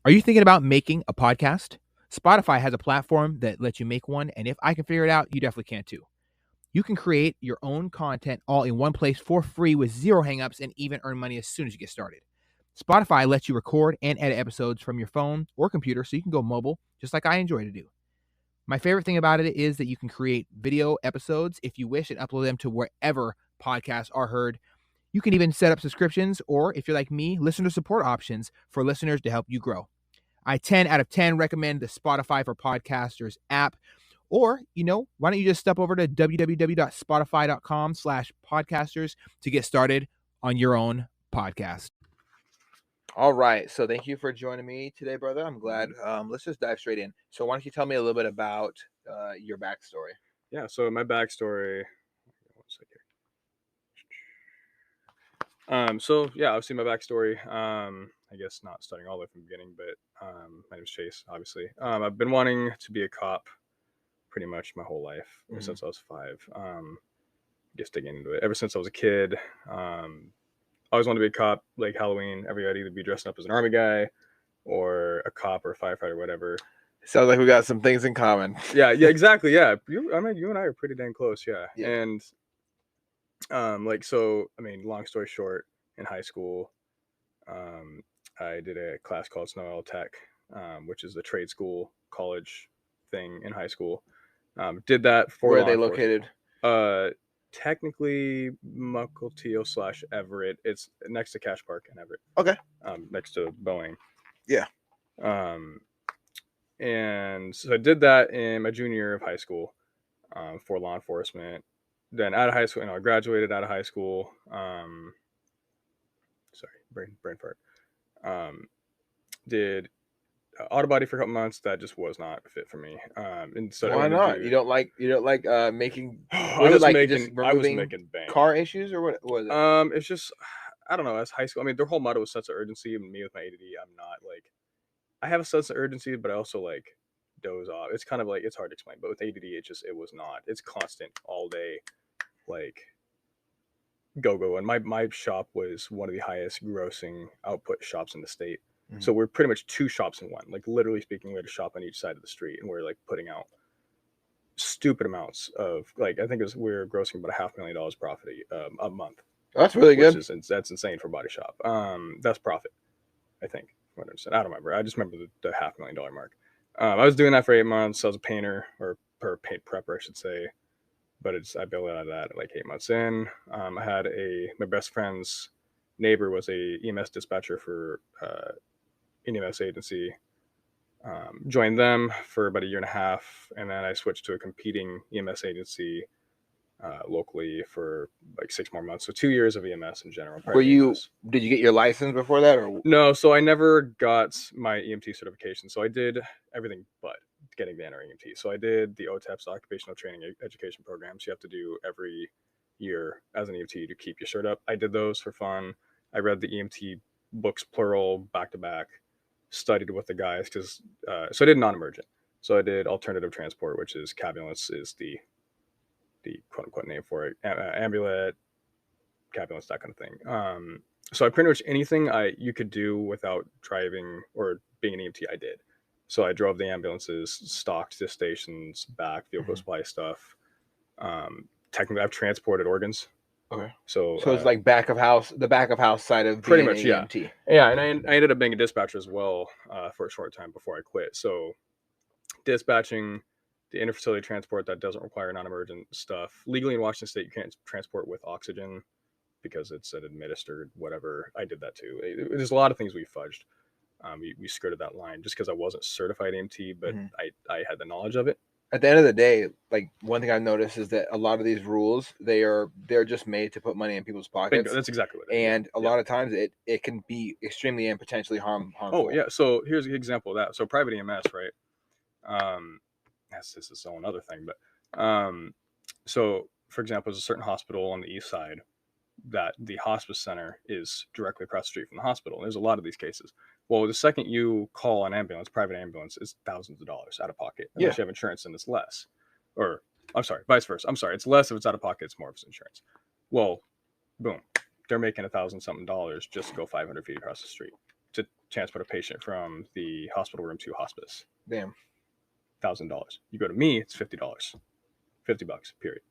Are you thinking about making a podcast? Spotify has a platform that lets you make one, and if I can figure it out, you definitely can too. You can create your own content all in one place for free with zero hangups and even earn money as soon as you get started. Spotify lets you record and edit episodes from your phone or computer so you can go mobile, just like I enjoy to do. My favorite thing about it is that you can create video episodes if you wish and upload them to wherever podcasts are heard. You can even set up subscriptions, or if you're like me, listener support options for listeners to help you grow. I 10 out of 10 recommend the Spotify for Podcasters app. Or, why don't you just step over to www.spotify.com/podcasters to get started on your own podcast. All right. So thank you for joining me today, brother. I'm glad. Let's just dive straight in. So why don't you tell me a little bit about your backstory? Yeah. So my backstory. One second. Obviously my backstory. I guess not starting all the way from the beginning, but my name is Chase. Obviously, I've been wanting to be a cop pretty much my whole life since I was 5. Just digging into it ever since I was a kid. I always wanted to be a cop. Like Halloween, every year I'd either be dressing up as an army guy or a cop or a firefighter, whatever. Sounds like we got some things in common. Yeah, exactly. Yeah, you and I are pretty dang close. Yeah. And long story short, in high school, I did a class called Snow Oil Tech, which is the trade school college thing in high school. Did that for where are they located? Technically Mukilteo / Everett. It's next to Cash Park in Everett. Okay. Next to Boeing. Yeah. And so I did that in my junior year of high school for law enforcement. Then out of high school, I graduated out of high school. Brain fart. Did auto body for a couple months. That just was not a fit for me. And so why not? You don't like making. I was making bank. Car issues or what was it? It's just, I don't know. As high school, I mean, their whole motto was sense of urgency. And me with my ADD, I'm not like, I have a sense of urgency, but I also like doze off. It's kind of like, it's hard to explain. But with ADD, it was not. It's constant all day, like go. And my shop was one of the highest grossing output shops in the state. Mm-hmm. So we're pretty much 2 shops in one. Like literally speaking, we had a shop on each side of the street, and we're like putting out stupid amounts of like, I think we're grossing about $500,000 profit a month. That's really good. That's insane for a body shop. That's profit, I think. I don't remember. I just remember the $500,000 mark. I was doing that for 8 months. I was a painter or paint prepper, I should say. But I built out of that like 8 months in. I had my best friend's neighbor was a EMS dispatcher for an EMS agency. Joined them for about a year and a half, and then I switched to a competing EMS agency locally for like 6 more months. So 2 years of EMS in general. Did you get your license before that, or no? So I never got my EMT certification. So I did everything but getting the NR EMT. So I did the OTEPS, Occupational Training Education Programs. You have to do every year as an EMT to keep your cert up. I did those for fun. I read the EMT books plural back to back. Studied with the guys because so I did non-emergent. So I did alternative transport, which is cabulance is the quote unquote name for it. Ambulette, cabulance, that kind of thing. So I pretty much anything you could do without driving or being an EMT, I did. So I drove the ambulances, stocked the stations, back, vehicle supply stuff. Technically, I've transported organs. Okay. So it's like the back of house side of pretty much, yeah. EMT. Yeah, and I ended up being a dispatcher as well for a short time before I quit. So dispatching the interfacility transport that doesn't require non-emergent stuff. Legally in Washington State, you can't transport with oxygen because it's an administered whatever. I did that too. There's a lot of things we fudged. We skirted that line just because I wasn't certified EMT, but I had the knowledge of it. At the end of the day, like one thing I've noticed is that a lot of these rules, they're just made to put money in people's pockets. That's exactly what it is. And a lot of times it can be extremely and potentially harmful. Oh yeah. So here's an example of that. So private EMS, right? This is its own other thing, but so for example, there's a certain hospital on the east side that the hospice center is directly across the street from the hospital. And there's a lot of these cases. Well, the second you call an ambulance, private ambulance, it's thousands of dollars out of pocket. Unless you have insurance, and it's less. Or, I'm sorry, vice versa. I'm sorry, it's less if it's out of pocket, it's more if it's insurance. Well, boom. They're making $1,000-something just to go 500 feet across the street to transport a patient from the hospital room to hospice. Damn. $1,000. You go to me, it's $50. $50, period.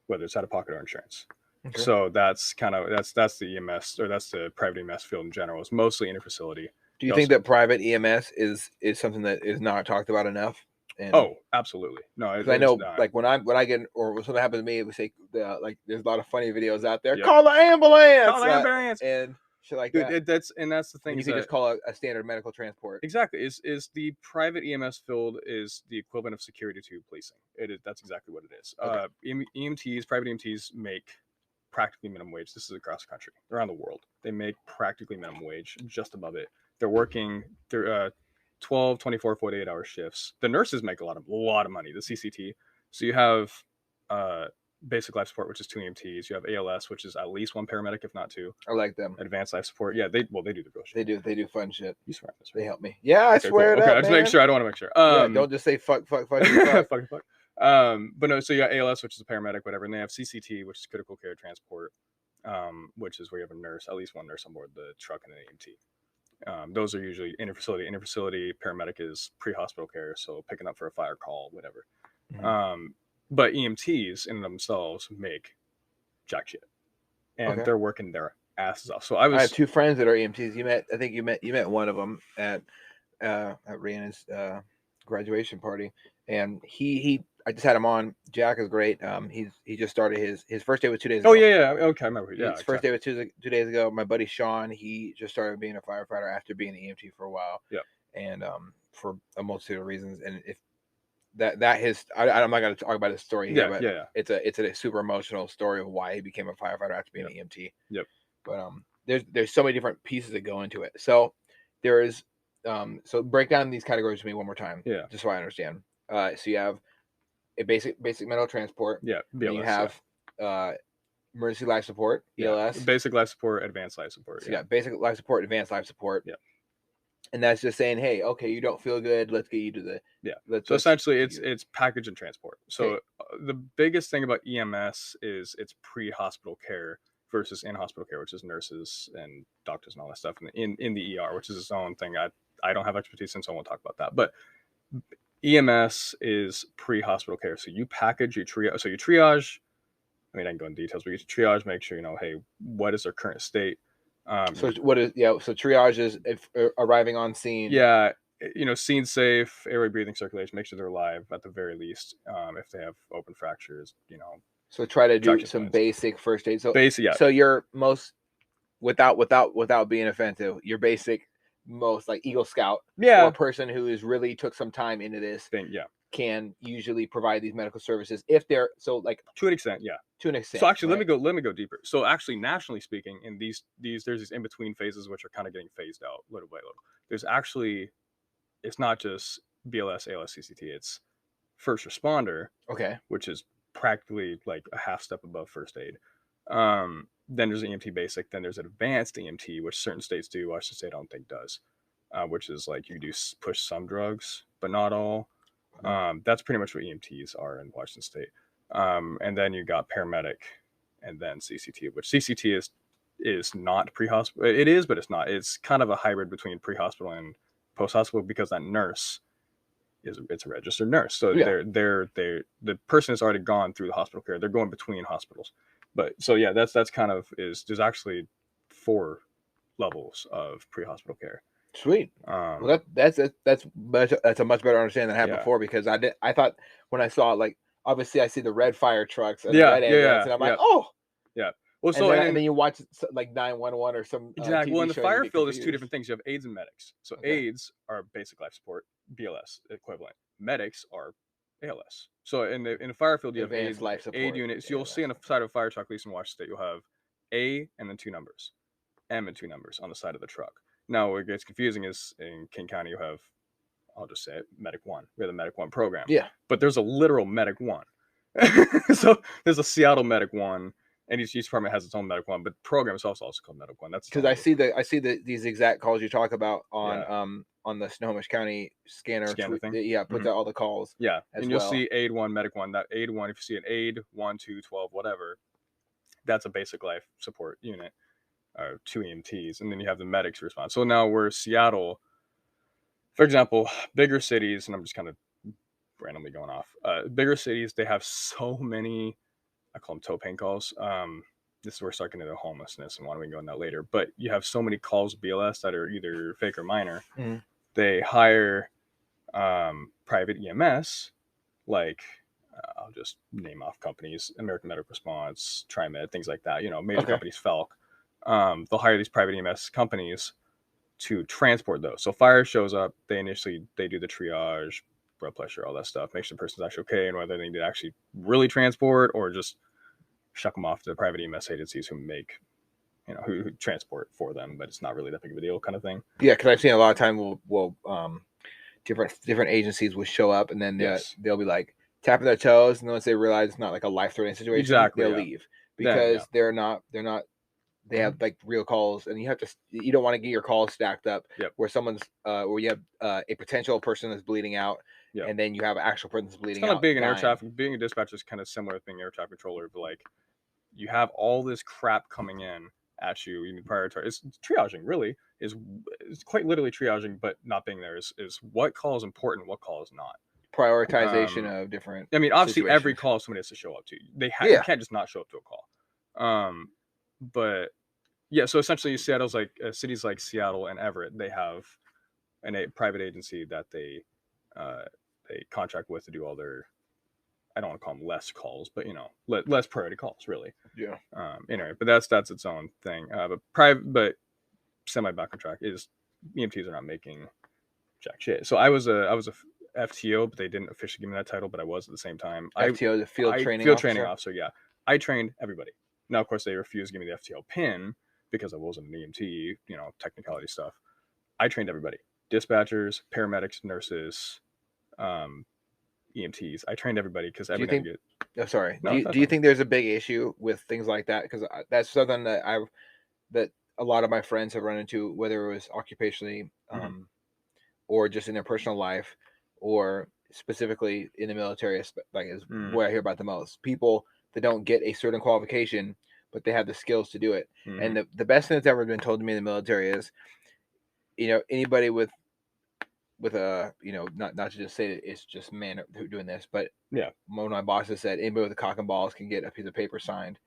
Whether it's out of pocket or insurance. Okay. So that's kind of that's the EMS, or that's the private EMS field in general. It's mostly interfacility. Do you think that private EMS is something that is not talked about enough? And Oh, absolutely. No, because I know, like when I get, or when something happens to me, we say like there's a lot of funny videos out there. Yep. Call the ambulance. Call the ambulance. And shit like Dude, that. that's the thing. And you can just call a standard medical transport. Exactly. Is the private EMS field is the equivalent of security to policing. That's exactly what it is. Okay. EMTs, private EMTs make practically minimum wage. This is across the country, around the world. They make practically minimum wage, just above it. They're working 12, 24, 48-hour shifts. The nurses make a lot of money, the CCT. So you have basic life support, which is 2 EMTs. You have ALS, which is at least 1 paramedic, if not 2. I like them. Advanced life support. Yeah, they do the real shit. They do fun shit. You swear this, right? They help me. Yeah, I swear cool. it Okay, up, I just make sure. I don't want to make sure. Yeah, don't just say fuck. Fuck. But no, so you got ALS, which is a paramedic, whatever, and they have CCT, which is critical care transport, which is where you have a nurse, at least one nurse on board the truck, and an EMT. Those are usually interfacility. Interfacility paramedic is pre-hospital care, so picking up for a fire call, whatever. Mm-hmm. But EMTs in themselves make jack shit, and they're working their asses off. So I have 2 friends that are EMTs. I think you met one of them at Rihanna's graduation party, and I just had him on. Jack is great. He just started his first day was 2 days ago. Oh yeah. Okay, I remember. Yeah, his first day was 2 days ago. My buddy Sean, he just started being a firefighter after being an EMT for a while. Yeah. And for a multitude of reasons, and if I'm not going to talk about his story here, but it's a super emotional story of why he became a firefighter after being an EMT. Yep. But there's so many different pieces that go into it. So there is so break down these categories to me one more time. Yeah. Just so I understand. So you have a basic medical transport. Yeah. BLS, you have emergency life support, ELS. Basic life support, advanced life support. So you got basic life support, advanced life support. Yeah. And that's just saying, hey, okay, you don't feel good. Let's get you to the So essentially, it's package and transport. So the biggest thing about EMS is it's pre-hospital care versus in-hospital care, which is nurses and doctors and all that stuff in the ER, which is its own thing. I don't have expertise in, so I won't talk about that. But EMS is pre-hospital care. So you package, you triage. So you triage. I mean, I can go in details, but you triage, make sure you know, hey, what is their current state. So triage is arriving on scene. Yeah, scene safe, airway, breathing, circulation. Make sure they're alive at the very least. If they have open fractures, So try to do some basic first aid. So basic, yeah. So your most without being offensive, your basic most like Eagle Scout, or a person who is really took some time into this can usually provide these medical services if they're to an extent. So actually, let me go deeper. So actually, nationally speaking, in these there's these in between phases which are kind of getting phased out little by little. There's actually, it's not just BLS, ALS, CCT. It's first responder, which is practically like a half step above first aid. Then there's EMT basic. Then there's advanced EMT, which certain states do. Washington State I don't think does, which is like you do push some drugs, but not all. That's pretty much what EMTs are in Washington State. And then you got paramedic, and then CCT, which CCT is not pre-hospital. It is, but it's not. It's kind of a hybrid between pre-hospital and post-hospital, because that nurse it's a registered nurse. So they're the person has already gone through the hospital care. They're going between hospitals. But so that's kind of there's actually 4 levels of pre-hospital care. Sweet. Well, that's a much better understanding than I had before, because I thought when I saw obviously I see the red fire trucks and the red ambulance, and I'm like, oh yeah. Well, so and then you watch like 911 or some exactly. Well, in the fire field, there's 2 different things. You have aides and medics. So aides are basic life support, BLS equivalent. Medics are ALS. So in the fire field, you have advanced life support, aid units. You'll see on the side of a fire truck, at least in Washington State, you'll have A and then 2 numbers, M and 2 numbers on the side of the truck. Now, what gets confusing is in King County, you have, I'll just say it, Medic 1. We have the Medic 1 program. Yeah. But there's a literal Medic 1. So there's a Seattle Medic 1, and each department has its own Medic 1, but the program is also called Medic 1. That's because I see these exact calls you talk about on the Snohomish County scanner thing. Yeah, puts out all the calls. Yeah, and you'll see Aid 1, Medic 1. That Aid 1, if you see an Aid 1, 2, 12, whatever, that's a basic life support unit. 2 EMTs, and then you have the medics respond. So now we're Seattle, for example, bigger cities, and I'm just kind of randomly going off. Bigger cities, they have so many, I call them toe pain calls. This is where we're starting into homelessness, and why don't we go into that later? But you have so many calls BLS that are either fake or minor. Mm-hmm. They hire private EMS, like I'll just name off companies: American Medical Response, TriMed, things like that. Major companies, Falk. They'll hire these private EMS companies to transport those. So fire shows up, they do the triage, blood pressure, all that stuff, make sure the person's actually okay, and whether they need to actually really transport or just shuck them off to the private EMS agencies who transport for them, but it's not really that big of a deal, kind of thing. Yeah, because I've seen a lot of time different agencies will show up, and then they'll be like tapping their toes, and then once they realize it's not like a life-threatening situation, they'll leave because they're not. They have like real calls, and you don't want to get your calls stacked up where someone's where you have a potential person that's bleeding out, and then you have an actual person that's bleeding out. It's kind of being an air traffic, being a dispatcher is kind of similar to being an air traffic controller, but like you have all this crap coming in at you. You need prioritize. It's triaging, really. It's quite literally triaging, but not being there is what call is important, what call is not. Prioritization of different. I mean, obviously, every call somebody has to show up to. They can't just not show up to a call. But yeah, so essentially, Seattle's like cities like Seattle and Everett, they have a private agency that they contract with to do all their, I don't want to call them less calls, but less priority calls, really. Yeah. Anyway, but that's its own thing. But semi back on track is EMTs are not making jack shit. So I was a FTO, but they didn't officially give me that title, but I was at the same time. FTO, the field training officer. Yeah, I trained everybody. Now, of course, they refused to give me the FTO pin because I wasn't an EMT. Technicality stuff. I trained everybody: dispatchers, paramedics, nurses, EMTs. I trained everybody because everybody. Do you think there's a big issue with things like that? Because that's something that a lot of my friends have run into, whether it was occupationally, or just in their personal life, or specifically in the military. Like is what I hear about the most. People that don't get a certain qualification, but they have the skills to do it. And the best thing that's ever been told to me in the military is, anybody with a, not to just say that it's just men who doing this, but one of my bosses said anybody with a cock and balls can get a piece of paper signed.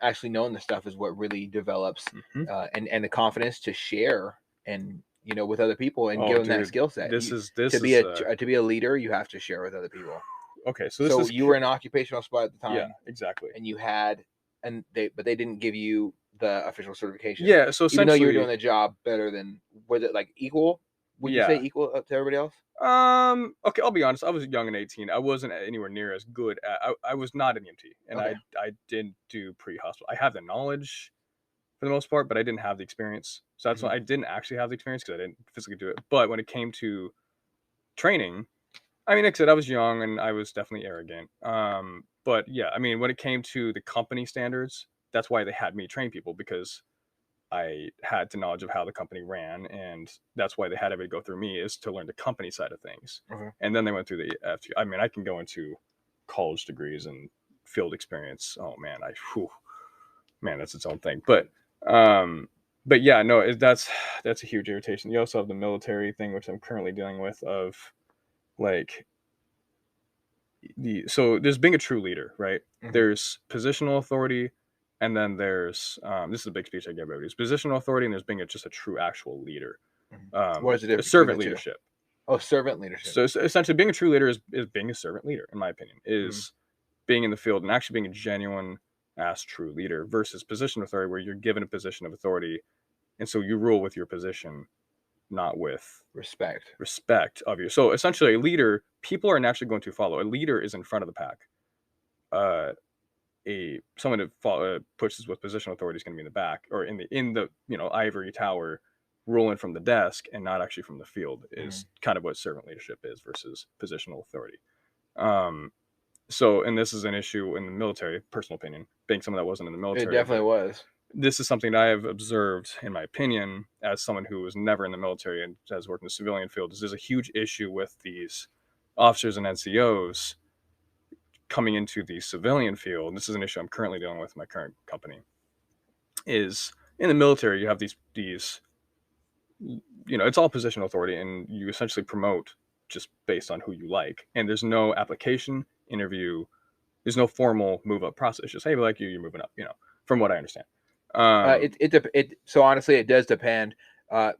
Actually knowing the stuff is what really develops and the confidence to share and with other people and give them that skill set. To be a leader, you have to share with other people. Okay, so you were in an occupational spot at the time. Yeah, exactly. And you had, but they didn't give you the official certification. Yeah, so even though you were doing the job better than, was it like equal? Would you say equal to everybody else? Okay, I'll be honest. I was young and 18. I wasn't anywhere near as good I was not an EMT, and I didn't do pre-hospital. I have the knowledge for the most part, but I didn't have the experience. So that's why I didn't actually have the experience, because I didn't physically do it. But when it came to training, I mean, like I said, I was young and I was definitely arrogant. But yeah, I mean, when it came to the company standards, that's why they had me train people, because I had the knowledge of how the company ran, and that's why they had everybody go through me, is to learn the company side of things. And then they went through the FT. I mean, I can go into college degrees and field experience. Oh man, that's its own thing. But yeah, no, that's a huge irritation. You also have the military thing, which I'm currently dealing with, of like so there's being a true leader, right? There's positional authority, and then there's this is a big speech I give everybody. There's positional authority, and there's being just a true actual leader. What is the difference? Servant leadership. Oh, servant leadership. So essentially, being a true leader is being a servant leader, in my opinion, is being in the field and actually being a genuine ass true leader, versus positional authority, where you're given a position of authority, and so you rule with your position, not with respect of you. So essentially, a leader, people are naturally going to follow. A leader is in front of the pack. Someone that pushes with positional authority is going to be in the back, or in the ivory tower, ruling from the desk and not actually from the field, is kind of what servant leadership is versus positional authority. And this is an issue in the military, personal opinion, being someone that wasn't in the military. It definitely was. This is something that I have observed, in my opinion, as someone who was never in the military and has worked in the civilian field. There's a huge issue with these officers and NCOs coming into the civilian field. This is an issue I'm currently dealing with in my current company, is in the military, you have these, it's all positional authority, and you essentially promote just based on who you like. And there's no application, interview, there's no formal move up process. Just, hey, we like you, you're moving up, from what I understand. So honestly, it does depend. A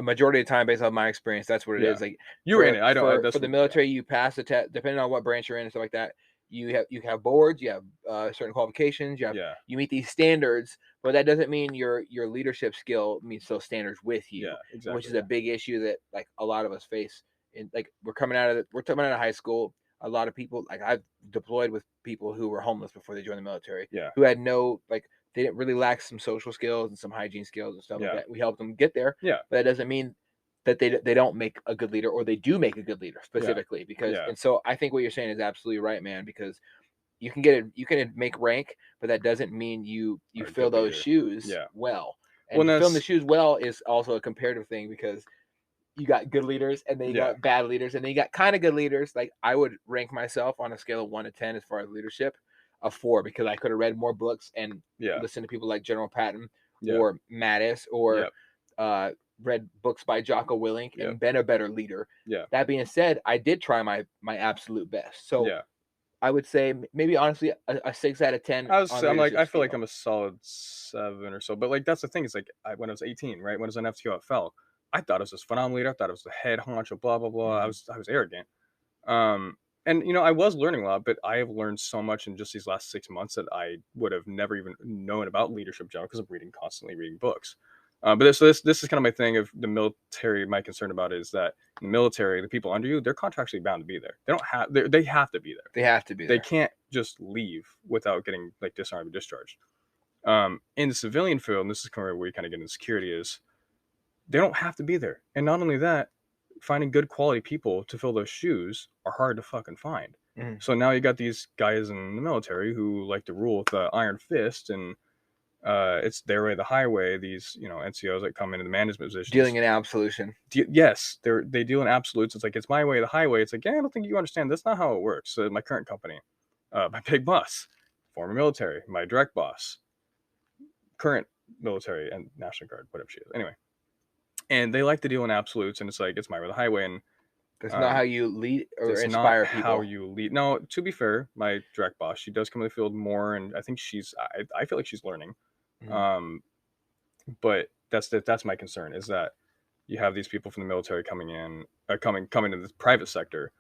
majority of the time, based on my experience, that's what it is. Like you were in it. For the military, you pass the test, depending on what branch you're in and stuff like that. You have boards, you have certain qualifications, you meet these standards, but that doesn't mean your leadership skill meets those standards with you. Yeah, exactly. Which is a big issue that like a lot of us face. And like we're coming out of high school. A lot of people, like I've deployed with people who were homeless before they joined the military. Yeah. Who had no they didn't really lack some social skills and some hygiene skills and stuff like that. We helped them get there. Yeah. But that doesn't mean that they don't make a good leader, or they do make a good leader specifically. Because and so I think what you're saying is absolutely right, man, because you can make rank, but that doesn't mean you fill those shoes well. And filling the shoes well is also a comparative thing, because you got good leaders and then you got bad leaders and then you got kind of good leaders. Like I would rank myself on a scale of 1 to 10 as far as leadership, a 4, because I could have read more books and listened to people like General Patton or Mattis or read books by Jocko Willink and been a better leader. That being said, I did try my absolute best. So I would say maybe honestly a 6 out of 10. I feel like I'm a solid 7 or so. But like that's the thing, is like when I was 18, right? When I was an FTO at FEL, I thought I was this phenomenal leader. I thought I was the head honcho, blah blah blah. I was arrogant. And I was learning a lot, but I have learned so much in just these last 6 months that I would have never even known about leadership general, because I'm constantly reading books. But this is kind of my thing of the military. My concern about is that in the military, the people under you, they're contractually bound to be there. They have to be there. They have to be there. They can't just leave without getting like dishonorably discharged. In the civilian field, and this is kind of where you kind of get into security, is they don't have to be there. And not only that, finding good quality people to fill those shoes are hard to fucking find. So now you got these guys in the military who like to rule with the iron fist, and it's their way, the highway. These NCOs that come into the management positions, dealing in absolution. Yes, they deal in absolutes. It's like, it's my way, the highway. It's like, I don't think you understand. That's not how it works. So my current company, my big boss, former military, my direct boss, current military and National Guard, whatever she is. Anyway. And they like to deal in absolutes, and it's like, it's my way, the highway, and that's not how you lead or inspire people. How you lead. No, to be fair, my direct boss, she does come to the field more, and I think I feel like she's learning. But that's my concern, is that you have these people from the military coming into the private sector,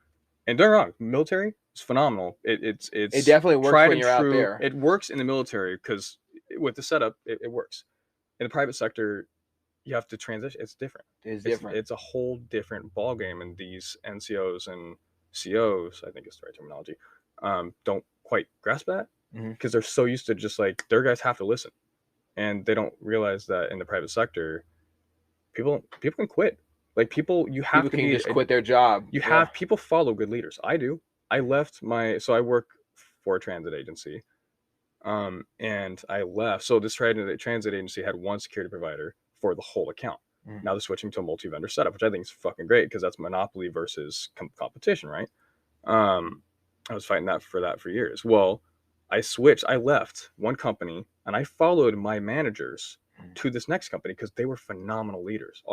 and don't get me wrong, military is phenomenal. It definitely works when you're out there. It works in the military because with the setup, it works. In the private sector, you have to transition. It's different. It's a whole different ball game, and these NCOs and COs, I think is the right terminology, don't quite grasp that, because they're so used to just like, their guys have to listen, and they don't realize that in the private sector, people can quit. Like people can just quit their job. People follow good leaders. I do. I left so I work for a transit agency, and I left. So this transit agency had one security provider for the whole account. Now they're switching to a multi-vendor setup, which I think is fucking great, because that's monopoly versus competition, right? I was fighting for years. Well, I switched. I left one company and I followed my managers to this next company, because they were phenomenal leaders.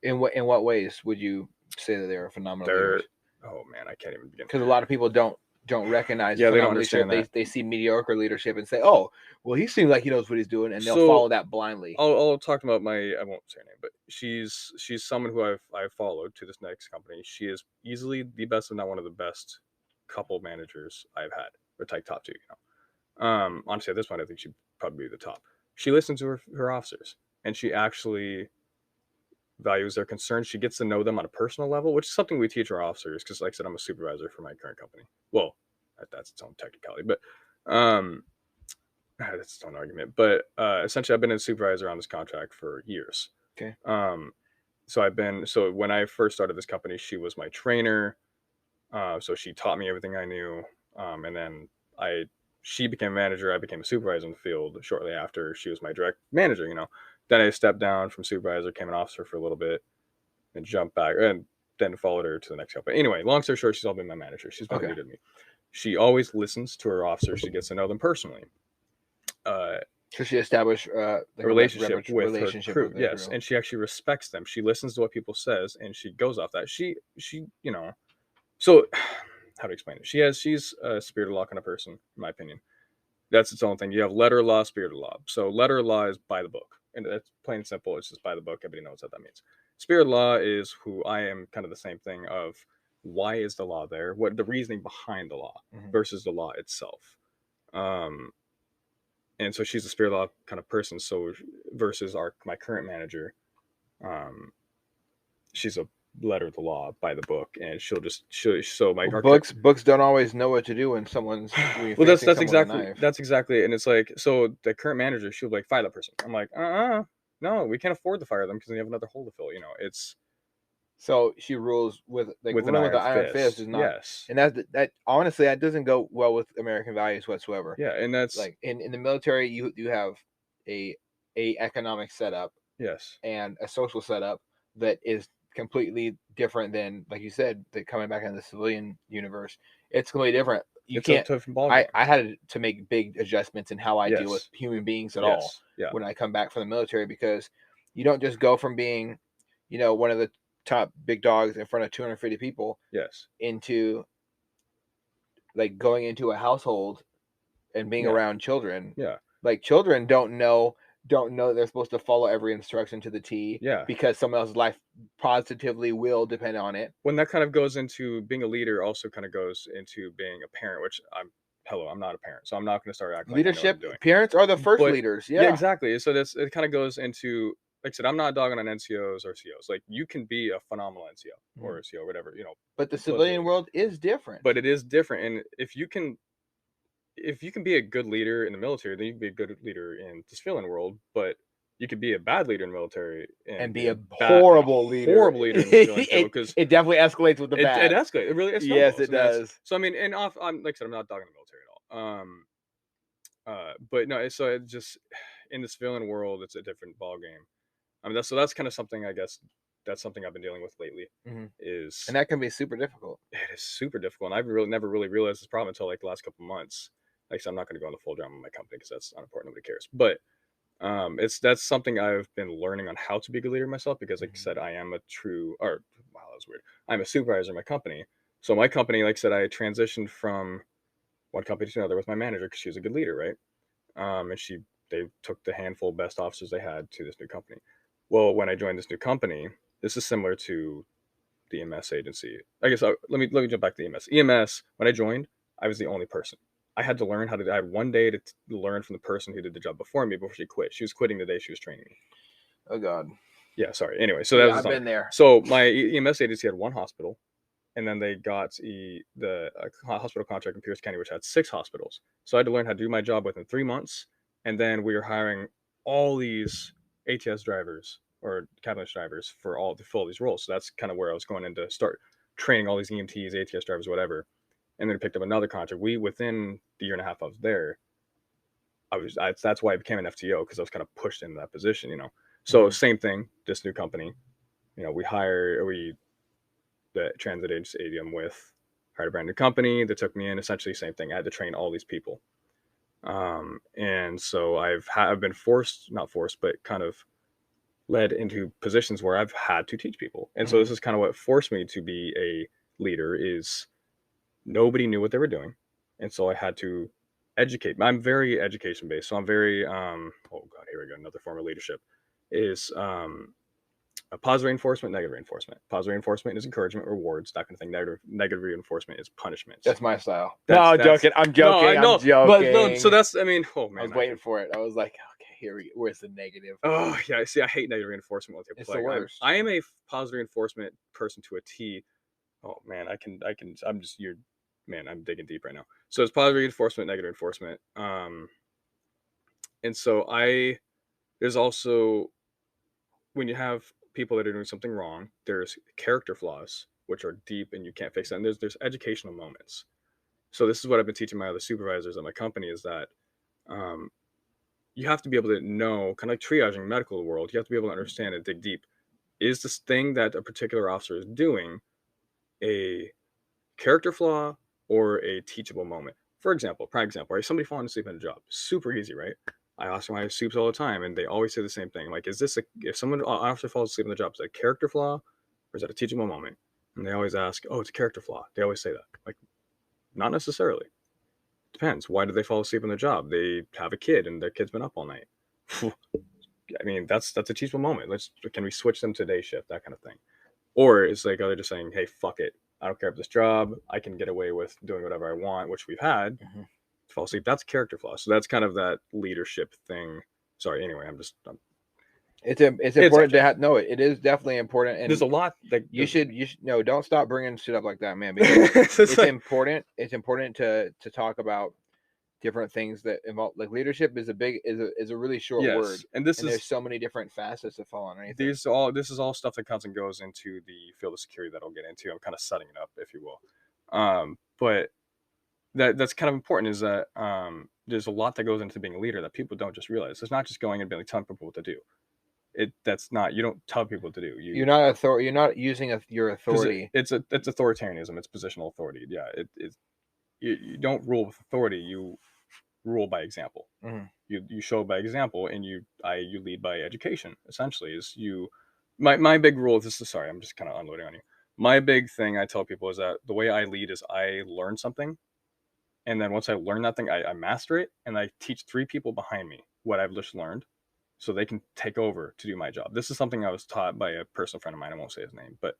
In what ways would you say that they're phenomenal leaders? Oh man, I can't even begin. Because a lot of people don't recognize. Yeah, they don't understand that. They see mediocre leadership and say, "Oh, well, he seems like he knows what he's doing," and they'll follow that blindly. I'll talk about I won't say her name, but she's someone who I've followed to this next company. She is easily the best, if not one of the best, couple managers I've had, or top 2. Honestly, at this point, I think she'd probably be the top. She listens to her officers, and she actually values their concerns. She gets to know them on a personal level, which is something we teach our officers, because like I said, I'm a supervisor for my current company. Well, that's its own technicality, but that's its own argument. But essentially, I've been a supervisor on this contract for years. Okay. So when I first started this company, she was my trainer. So she taught me everything I knew. And then she became a manager. I became a supervisor in the field shortly after. She was my direct manager, Then I stepped down from supervisor, became an officer for a little bit, and jumped back, and then followed her to the next company. Anyway, long story short, she's all been my manager. She's been good to me. She always listens to her officers. She gets to know them personally. So she established a relationship with relationship her crew. with the Yes, crew. and she actually respects them. She listens to what people says, and she goes off that. She So how to explain it? She's a spirit of law kind of person, in my opinion. That's its own thing. You have letter law, spirit of law. So letter law is by the book, and that's plain and simple. It's just by the book. Everybody knows what that means. Spirit law is who I am, kind of the same thing of why is the law there? What the reasoning behind the law versus the law itself. And so she's a spirit law kind of person. So versus my current manager, she's a letter of the law by the book, and Books don't always know what to do when someone's well, that's exactly it. And it's like, so the current manager, she'll be like, fire that person. I'm like, no, we can't afford to fire them because they have another hole to fill. It's so she rules with an iron fist. Is not, yes, and that honestly that doesn't go well with American values whatsoever. Yeah, and that's like in the military, you have a economic setup, yes, and a social setup that is completely different than, like you said, that coming back in the civilian universe, it's completely different. It's a different ballgame. I had to make big adjustments in how I deal with human beings at all when I come back from the military, because you don't just go from being, one of the top big dogs in front of 250 people into like going into a household and being around children. Like children don't know they're supposed to follow every instruction to the T. Because someone else's life positively will depend on it. When that kind of goes into being a leader, also kind of goes into being a parent, which I'm not a parent, so I'm not going to start acting leadership. Like I know what I'm doing. Parents are the first leaders. Yeah, exactly. So it kind of goes into, like I said, I'm not dogging on NCOs or COs. Like, you can be a phenomenal NCO or a CO, whatever, But the civilian world is different. But it is different, and if you can be a good leader in the military, then you can be a good leader in the civilian world. But you could be a bad leader in the military and be a horrible leader in the civilian field, because it definitely escalates with the bad. It escalates. It really escalates. Yes, it does. So I mean, and I'm like I said, I'm not dogging the military at all. But no, so it just, in the civilian world, it's a different ball game. I mean, that's kind of something, I guess, that's something I've been dealing with lately. And Is that can be super difficult. It is super difficult, and I've never really realized this problem until like the last couple of months. Like I said, I'm not going to go into full drama on my company because that's unimportant. Nobody cares. But that's something I've been learning on how to be a good leader myself, because like I said, I am wow, that was weird. I'm a supervisor in my company. So my company, like I said, I transitioned from one company to another with my manager because she was a good leader, right? And they took the handful of best officers they had to this new company. Well, when I joined this new company, this is similar to the EMS agency. I guess let me jump back to the EMS. EMS, when I joined, I was the only person. I had to learn I had one day to learn from the person who did the job before me before she quit. She was quitting the day she was training me. Oh God. Yeah, sorry. Anyway, so I've been there. So my EMS agency had one hospital, and then they got the hospital contract in Pierce County, which had 6 hospitals. So I had to learn how to do my job within 3 months, and then we were hiring all these ATS drivers or cabinet drivers to fill these roles. So that's kind of where I was going in to start training all these EMTs, ATS drivers, whatever. And then picked up another contract. Within the year and a half I was there, that's why I became an FTO, because I was kind of pushed into that position, So same thing, this new company, the transit agency hired a brand new company that took me in. Essentially same thing. I had to train all these people. And so I've been not forced, but kind of led into positions where I've had to teach people. And so this is kind of what forced me to be a leader, is nobody knew what they were doing. And so I had to educate. I'm very education based. So I'm very, oh God, here we go. Another form of leadership is a positive reinforcement, negative reinforcement. Positive reinforcement is encouragement, rewards, that kind of thing. Negative reinforcement is punishments. That's my style. I'm joking. I'm joking. But no, so that's, I mean, oh man. I was waiting for it. I was like, okay, here we go. Where's the negative? Oh yeah, see, I hate negative reinforcement. It's the worst. I am a positive reinforcement person to a T. Oh man, I'm digging deep right now. So it's positive reinforcement, negative reinforcement. And so there's also, when you have people that are doing something wrong, there's character flaws, which are deep and you can't fix them. And there's educational moments. So this is what I've been teaching my other supervisors at my company, is that you have to be able to know, kind of like triaging medical world, you have to be able to understand and dig deep. Is this thing that a particular officer is doing a character flaw or a teachable moment? For example, prime example, right? Somebody falling asleep in a job. Super easy, right? I ask my soups all the time, and they always say the same thing. Like, is this if someone officer falls asleep on the job, is it a character flaw, or is that a teachable moment? And they always ask, oh, it's a character flaw. They always say that. Like, not necessarily. Depends. Why do they fall asleep on the job? They have a kid, and their kid's been up all night. I mean, that's a teachable moment. Can we switch them to day shift, that kind of thing? Or it's like, they're just saying, hey, fuck it. I don't care about this job. I can get away with doing whatever I want, which we've had. Mhm. Fall asleep. That's a character flaw. So that's kind of that leadership thing. Sorry. Anyway, It's it's important to actually, have. No, it is definitely important, there's a and lot that you should no, don't stop bringing shit up like that, man, because it's it's like, important. It's important to talk about different things that involve, like, leadership is a really short word, yes, and this and there's is so many different facets that fall underneath it. this is all stuff that comes and goes into the field of security that I'll get into. I'm kind of setting it up, if you will. But that's kind of important, is that there's a lot that goes into being a leader that people don't just realize. It's not just going and being telling people what to do. That's not, you don't tell people what to do. You're not using your Because authority. it's authoritarianism. It's positional authority. Yeah, you don't rule with authority. You rule by example. Mhm. You show by example, and you lead by education. Essentially, is you. My big rule. This is, sorry, I'm just kind of unloading on you. My big thing I tell people is that the way I lead is I learn something, and then once I learn that thing, I master it, and I teach 3 people behind me what I've just learned, so they can take over to do my job. This is something I was taught by a personal friend of mine. I won't say his name, but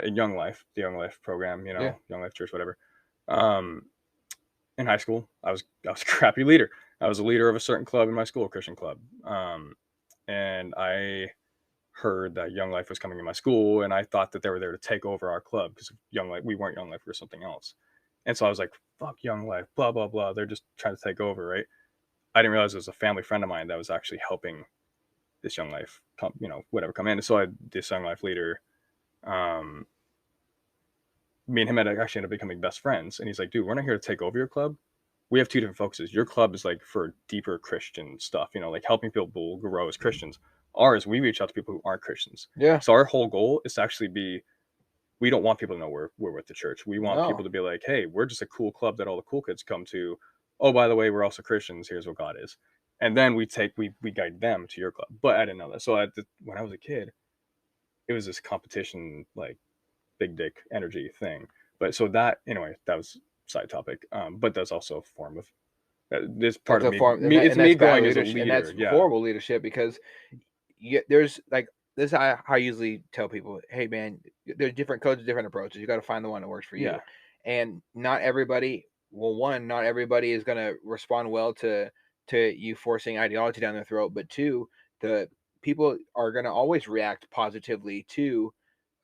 in Young Life, the Young Life program, Yeah. Young Life Church, whatever. In high school, I was a crappy leader. I was a leader of a certain club in my school, a Christian club, and I heard that Young Life was coming in my school, and I thought that they were there to take over our club, because Young Life, we weren't Young Life, we were something else. And so I was like, fuck Young Life, blah blah blah. They're just trying to take over, right? I didn't realize it was a family friend of mine that was actually helping this Young Life come in. And so this Young Life leader, um, me and him had actually ended up becoming best friends. And he's like, dude, we're not here to take over your club. We have 2 different focuses. Your club is like for deeper Christian stuff, like helping people grow as Christians. Ours, we reach out to people who aren't Christians. Yeah. So our whole goal is to actually be, we don't want people to know we're with the church. We want No. people to be like, hey, we're just a cool club that all the cool kids come to. Oh, by the way, we're also Christians. Here's what God is. And then we guide them to your club. But I didn't know that. So when I was a kid, it was this competition, like big dick energy thing. But so that, anyway, that was side topic. But that's also a form of this part That's of a me. form, It's and me that's bad growing as a leadership, and leader. that's Yeah. horrible leadership, because there's like this. How I usually tell people, hey man, there's different codes, different approaches. You got to find the one that works for you, Yeah. and not everybody. Well, one, not everybody is going to respond well to you forcing ideology down their throat, but 2, the people are going to always react positively to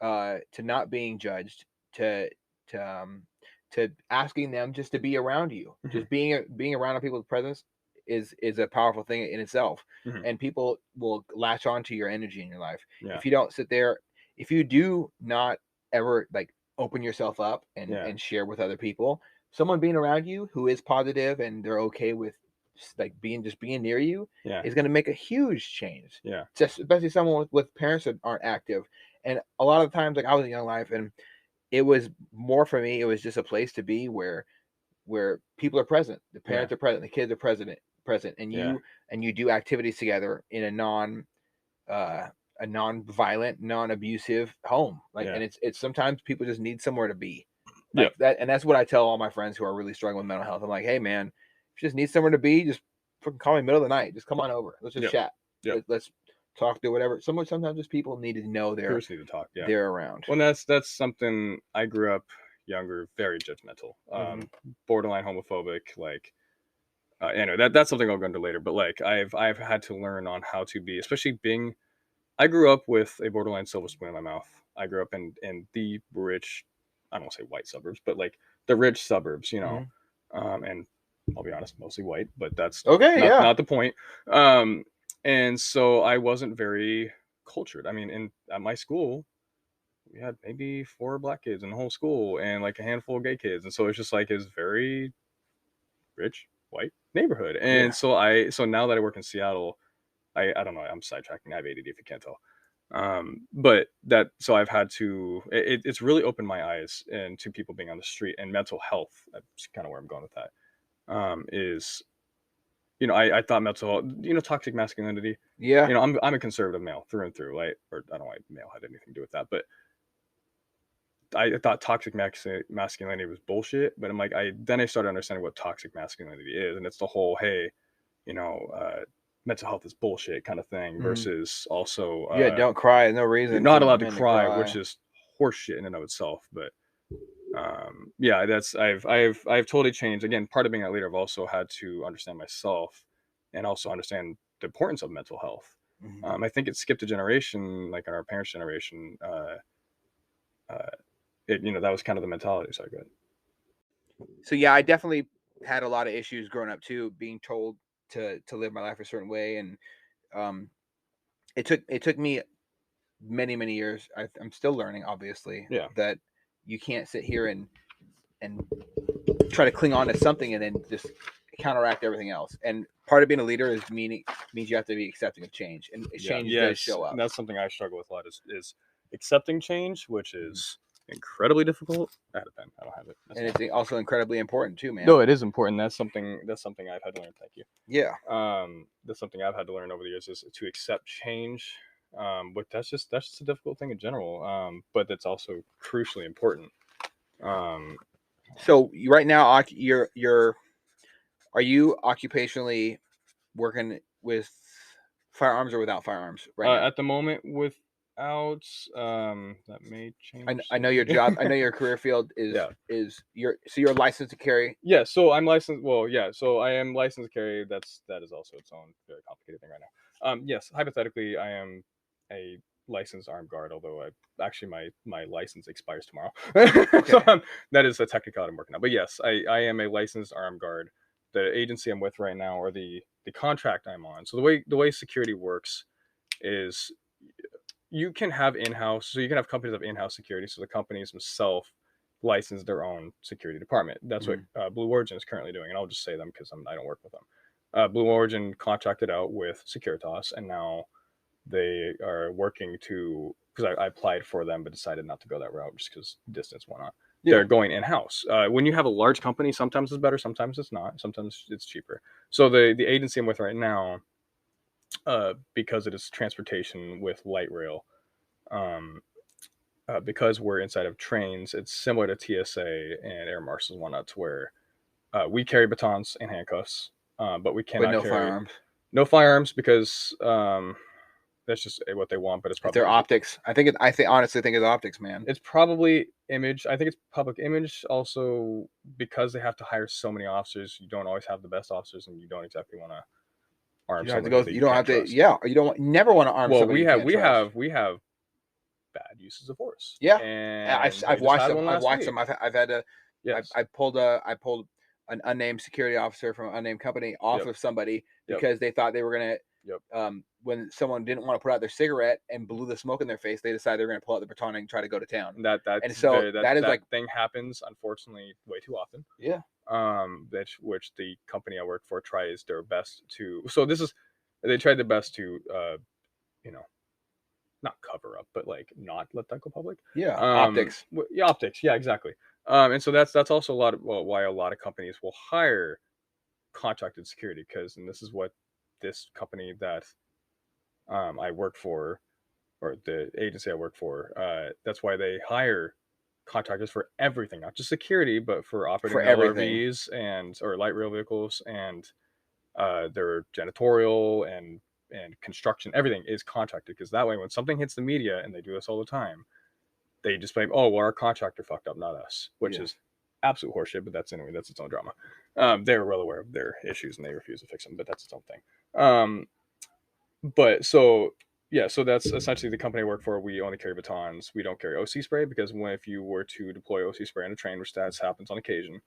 not being judged, to to um, to asking them just to be around you. Mm-hmm. Just being around people's presence is a powerful thing in itself, Mm-hmm. and people will latch on to your energy in your life. Yeah. If you don't sit there, if you do not ever like open yourself up and share with other people, someone being around you who is positive and they're okay with like being near you is going to make a huge change. Yeah. Just especially someone with parents that aren't active. And a lot of times, like, I was in Young Life, and it was more for me, it was just a place to be where people are present, the parents are present, the kids are present, and you do activities together in a non-violent, non-abusive home. Like, and it's sometimes people just need somewhere to be like that. And that's what I tell all my friends who are really struggling with mental health. I'm like, hey man, if you just need somewhere to be, just fucking call me middle of the night. Just come on over. Let's just chat. Let's talk to whatever. Sometimes just people need to know they're around. Well, that's something. I grew up younger, very judgmental, borderline homophobic. Like, anyway, that's something I'll go into later. But like, I've had to learn on how to be, especially being. I grew up with a borderline silver spoon in my mouth. I grew up in the rich, I don't want to say white suburbs, but like the rich suburbs, and I'll be honest, mostly white, but that's not the point. And so I wasn't very cultured. I mean, at my school, we had maybe 4 black kids in the whole school and like a handful of gay kids, and so it's just like it's very rich white neighborhood. And so now that I work in Seattle, I don't know, I'm sidetracking. I have ADD if you can't tell. But so I've had to, it's really opened my eyes into people being on the street and mental health. That's kind of where I'm going with that. Is, I thought mental health, toxic masculinity. Yeah. I'm a conservative male through and through, right? Or I don't know why male had anything to do with that, but I thought toxic masculinity was bullshit. But I'm like, I started understanding what toxic masculinity is, and it's the whole, hey, mental health is bullshit kind of thing, versus also, don't cry. No reason. you're not for allowed to men cry, which is horseshit in and of itself. But that's I've totally changed. Again, part of being a leader, I've also had to understand myself and also understand the importance of mental health. I think it skipped a generation, like in our parents' generation. That was kind of the mentality. So good. So yeah, I definitely had a lot of issues growing up too, being told to live my life a certain way, and it took me many years. I'm still learning, obviously, Yeah. that you can't sit here and try to cling on to something and then just counteract everything else. And part of being a leader means you have to be accepting of change, and change does show up. And that's something I struggle with a lot is accepting change, which is incredibly difficult. I had a pen. I don't have it. And it's also incredibly important too, man. No, it is important. That's something I've had to learn. Thank you. Yeah. That's something I've had to learn over the years, is to accept change. But that's just a difficult thing in general. But that's also crucially important. So right now, are you occupationally working with firearms or without firearms right now? At the moment, without, that may change. I know your job. I know your career field is you're licensed to carry. Yeah, so I'm licensed. Well, yeah, so I am licensed to carry. That is also its own very complicated thing right now. Yes, hypothetically, I am a licensed armed guard, although my license expires tomorrow. So that is a technicality I'm working on. But yes, I am a licensed armed guard. The agency I'm with right now, or the contract I'm on. So the way security works is you can have in-house. So you can have companies that have in-house security. So the companies themselves license their own security department. That's what Blue Origin is currently doing, and I'll just say them because I don't work with them. Blue Origin contracted out with Securitas, and now they are working to, because I applied for them but decided not to go that route just because distance, why not. They're going in-house. When you have a large company, sometimes it's better, sometimes it's not, sometimes it's cheaper. So the agency I'm with right now, because it is transportation with light rail, because we're inside of trains, it's similar to TSA and air marshals and whatnot, to where we carry batons and handcuffs, but we cannot carry firearms. No firearms, because that's just what they want. But it's probably their optics. Honestly think it's optics, man. It's probably image. I think it's public image. Also, because they have to hire so many officers, you don't always have the best officers, and you don't exactly want to arm somebody. You don't have to. Yeah, you don't never want to arm. Well, we have bad uses of force. Yeah, and I've watched them. I've had to. Yes. I pulled an unnamed security officer from an unnamed company off of somebody because they thought they were gonna. When someone didn't want to put out their cigarette and blew the smoke in their face, they decided they were going to pull out the baton and try to go to town. That thing happens, unfortunately, way too often. Yeah. Which the company I work for tries their best to. So they tried their best to, not cover up, but like not let that go public. Yeah. Optics. Yeah, optics. Yeah, exactly. And so that's also why a lot of companies will hire contracted security, and this is what this company that I work for, or the agency I work for, that's why they hire contractors for everything, not just security, but for operating LRVs or light rail vehicles, and their janitorial and construction. Everything is contracted, because that way when something hits the media, and they do this all the time, they just blame, oh, well, our contractor fucked up, not us, which is absolute horseshit. But that's its own drama. They're well aware of their issues and they refuse to fix them, but that's its own thing. But so that's essentially the company I work for. We only carry batons. We don't carry OC spray, because if you were to deploy OC spray on a train, which that happens on occasion,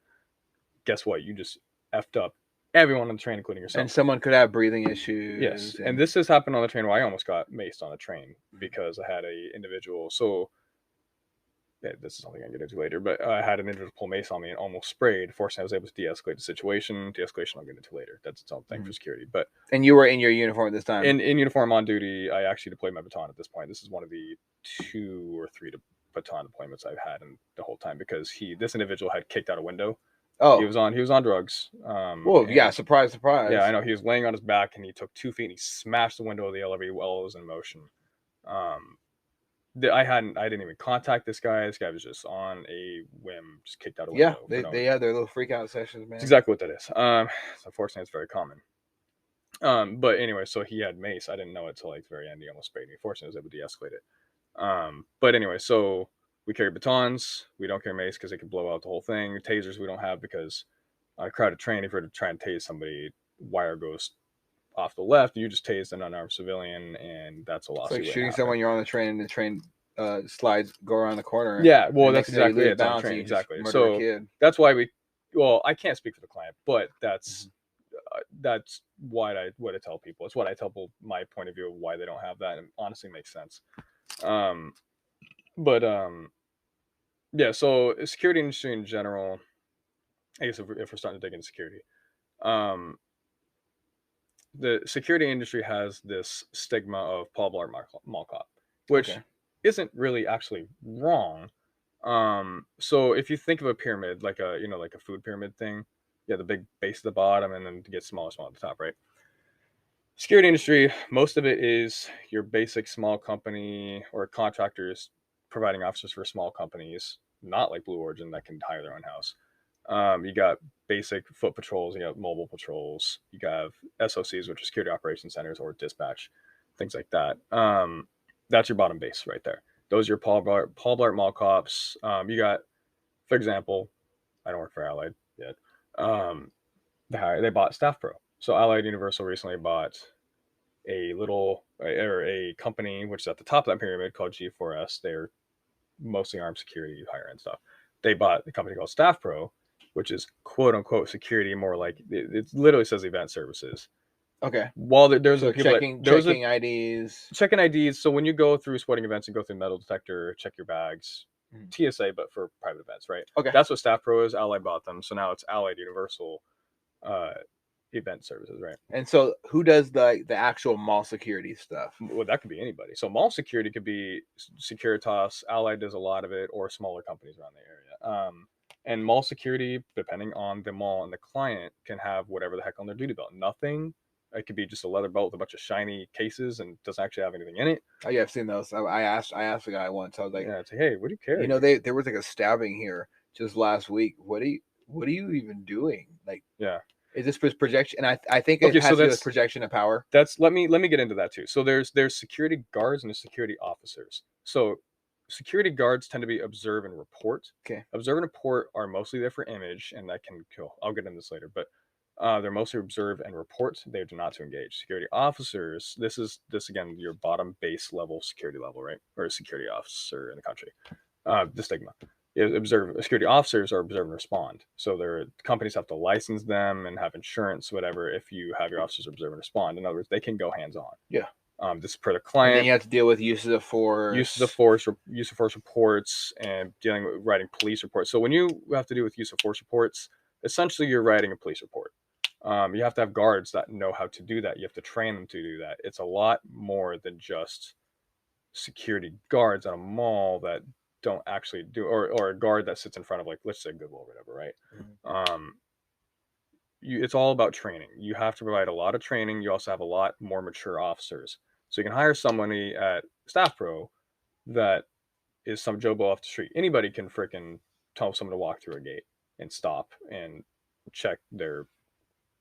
guess what? You just effed up everyone on the train, including yourself. And someone could have breathing issues. Yes, and this has happened on the train where I almost got maced on a train because I had a individual. So this is something I can get into later, but I had an individual pull mace on me and almost sprayed. Fortunately, I was able to de-escalate the situation. De-escalation I'll get into later. That's its own thing for security. And you were in your uniform at this time? In uniform, on duty. I actually deployed my baton at this point. This is one of the 2 or 3 baton deployments I've had in the whole time, because this individual had kicked out a window He Oh, was on drugs. well, yeah. And Surprise, surprise. yeah, I know he was laying on his back and he took 2 feet and he smashed the window of the elevator while it was in motion. Um, I didn't even contact this guy. This guy was just on a whim, just kicked out a Yeah, window. they have their little freak out sessions, man. It's exactly what that is. So unfortunately, it's very common. But anyway, so he had mace. I didn't know it till like the very end. He almost sprayed me. Fortunately, I was able to de-escalate it. But anyway, so we carry batons. We don't carry mace because it could blow out the whole thing. Tasers we don't have because crowded train. If you're to try and tase somebody, wire goes off the left. You just tased an unarmed civilian, and that's a loss. It's like shooting someone. You're on the train, and the train slides go around the corner. Yeah, well, and that's next thing you exactly lose it. It's on balance, train, and you just exactly. murder a So kid. that's why well, I can't speak for the client, but that's what I tell people. It's what I tell people, my point of view of why they don't have that, and honestly makes sense. But yeah. So security industry in general, I guess if we're starting to dig into security, the security industry has this stigma of Paul Blart Mall Cop, which Okay. isn't really actually wrong. So if you think of a pyramid, like a like a food pyramid thing, the big base at the bottom, and then to get smaller at the top, right? Security industry, most of it is your basic small company or contractors providing officers for small companies, not like Blue Origin that can hire their own house. You got basic foot patrols, you got mobile patrols, you got SOCs, which are security operations centers, or dispatch, things like that. That's your bottom base right there. Those are your Paul Blart Mall Cops. You got, for example, I don't work for Allied yet. They bought Staff Pro. So Allied Universal recently bought a company which is at the top of that pyramid called G4S. They're mostly armed security, higher end stuff. They bought a company called Staff Pro, which is quote unquote security, more like it literally says event services. Okay. While there's So people checking IDs. Checking IDs. So when you go through sporting events and go through metal detector, check your bags, TSA, but for private events, right? Okay. That's what Staff Pro is. Allied bought them, so now it's Allied Universal event services, right? And so who does the actual mall security stuff? Well, that could be anybody. So mall security could be Securitas. Allied does a lot of it, or smaller companies around the area. And mall security, depending on the mall and the client, can have whatever the heck on their duty belt. Nothing. It could be just a leather belt with a bunch of shiny cases and doesn't actually have anything in it. Oh yeah, I've seen those. I asked the guy once. I was like, yeah, it's like, hey, what do you care? You know, there was like a stabbing here just last week. What are you even doing? Like, yeah. Is this projection? And I think it has to do with projection of power. That's let me get into that too. So there's security guards and there's security officers. So security guards tend to be observe and report. Okay. Observe and report are mostly there for image, and that can kill. I'll get into this later, but they're mostly observe and report. They do not to engage. Security officers. This again your bottom base level security level, right? Or a security officer in the country. The stigma. Security officers are observe and respond. So their companies have to license them and have insurance, whatever, if you have your officers observe and respond. In other words, they can go hands on. Yeah. This is per the client. And then you have to deal with use of force reports, and dealing with writing police reports. So when you have to do with use of force reports, essentially you're writing a police report. You have to have guards that know how to do that. You have to train them to do that. It's a lot more than just security guards at a mall that don't actually do, or a guard that sits in front of, like, let's say Goodwill or whatever, right? Mm-hmm. It's all about training. You have to provide a lot of training. You also have a lot more mature officers. So you can hire somebody at Staff Pro that is some Joe Blow off the street. Anybody can freaking tell someone to walk through a gate and stop and check their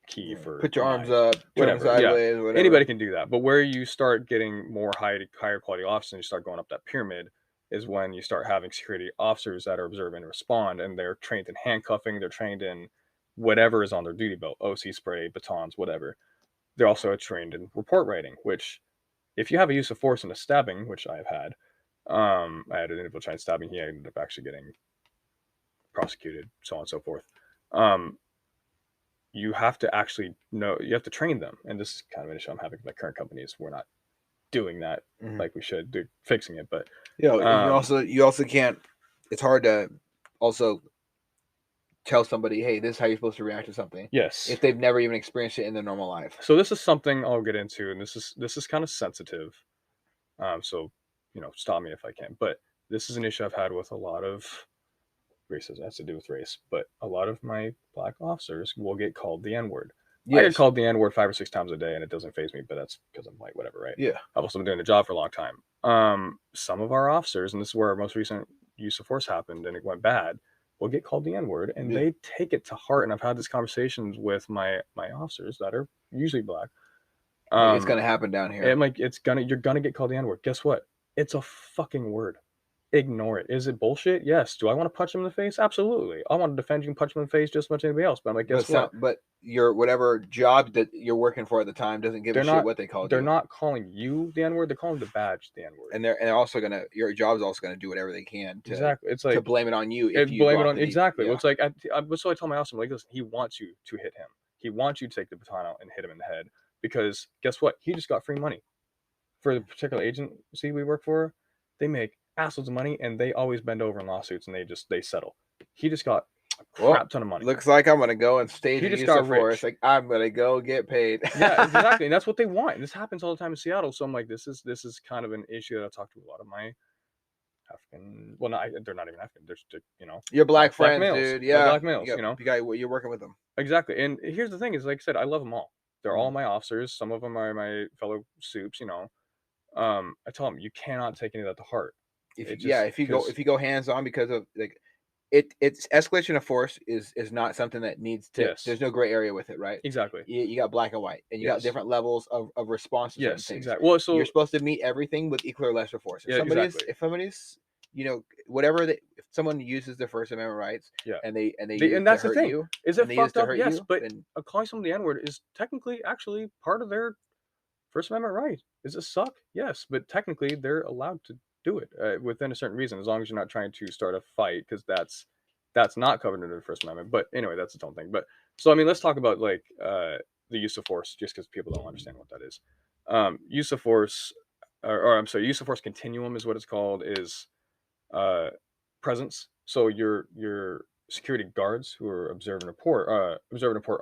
key for put your arms up, turn sideways, whatever. Anybody can do that. But where you start getting more higher quality officers and you start going up that pyramid is when you start having security officers that are observe and respond, and they're trained in handcuffing, they're trained in whatever is on their duty belt, OC spray, batons, whatever. They're also trained in report writing, which if you have a use of force in a stabbing, which I have had, I had an individual try and stabbing, he ended up actually getting prosecuted, so on and so forth. You have to actually know, you have to train them. And this is kind of an issue I'm having with my current company is we're not doing that like we should do, fixing it. But you also can't, it's hard to also tell somebody, hey, this is how you're supposed to react to something. Yes. If they've never even experienced it in their normal life. So this is something I'll get into, and this is kind of sensitive. So, stop me if I can. But this is an issue I've had with a lot of racism has to do with race, but a lot of my black officers will get called the N-word. I Yes. get called the N-word 5 or 6 times a day, and it doesn't faze me, but that's because I'm white, whatever, right? Yeah. I've also been doing the job for a long time. Some of our officers, and this is where our most recent use of force happened, and it went bad, will get called the N-word, and Yeah. they take it to heart. And I've had these conversations with my officers that are usually black. Like, it's gonna happen down here. And like you're gonna get called the N-word. Guess what? It's a fucking word. Ignore it. Is it bullshit? Yes. Do I want to punch him in the face? Absolutely. I want to defend you and punch him in the face just as much as anybody else. But I'm like, guess what? But your whatever job that you're working for at the time doesn't give a shit what they called you. They're not calling you the N-word. They're calling the badge the N-word. And they're also gonna, your job's also gonna do whatever they can to exactly. It's like to blame it on you. If you blame it on exactly. Yeah. It's like so I tell my officer, I'm like, listen, he wants you to hit him. He wants you to take the baton out and hit him in the head, because guess what? He just got free money. For the particular agency we work for, they make assloads of money, and they always bend over in lawsuits, and they settle. He just got a crap ton of money. Looks like I'm gonna go and stage He a just use got of force. Like, I'm gonna go get paid. Yeah, exactly, and that's what they want. This happens all the time in Seattle. So I'm like, this is kind of an issue that I talk to a lot of my African. Well, they're not even African. They're just, Your black friends, males. dude. They're Yeah, black males. You're working with them. Exactly. And here's the thing: is like I said, I love them all. They're all my officers. Some of them are my fellow soups. I tell them, you cannot take any of that to heart. If you go hands on, because of like it's escalation of force is not something that needs to. Yes. There's no gray area with it, right? Exactly. You got black and white, and you got different levels of response to certain things. Exactly. Well, so you're supposed to meet everything with equal or lesser force. If somebody's if someone uses their First Amendment rights, and that's the thing. Is it fucked up? Yes, but calling someone the N-word is technically actually part of their First Amendment right. Does it suck? Yes, but technically they're allowed to do it within a certain reason, as long as you're not trying to start a fight, because that's not covered under the First Amendment. But anyway, that's its own thing. But so I mean, let's talk about like the use of force, just because people don't understand what that is. Use of force, use of force continuum is what it's called. Is presence. So your security guards who are observe and report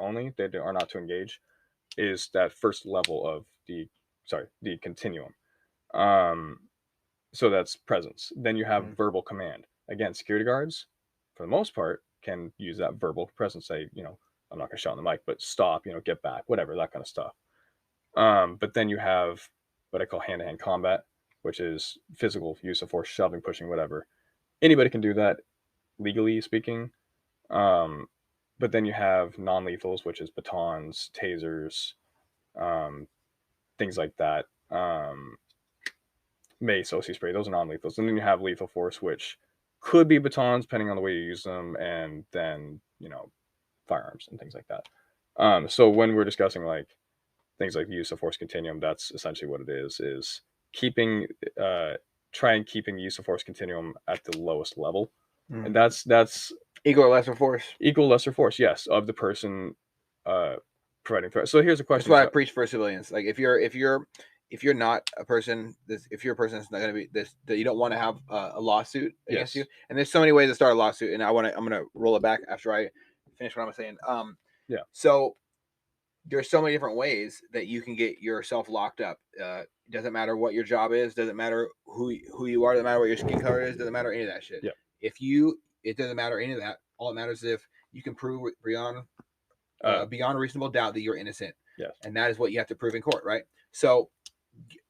only, they are not to engage, is that first level of the continuum. So that's presence. Then you have verbal command. Again, security guards, for the most part, can use that verbal presence. Say, I'm not going to shout on the mic, but stop, get back, whatever, that kind of stuff. But then you have what I call hand-to-hand combat, which is physical use of force, shoving, pushing, whatever. Anybody can do that, legally speaking. But then you have non-lethals, which is batons, tasers, things like that. Mace, OC spray, those are non-lethals. And then you have lethal force, which could be batons, depending on the way you use them, and then, firearms and things like that. So when we're discussing like things like the use of force continuum, that's essentially what it is keeping keeping the use of force continuum at the lowest level. And that's equal or lesser force, yes, of the person providing threat. So here's a question. That's why I preach for civilians. Like if you're not a person, if you're a person that's not going to be this, that you don't want to have a lawsuit against you. And there's so many ways to start a lawsuit, and I'm going to roll it back after I finish what I'm saying. So there's so many different ways that you can get yourself locked up. Doesn't matter what your job is, doesn't matter who you are, doesn't matter what your skin color is, doesn't matter any of that shit. It doesn't matter any of that. All it matters is if you can prove beyond reasonable doubt that you're innocent. Yes. And that is what you have to prove in court, right? So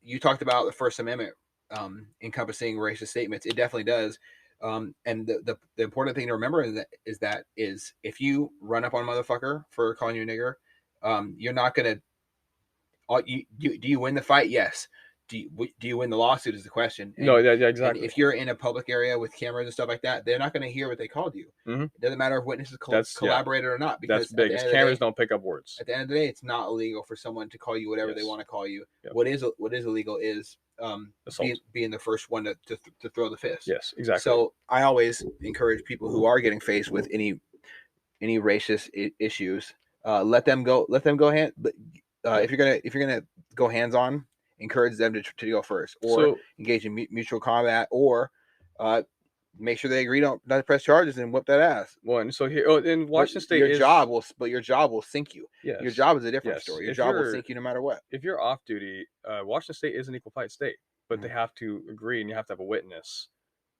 you talked about the First Amendment encompassing racist statements. It definitely does. And the important thing to remember is that if you run up on a motherfucker for calling you a nigger, you're not going to. Do you win the fight? Yes. Do you win the lawsuit is the question. No, exactly. And if you're in a public area with cameras and stuff like that, they're not going to hear what they called you. Mm-hmm. It doesn't matter if witnesses collaborated or not. Because that's big. Cameras don't pick up words. At the end of the day, it's not illegal for someone to call you whatever they want to call you. Yep. What is illegal is being the first one to throw the fist. Yes, exactly. So I always encourage people who are getting faced with any racist issues, let them go hand. If you're gonna go hands on, encourage them to go first, or engage in mutual combat, or make sure they agree not to press charges and whip that ass. Well, and so here in Washington State, your job will sink you. Yes. Your job is a different story. Your job will sink you no matter what. If you're off duty, Washington State is an equal fight state, but they have to agree, and you have to have a witness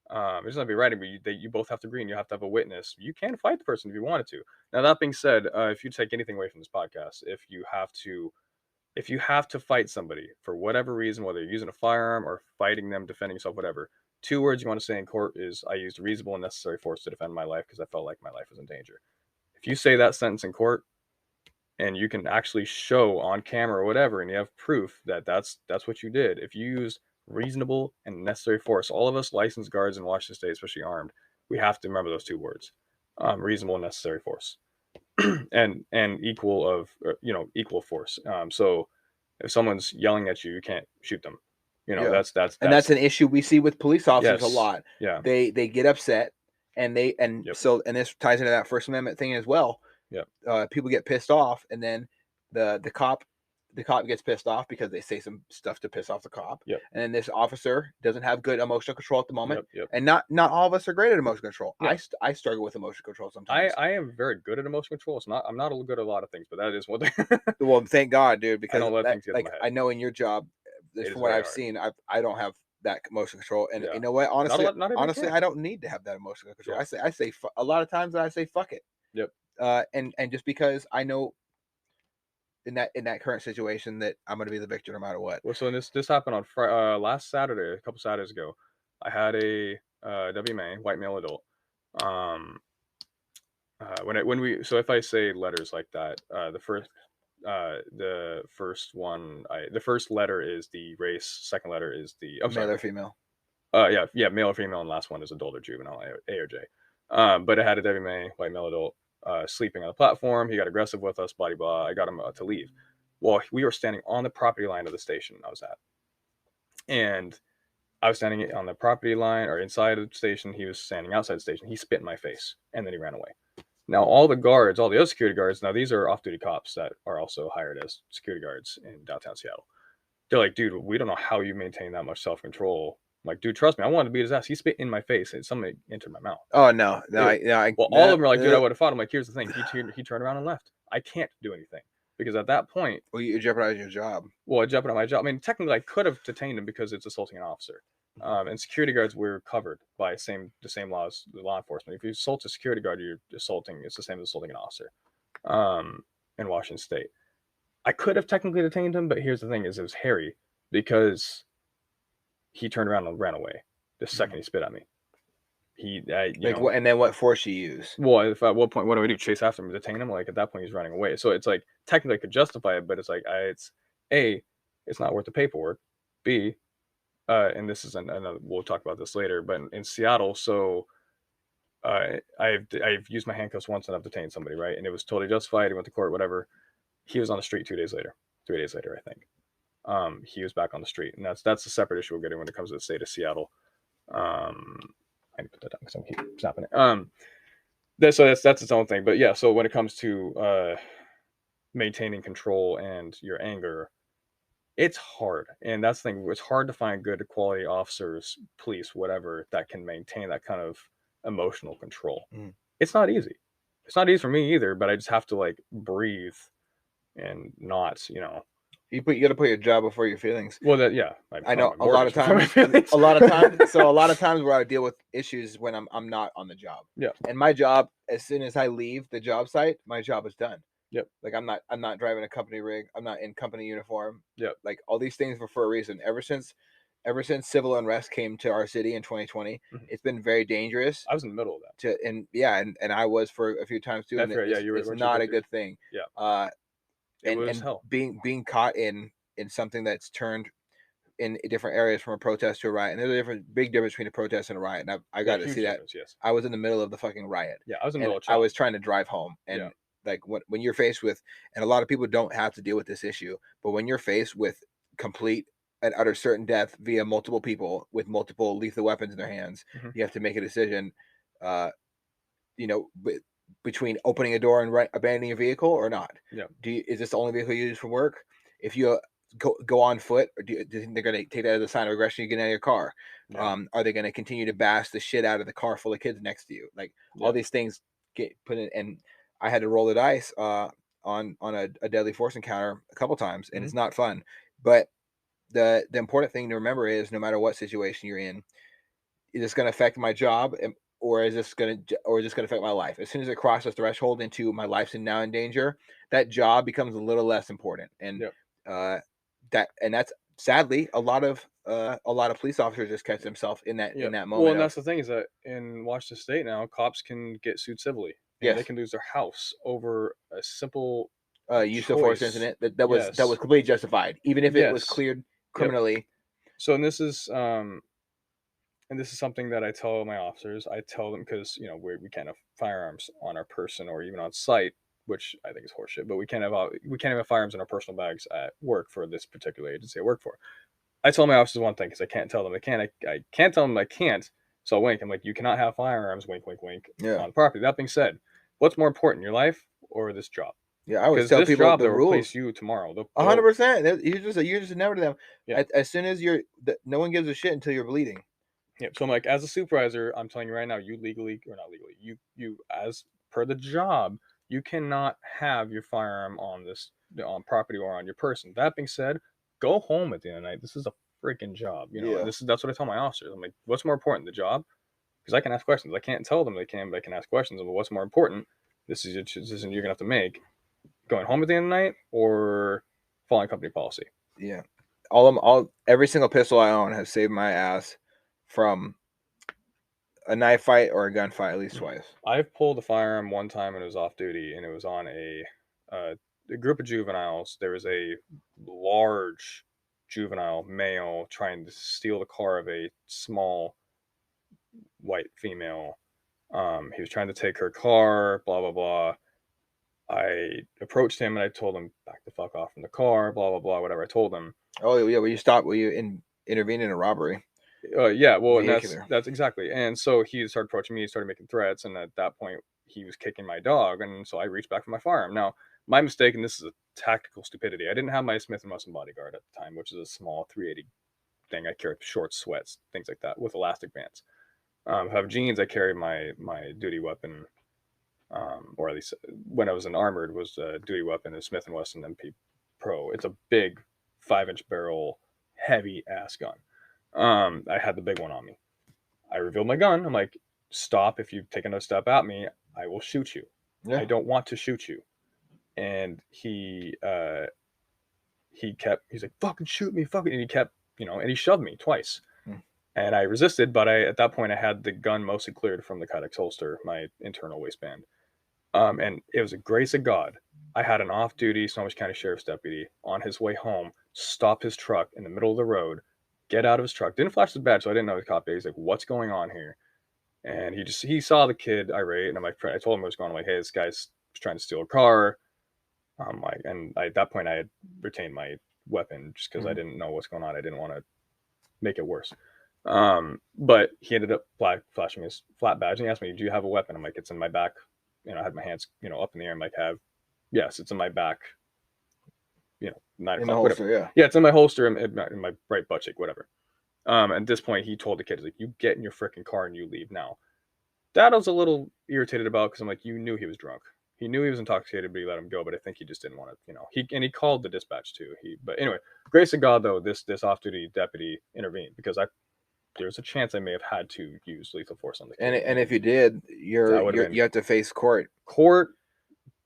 It doesn't have to be writing, but you both have to agree, and you have to have a witness. You can fight the person if you wanted to. Now, that being said, if you take anything away from this podcast, if you have to fight somebody for whatever reason, whether you're using a firearm or fighting them, defending yourself, whatever, 2 words you want to say in court is, I used reasonable and necessary force to defend my life because I felt like my life was in danger. If you say that sentence in court and you can actually show on camera or whatever, and you have proof that that's what you did, if you used reasonable and necessary force, all of us licensed guards in Washington State, especially armed, we have to remember those 2 words, reasonable and necessary force. and equal force. So if someone's yelling at you, you can't shoot them. Yeah. That's that's an issue we see with police officers a Yes. lot. Yeah. They get upset, and Yep. so this ties into that First Amendment thing as well. Yep. People get pissed off, and then the cop gets pissed off because they say some stuff to piss off the cop. Yep. And then this officer doesn't have good emotional control at the moment. Yep. And not all of us are great at emotional control. Yeah. I struggle with emotional control sometimes. I am very good at emotional control. I'm not good at a lot of things, but that is one thing. Well, thank God, dude, because don't let things get in my head. I know in your job, It from is what very I've hard. seen, I don't have that emotional control, and Yeah. you know what? Not everybody Honestly, can. I don't need to have that emotional control. Yeah. I say a lot of times I say fuck it. Yep. And just because I know in that current situation that I'm going to be the victor no matter what. Well, so this happened on last Saturday, a couple Saturdays ago. I had a WMA, white male adult. So if I say letters like that, the first letter is the race, second letter is the Male or female. Yeah, male or female, and last one is adult or juvenile, A or J. But it had a WMA, white male adult, sleeping on the platform. He got aggressive with us, blah, blah. I got him to leave. Well, we were standing on the property line of the station I was at. And I was standing on the property line or inside of the station. He was standing outside the station. He spit in my face, and then he ran away. Now, all the other security guards, now these are off-duty cops that are also hired as security guards in downtown Seattle. They're like, dude, we don't know how you maintain that much self-control. I'm like, dude, trust me, I wanted to beat his ass. He spit in my face, and somebody entered my mouth. Oh, no. Well, all of them are like, dude, I would have fought. I'm like, here's the thing. He turned around and left. I can't do anything. Because at that point... Well, you jeopardize your job. Well, I jeopardized my job. I mean, technically, I could have detained him because it's assaulting an officer. And security guards were covered by the same laws, the law enforcement. If you assault a security guard, you're assaulting. It's the same as assaulting an officer in Washington State. I could have technically detained him, but here's the thing: it was hairy because he turned around and ran away the second he spit at me. And then what force you use? Well, at what point, what do we do? Chase after him, detain him? Like at that point, he's running away. So it's like technically I could justify it, but it's like it's not worth the paperwork. B, and this is another. We'll talk about this later. But in Seattle, so I've used my handcuffs once and I've detained somebody, right? And it was totally justified. He went to court, whatever. He was on the street 3 days later, I think. He was back on the street, and that's a separate issue we'll get in when it comes to the state of Seattle. I need to put that down because I'm keep snapping it. So that's its own thing. But yeah, so when it comes to maintaining control and your anger, it's hard. And that's the thing. It's hard to find good quality officers, police, whatever, that can maintain that kind of emotional control. It's not easy. It's not easy for me either, but I just have to like breathe and not, You got to put your job before your feelings. Well, I know a lot of times. A lot of times where I deal with issues when I'm not on the job. Yeah. And my job, as soon as I leave the job site, my job is done. Yep. Like I'm not driving a company rig. I'm not in company uniform. Yep. Like all these things were for a reason. Ever since civil unrest came to our city in 2020, it's been very dangerous. I was in the middle of that. And I was for a few times too. That's right. Yeah, it's not a good thing. Yeah. It was hell. Being caught in something that's turned in different areas from a protest to a riot, and there's a big difference between a protest and a riot. And I got to see that. Yes. I was in the middle of the fucking riot. Yeah, I was in the middle of I was trying to drive home, and like when you're faced with, and a lot of people don't have to deal with this issue, but when you're faced with complete and utter certain death via multiple people with multiple lethal weapons in their hands, you have to make a decision. Between opening a door and abandoning a vehicle or not. Yeah. Is this the only vehicle you use for work? If you go on foot, or do you think they're going to take that as a sign of aggression? You get out of your car. Yeah. Are they going to continue to bash the shit out of the car full of kids next to you? Like all these things get put in, and I had to roll the dice on a deadly force encounter a couple times, and it's not fun. But the important thing to remember is no matter what situation you're in, is this going to affect my job, or is this going to affect my life? As soon as it crosses the threshold into my life's now in danger, that job becomes a little less important. And that's sadly a lot of police officers just catch themselves in that moment. Well, and that's the thing, is that in Washington State now, cops can get sued civilly. And they can lose their house over a simple use of force incident that was completely justified, even if it was cleared criminally. So, and this is something that I tell my officers. I tell them, because we can't have firearms on our person or even on site, which I think is horseshit. But we can't have firearms in our personal bags at work for this particular agency I work for. I tell my officers one thing, because I can't tell them they can. I can't tell them I can't. So I wink. I'm like, you cannot have firearms, wink, wink, wink, on property. That being said, what's more important, your life or this job? Yeah, I always tell this people job, the they'll rules. replace you tomorrow. 100%. You just never to them. Yeah. As soon as no one gives a shit until you're bleeding. Yeah. So I'm like, as a supervisor, I'm telling you right now, you legally or not legally, you as per the job, you cannot have your firearm on property or on your person. That being said, go home at the end of the night. This is a freaking job, that's what I tell my officers. I'm like, what's more important, the job? Because I can ask questions. I can't tell them they can, but I can ask questions. But what's more important? This is a decision you're gonna have to make: going home at the end of the night or following company policy. Yeah, every single pistol I own has saved my ass from a knife fight or a gunfight at least twice. I've pulled a firearm one time and it was off duty, and it was on a group of juveniles. There was a large juvenile male trying to steal the car of a small white female. He was trying to take her car, blah, blah, blah. I approached him and I told him, back the fuck off from the car, blah, blah, blah, whatever I told him. Oh, yeah, will you intervene in a robbery? Yeah, well, and that's exactly. And so he started approaching me, he started making threats, and at that point, he was kicking my dog, and so I reached back for my firearm. Now, my mistake, and this is a tactical stupidity, I didn't have my Smith & Wesson Bodyguard at the time, which is a small 380 thing. I carried short sweats, things like that, with elastic bands. If I have jeans, I carry my duty weapon, or at least when I was in armored, was a duty weapon, a Smith & Wesson MP Pro. It's a big 5-inch barrel, heavy ass gun. I had the big one on me. I revealed my gun. I'm like, stop. If you take another step at me, I will shoot you. Yeah. I don't want to shoot you. And he's like, fucking shoot me, fucking. And he kept, and he shoved me twice. And I resisted, but at that point I had the gun mostly cleared from the Kydex holster, my internal waistband. And it was a grace of God. I had an off-duty Snohomish County Sheriff's deputy on his way home, stop his truck in the middle of the road, get out of his truck, didn't flash his badge, so I didn't know the cop. He's like, what's going on here? And he saw the kid irate, and I told him what was going on. I'm like, hey, this guy's trying to steal a car. At that point I had retained my weapon just because I didn't know what's going on. I didn't want to make it worse. But he ended up flashing his flat badge, and he asked me, do you have a weapon? I'm like, it's in my back. I had my hands, up in the air. I'm like, yes, it's in my back. 9 in the holster, whatever. Yeah, it's in my holster, in my right butt cheek, whatever. At this point, he told the kid, like, you get in your freaking car and you leave now. That I was a little irritated about, because I'm like, you knew he was drunk. He knew he was intoxicated, but he let him go. But I think he just didn't want to, he called the dispatch too. But anyway, grace of God though, this off-duty deputy intervened, because there's a chance I may have had to use lethal force on the kid. And if you did, you have to face court.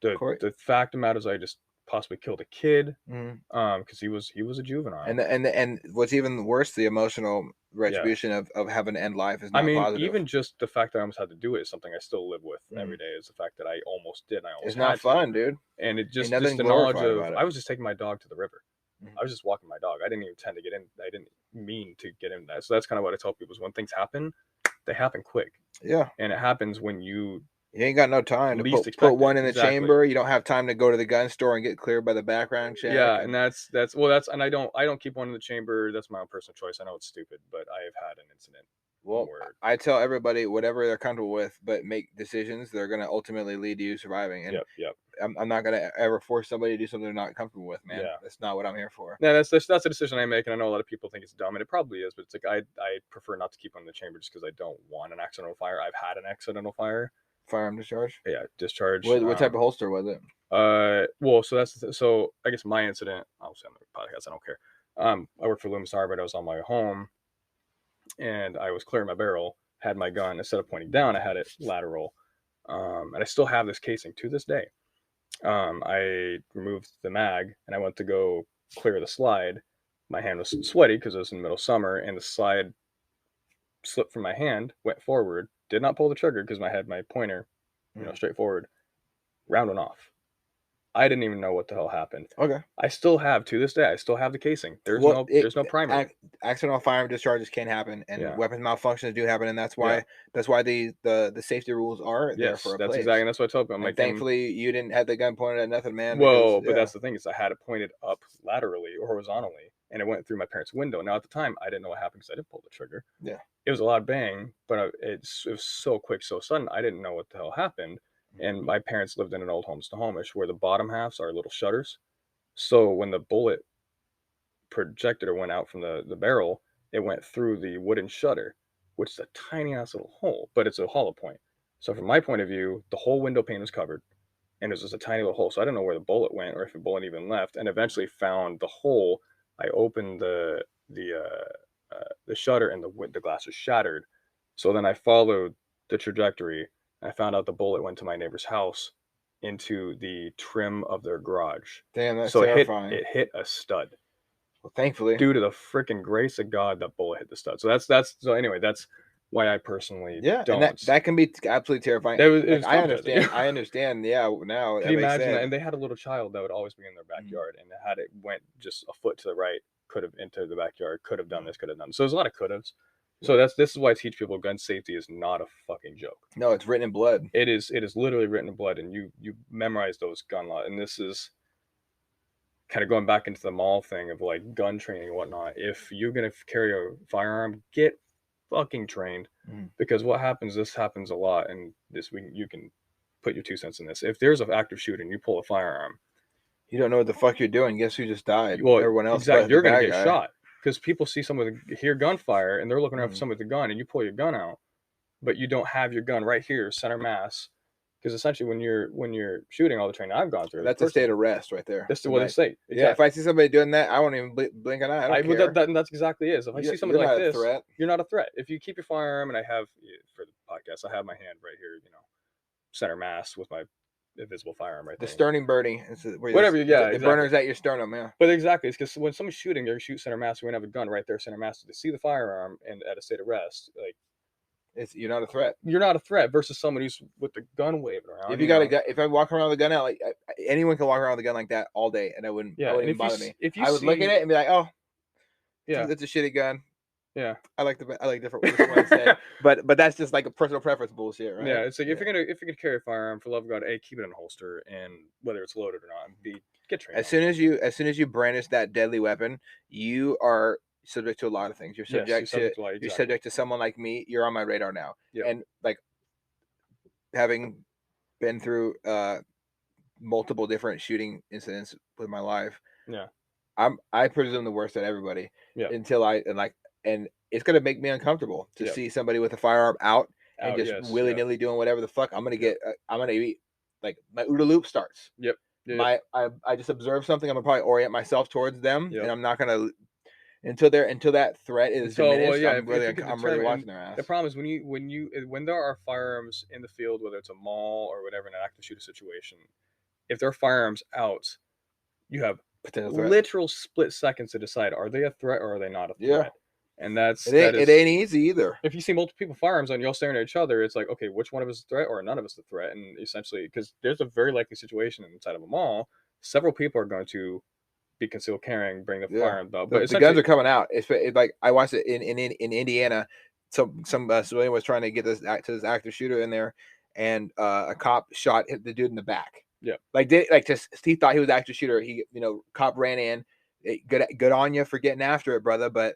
The fact of the matter is, I just possibly killed a kid, because he was a juvenile. And what's even worse, the emotional retribution of having to end life is not positive. Even just the fact that I almost had to do it is something I still live with every day. Is the fact that I almost did. It's not fun, dude. And it just the knowledge of I was just taking my dog to the river. I was just walking my dog. I didn't even intend to get in. I didn't mean to get in that. So that's kind of what I tell people, is when things happen, they happen quick. Yeah. And it happens when you ain't got no time to put one in the chamber. You don't have time to go to the gun store and get cleared by the background check. Yeah, and that's and I don't keep one in the chamber. That's my own personal choice. I know it's stupid, but I have had an incident. Well, I tell everybody whatever they're comfortable with, but make decisions that are going to ultimately lead to you surviving. And yep. I'm not going to ever force somebody to do something they're not comfortable with, man. Yeah. That's not what I'm here for. Yeah, that's a decision I make, and I know a lot of people think it's dumb, and it probably is, but it's like I prefer not to keep one in the chamber just because I don't want an accidental fire. I've had an accidental fire. Firearm discharge? Yeah, discharge. What type of holster was it? Well, so I guess my incident, I'll say on the podcast, I don't care. I worked for Loomis Arbor, I was on my way home, and I was clearing my barrel, had my gun, instead of pointing down, I had it lateral. And I still have this casing to this day. I removed the mag and I went to go clear the slide. My hand was sweaty because it was in the middle of summer, and the slide slipped from my hand, went forward, did not pull the trigger because I had my pointer, straight forward, round went off. I didn't even know what the hell happened. Okay. I still have, to this day, I still have the casing. There's no primer. Accidental firearm discharges can happen, and weapons malfunctions do happen, and that's why the safety rules are there for a place. Exactly. And that's what I told them. Like, thankfully, you didn't have the gun pointed at nothing, man. Whoa, but that's the thing, is I had it pointed up laterally or horizontally, and it went through my parents' window. Now, at the time, I didn't know what happened because I didn't pull the trigger. Yeah. It was a loud bang, but it was so quick, so sudden, I didn't know what the hell happened. And my parents lived in an old home-to-home-ish where the bottom halves are little shutters. So when the bullet projected or went out from the barrel, it went through the wooden shutter, which is a tiny ass little hole, but it's a hollow point. So from my point of view, the whole window pane was covered, and it was just a tiny little hole. So I don't know where the bullet went or if the bullet even left. And eventually found the hole. I opened the shutter, and the glass was shattered. So then I followed the trajectory. I found out the bullet went to my neighbor's house into the trim of their garage. Damn, that's so terrifying. It hit a stud. Well, thankfully, due to the freaking grace of God, that bullet hit the stud. So so anyway, that's why I personally don't. And that can be absolutely terrifying. I understand. I understand. Yeah, now can you imagine that? And they had a little child that would always be in their backyard, and had it went just a foot to the right, could have entered the backyard, could have done this, could have done. So there's a lot of could haves. So this is why I teach people gun safety is not a fucking joke. No, it's written in blood. It is literally written in blood, and you memorize those gun laws. And this is kind of going back into the mall thing of like gun training and whatnot. If you're gonna carry a firearm, get fucking trained, because this happens a lot, and you can put your 2 cents in this. If there's an active shooting, you pull a firearm, you don't know what the fuck you're doing. Guess who just died? Well, everyone else. Exactly, you're gonna get shot. Because people see someone hear gunfire and they're looking around for someone with a gun, and you pull your gun out, but you don't have your gun right here, center mass. Because essentially, when you're shooting, all the training I've gone through, that's a state of rest right there. That's what they say. Exactly. Yeah, if I see somebody doing that, I won't even blink an eye. I don't care. That's exactly it. So if I see somebody like this, you're not a threat. If you keep your firearm, and I have, for the podcast, I have my hand right here, center mass with my invisible firearm right there. The sterning birdie. Whatever, yeah. The burner's at your sternum, yeah. But exactly, it's because when someone's shooting, they shoot center mass. We're gonna have a gun right there, center mass. To see the firearm and at a state of rest, like you're not a threat. You're not a threat versus someone who's with the gun waving around. If you got a gun, if I walk around with a gun out, like anyone can walk around with a gun like that all day, and it wouldn't bother me. I would look at it and be like, oh, yeah, it's a shitty gun. Yeah, I like different ones. but that's just like a personal preference bullshit, right? Yeah, it's like if you're gonna carry a firearm, for love of God, A, keep it in a holster, and whether it's loaded or not, and B, get trained. As soon as you brandish that deadly weapon, you are subject to a lot of things. You're subject to someone like me. You're on my radar now, and like having been through multiple different shooting incidents with my life. Yeah, I presume the worst at everybody. Yeah, until and it's gonna make me uncomfortable to see somebody with a firearm out and just willy nilly doing whatever the fuck. I'm gonna be like my OODA loop starts. Yep. I just observe something. I'm gonna probably orient myself towards them, and I'm not gonna until that threat is diminished. I'm really watching their ass. The problem is when there are firearms in the field, whether it's a mall or whatever, in an active shooter situation, if there are firearms out, you have literal split seconds to decide: are they a threat or are they not a threat? Yeah. And it ain't easy either. If you see multiple people firearms on, you're all staring at each other. It's like, okay, which one of us is a threat or none of us is a threat? And essentially, because there's a very likely situation inside of a mall, several people are going to be concealed carrying, bring the firearm out. But the guns are coming out. It's like I watched it in Indiana. Some civilian was trying to get this active shooter in there, and a cop hit the dude in the back. Yeah, he thought he was active shooter. Cop ran in. Good on you for getting after it, brother. But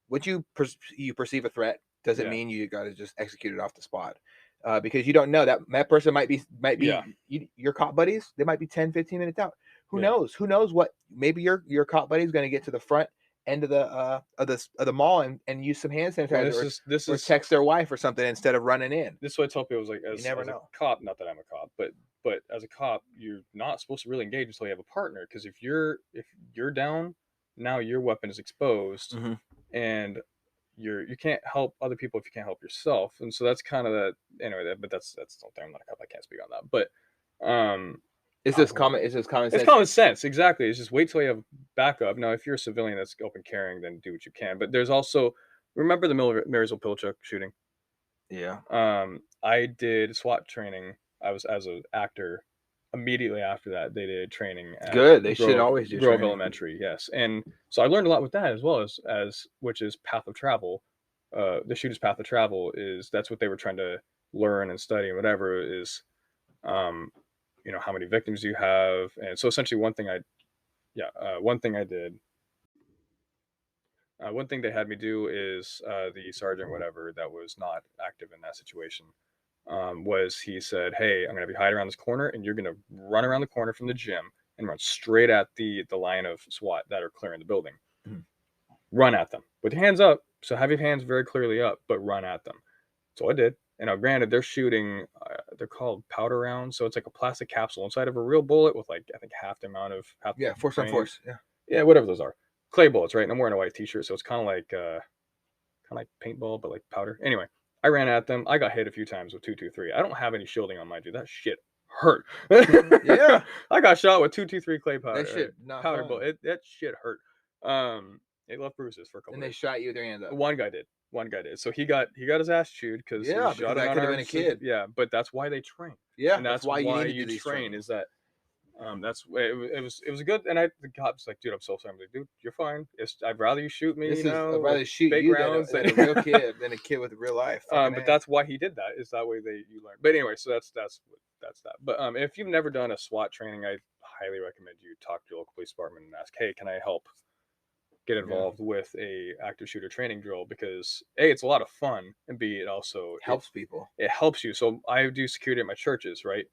what you perceive a threat doesn't mean you got to just execute it off the spot, because you don't know that person might be your cop buddies. They might be 10, 15 minutes out. Who knows? Who knows what? Maybe your cop buddy is going to get to the front end of the mall and use some hand sanitizer or text their wife or something instead of running in. This is what I tell people, like, as never know. A cop, not that I'm a cop, but as a cop, you're not supposed to really engage until you have a partner, because if you're down, now your weapon is exposed, and you can't help other people if you can't help yourself. And so that's kind of the anyway. But that's something I can't speak on that. But It's just common. It's just common sense. It's common sense, exactly. It's just wait till you have backup. Now, if you're a civilian that's open carrying, then do what you can. But there's also, remember the Marysville Pilchuck shooting? Yeah. I did SWAT training. I was as an actor. Immediately after that, they did training. At Good. They should always do Grove training. Elementary. Yes, and so I learned a lot with that as well as which is path of travel. The shooter's path of travel is that's what they were trying to learn and study and whatever is, how many victims you have. And so essentially one thing I did. One thing they had me do is the sergeant, whatever, that was not active in that situation, was he said, "Hey, I'm going to be hiding around this corner, and you're going to run around the corner from the gym and run straight at the line of SWAT that are clearing the building. Mm-hmm. Run at them with your hands up. So have your hands very clearly up, but run at them." So I did. And now, granted, they're shooting, they're called powder rounds. So it's like a plastic capsule inside of a real bullet with like, I think half the amount of. Force on force. Yeah. Yeah, whatever those are. Clay bullets, right? And I'm wearing a white t-shirt. So it's kind of like paintball, but like powder. Anyway, I ran at them. I got hit a few times with 223. I don't have any shielding on my dude. That shit hurt. Yeah. I got shot with 223 clay powder. That shit, powder bullet. That shit hurt. It left bruises for a couple. And they shot you with their hands up. One guy did. So he got his ass chewed because that could have been a kid. Yeah, but that's why they train. Yeah, and that's why you train. Is that that's it was good. And the cop's like, "Dude, I'm so sorry." I'm like, "Dude, you're fine. I'd rather you shoot me. I'd rather shoot you than a real kid than a kid with real life." But that's why he did that. Is that way you learn. But anyway, so that's that. But if you've never done a SWAT training, I highly recommend you talk to your local police department and ask, "Hey, can I help get involved with a active shooter training drill?" Because A, it's a lot of fun, and B, it also helps people. It helps you. So I do security at my churches, right?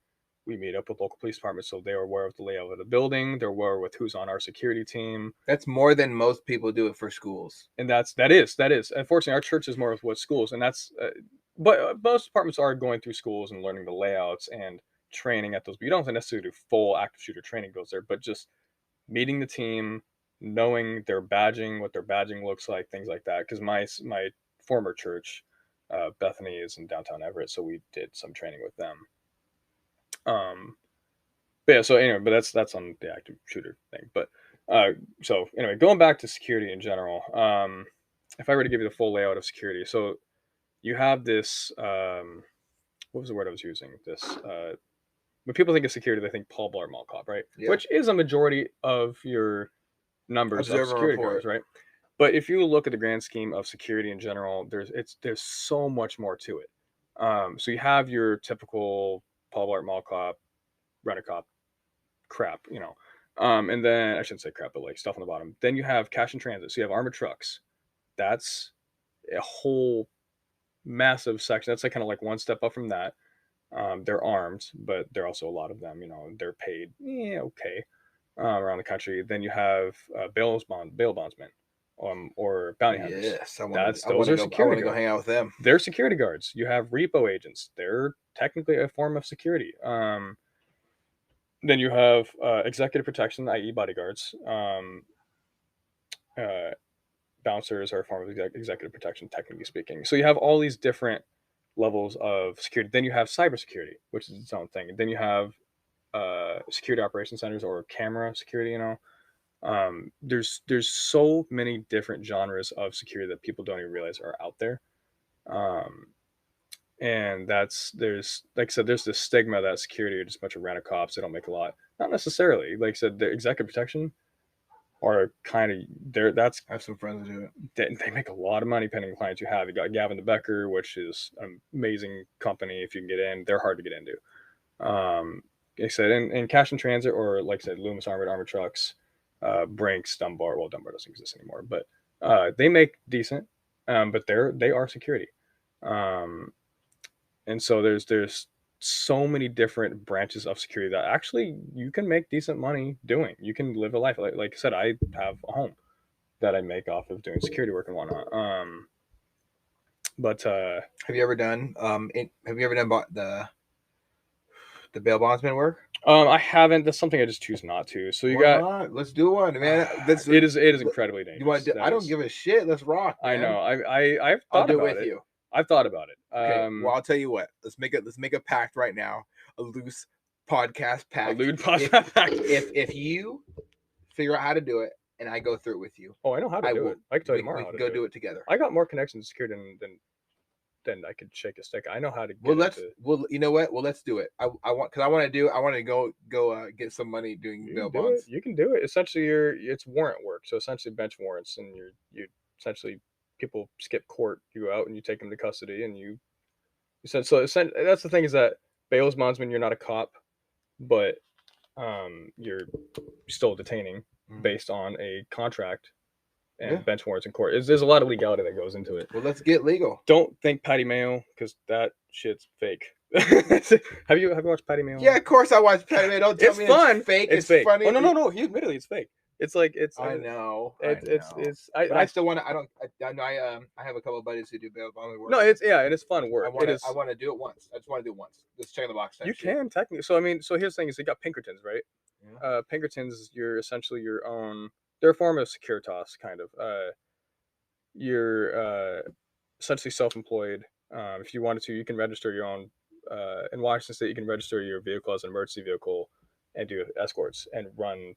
We meet up with local police departments, so they are aware of the layout of the building. They're aware with who's on our security team. That's more than most people do it for schools. And that is. Unfortunately, our church is more of what schools, and that's. But most departments are going through schools and learning the layouts and training at those. But you don't necessarily do full active shooter training drills there, but just meeting the team, knowing their badging, what their badging looks like, things like that. Because my former church, Bethany, is in downtown Everett, so we did some training with them. But yeah, so anyway, but that's on the active shooter thing. But so anyway, going back to security in general, if I were to give you the full layout of security, so you have this, what was the word I was using? This, when people think of security, they think Paul Blart Mall Cop, right? Yeah. Which is a majority of your numbers of security guards, right? But if you look at the grand scheme of security in general, there's so much more to it. So you have your typical Paul Blart Mall Cop, Rent-A-Cop crap, and then I shouldn't say crap, but like stuff on the bottom. Then you have cash and transit. So you have armored trucks. That's a whole massive section. That's like kind of like one step up from that. They're armed, but there are also a lot of them. They're paid okay around the country. Then you have bail bondsmen, or bounty hunters. Yes, those are security. I want to go hang out with them. They're security guards. You have repo agents. They're technically a form of security. Then you have executive protection, i.e. bodyguards. Bouncers are a form of executive protection, technically speaking. So you have all these different levels of security. Then you have cybersecurity, which is its own thing. And then you have security operations centers or camera security. There's so many different genres of security that people don't even realize are out there. And there's like I said, there's this stigma that security are just a bunch of rent-a-cops. They don't make a lot. Not necessarily. Like I said, the executive protection are kind of there. I have some friends who do it. They make a lot of money depending on the clients you have. You got Gavin DeBecker, which is an amazing company. If you can get in, they're hard to get into. Like I said, in cash and transit, or like I said, Loomis armored trucks, Brinks, Dunbar. Well, Dunbar doesn't exist anymore, but they make decent. But they are security. And so there's so many different branches of security that actually you can make decent money doing. You can live a life. Like I said, I have a home that I make off of doing security work and whatnot. But have you ever done the the bail bondsman work? I haven't. That's something I just choose not to. So you Why got. not? Let's do one, man. It is incredibly dangerous. You want to? I don't give a shit. Let's rock. Man. I know. I've I'll thought do about it with you. I've thought about it. Okay. Well, I'll tell you what. Let's make a pact right now. A loose podcast pact. A lewd podcast pact. If you figure out how to do it, and I go through it with you. Oh, I know how to do it. I can tell you tomorrow. We how can to go do it together. I got more connections secured than I could shake a stick. I know how to. Well, you know what? Well, let's do it. I want to go get some money doing bail bonds. You can do it. Essentially, it's warrant work. So essentially, bench warrants, and you essentially people skip court. You go out and you take them to custody, and you. So that's the thing is that bail bondsman, you're not a cop, but you're still detaining based on a contract. And bench warrants in court. There's a lot of legality that goes into it. Well, let's get legal. Don't think Patty Mayo, because that shit's fake. Have you watched Patty Mayo? Yeah, of course I watch Patty Mayo. Don't tell me fun. It's fake. It's fake. Funny. Oh no. Admittedly, it's fake. It's like it's. I know. I still want to. I have a couple of buddies who do bail bonding work. No, and it's fun work. I want to do it once. I just want to do it once. Just check the box. You can technically. So here's the thing: is you got Pinkertons, right? Yeah. Pinkertons, you're essentially your own. They're a form of Securitas, kind of. You're essentially self-employed. If you wanted to, you can register your own. In Washington State, you can register your vehicle as an emergency vehicle and do escorts and run,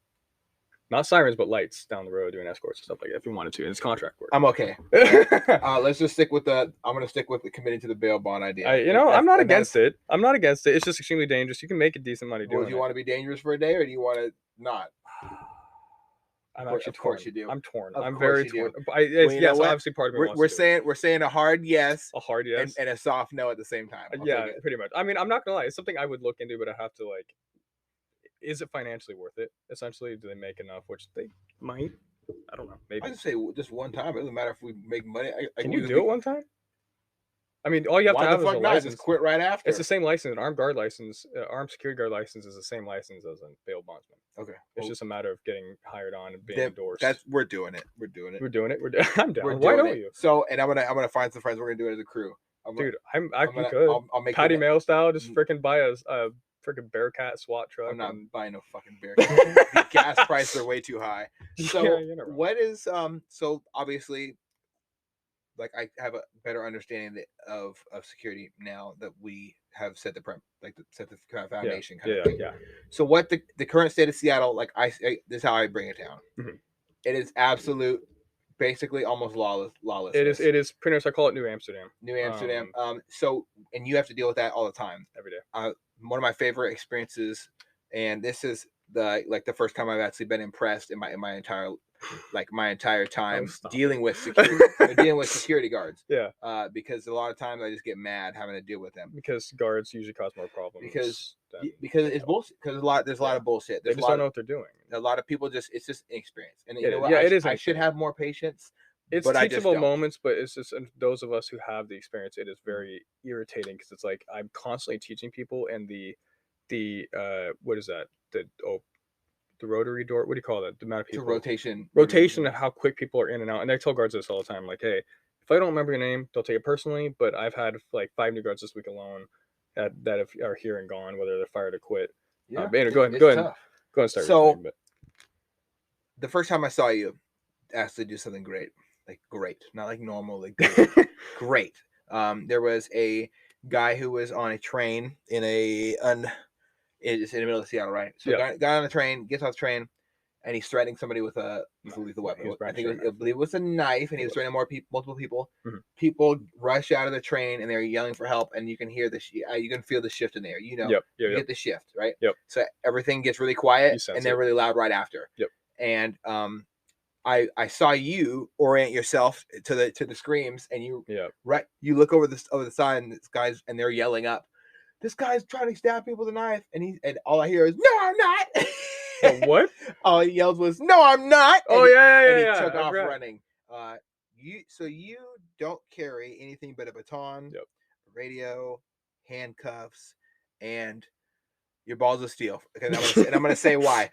not sirens, but lights down the road doing escorts and stuff like that if you wanted to. And it's contract work. I'm okay. Let's just stick with I'm going to stick with committing to the bail bond idea. I'm not against it. I'm not against it. It's just extremely dangerous. You can make a decent money doing it. Do you want to be dangerous for a day or do you want to not? I'm actually of course you do. I'm torn. Of I'm very torn. Yes, obviously part of me we're saying a hard yes. A hard yes. And a soft no at the same time. Yeah, pretty much. I mean, I'm not gonna lie. It's something I would look into, but I have to is it financially worth it? Essentially, do they make enough? Which they might. I don't know. Maybe. I just say just one time. It doesn't matter if we make money. Can you do it one time? I mean, all you have to have is a license. Just quit right after. It's the same license. An armed guard license, armed security guard license is the same license as a bail bondsman. Okay. It's just a matter of getting hired on and being endorsed. We're doing it. I'm down. Why don't you? So, and I'm gonna find some friends. We're gonna do it as a crew. I'll make Patty Mail style. Just freaking buy a freaking Bearcat SWAT truck. I'm not buying no fucking Bearcat. The gas prices are way too high. So what is so obviously, like I have a better understanding of security now that we have set the foundation kind of thing. Yeah. So what the current state of Seattle, like this is how I bring it down. Mm-hmm. It is absolute, basically almost lawless. It is pretty much. I call it New Amsterdam. So and you have to deal with that all the time, every day. One of my favorite experiences, and this is the first time I've actually been impressed in my entire time dealing with security guards. Yeah. Because a lot of times I just get mad having to deal with them. Because guards usually cause more problems. Because it's bullshit. Because there's a lot of bullshit. They just don't know what they're doing. A lot of people it's just inexperience. And it is. I should have more patience. It's teachable moments, but it's just those of us who have the experience. It is very irritating because it's like I'm constantly teaching people, and the what is that? The rotary door. What do you call that? The amount of people. Rotation of how quick people are in and out. And I tell guards this all the time. Like, hey, if I don't remember your name, don't take it personally. But I've had 5 new guards this week alone that are here and gone, whether they're fired or quit. Yeah. Go ahead and start. So the first time I saw you, actually do something great. Great, not like normal, like great. Great. There was a guy who was on a train it's in the middle of Seattle, right? So guy on the train, gets off the train, and he's threatening somebody with a lethal weapon. I believe it was a knife, and he was threatening multiple people. Mm-hmm. People rush out of the train, and they're yelling for help, and you can hear you can feel the shift in there. You get the shift, right? Yep. So everything gets really quiet, and they're really loud right after. Yep. And I saw you orient yourself to the screams, and you look over the side, and they're yelling up, "This guy's trying to stab people with a knife," and all I hear is, "No, I'm not." What? All he yelled was, "No, I'm not." And he took off running. You don't carry anything but a baton, a radio, handcuffs, and your balls of steel. And I'm gonna say why.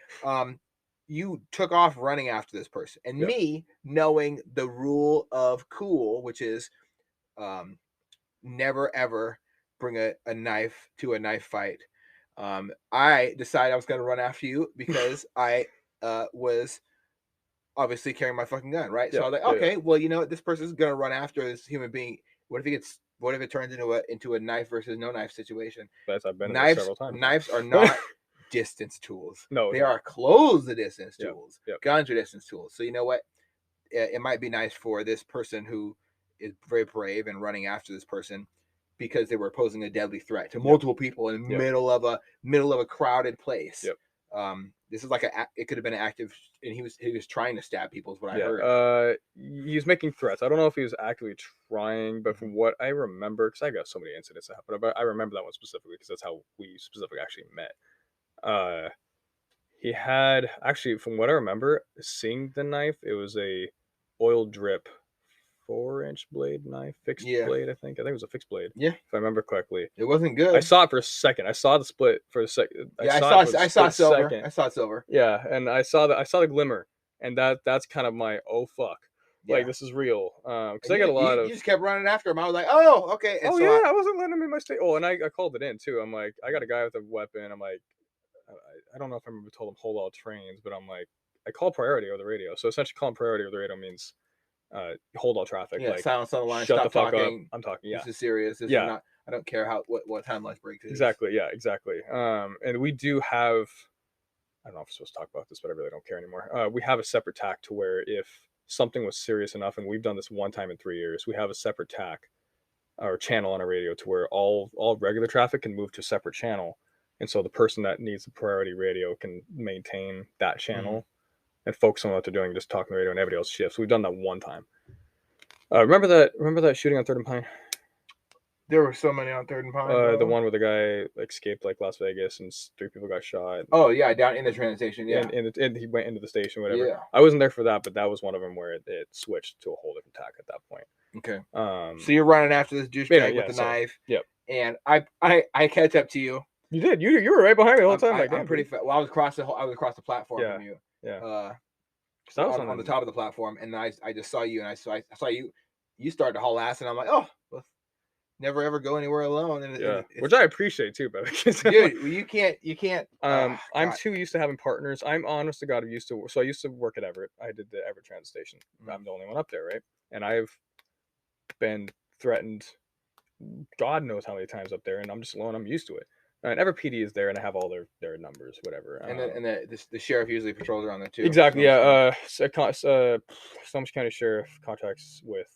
You took off running after this person, and me knowing the rule of cool, which is never ever bring a knife to a knife fight. I decided I was going to run after you because I was obviously carrying my fucking gun, right? So I was like, okay, well, you know what? This person's going to run after this human being. What if it turns into a knife versus no knife situation? I've been in Knives, several times. knives are not distance tools. No, they no. are close the distance Yep, tools. yep. Guns are distance tools. So you know what? It might be nice for this person who is very brave and running after this person because they were posing a deadly threat to multiple people in the middle of a crowded place. Yep. This is like it could have been an active, and he was trying to stab people. Is what I heard. He was making threats. I don't know if he was actively trying, but from what I remember, because I got so many incidents that happened, but I remember that one specifically because that's how we specifically actually met. He had actually, from what I remember, seeing the knife, it was a oil drip 4-inch blade knife, fixed blade. I think it was a fixed blade. Yeah, if I remember correctly. It wasn't good. I saw it for a second. I saw the split for a second. I saw silver. I saw silver. Yeah, and I saw the glimmer, and that's kind of my fuck. Like, this is real. Because I got a lot of. You just kept running after him. I was like, oh, okay. And I wasn't letting him in my state. Oh, and I called it in too. I'm like, I got a guy with a weapon. I'm like, I don't know if I remember told him hold all trains, but I'm like, I call priority over the radio. So essentially, calling priority over the radio means hold all traffic. Yeah, like, silence on the line. Shut stop the fuck talking. up. I'm talking. Yeah, this is serious. This is not. I don't care what time lunch break is. Exactly. Yeah. Exactly. And we do have. I don't know if I'm supposed to talk about this, but I really don't care anymore. We have a separate tack to where if something was serious enough, and we've done this one time in 3 years, we have a separate tack or channel on a radio to where all regular traffic can move to a separate channel. And so the person that needs the priority radio can maintain that channel and focus on what they're doing, just talking the radio, and everybody else shifts. We've done that one time. Remember that shooting on 3rd and Pine? There were so many on 3rd and Pine. The one where the guy escaped like Las Vegas and 3 people got shot. Oh yeah, down in the train station. Yeah, and he went into the station, whatever. Yeah. I wasn't there for that, but that was one of them where it switched to a whole different tack at that point. Okay. So you're running after this douchebag with the knife. Yep. And I catch up to you. You did. You were right behind me the whole time. I'm pretty fast. Well, I was across the platform from you. Yeah. I was on the top of the platform, and I just saw you, and I saw you. You started to haul ass, and I'm like, oh, well, never ever go anywhere alone. And which I appreciate too, but dude, you can't. I'm too used to having partners. I'm honest to God, I used to work at Everett. I did the Everett transit station. I'm the only one up there, right? And I've been threatened, God knows how many times up there, and I'm just alone. I'm used to it. And Everett PD is there, and I have all their numbers, whatever. And the sheriff usually patrols around there too. Exactly. Yeah. Snohomish County Sheriff contracts with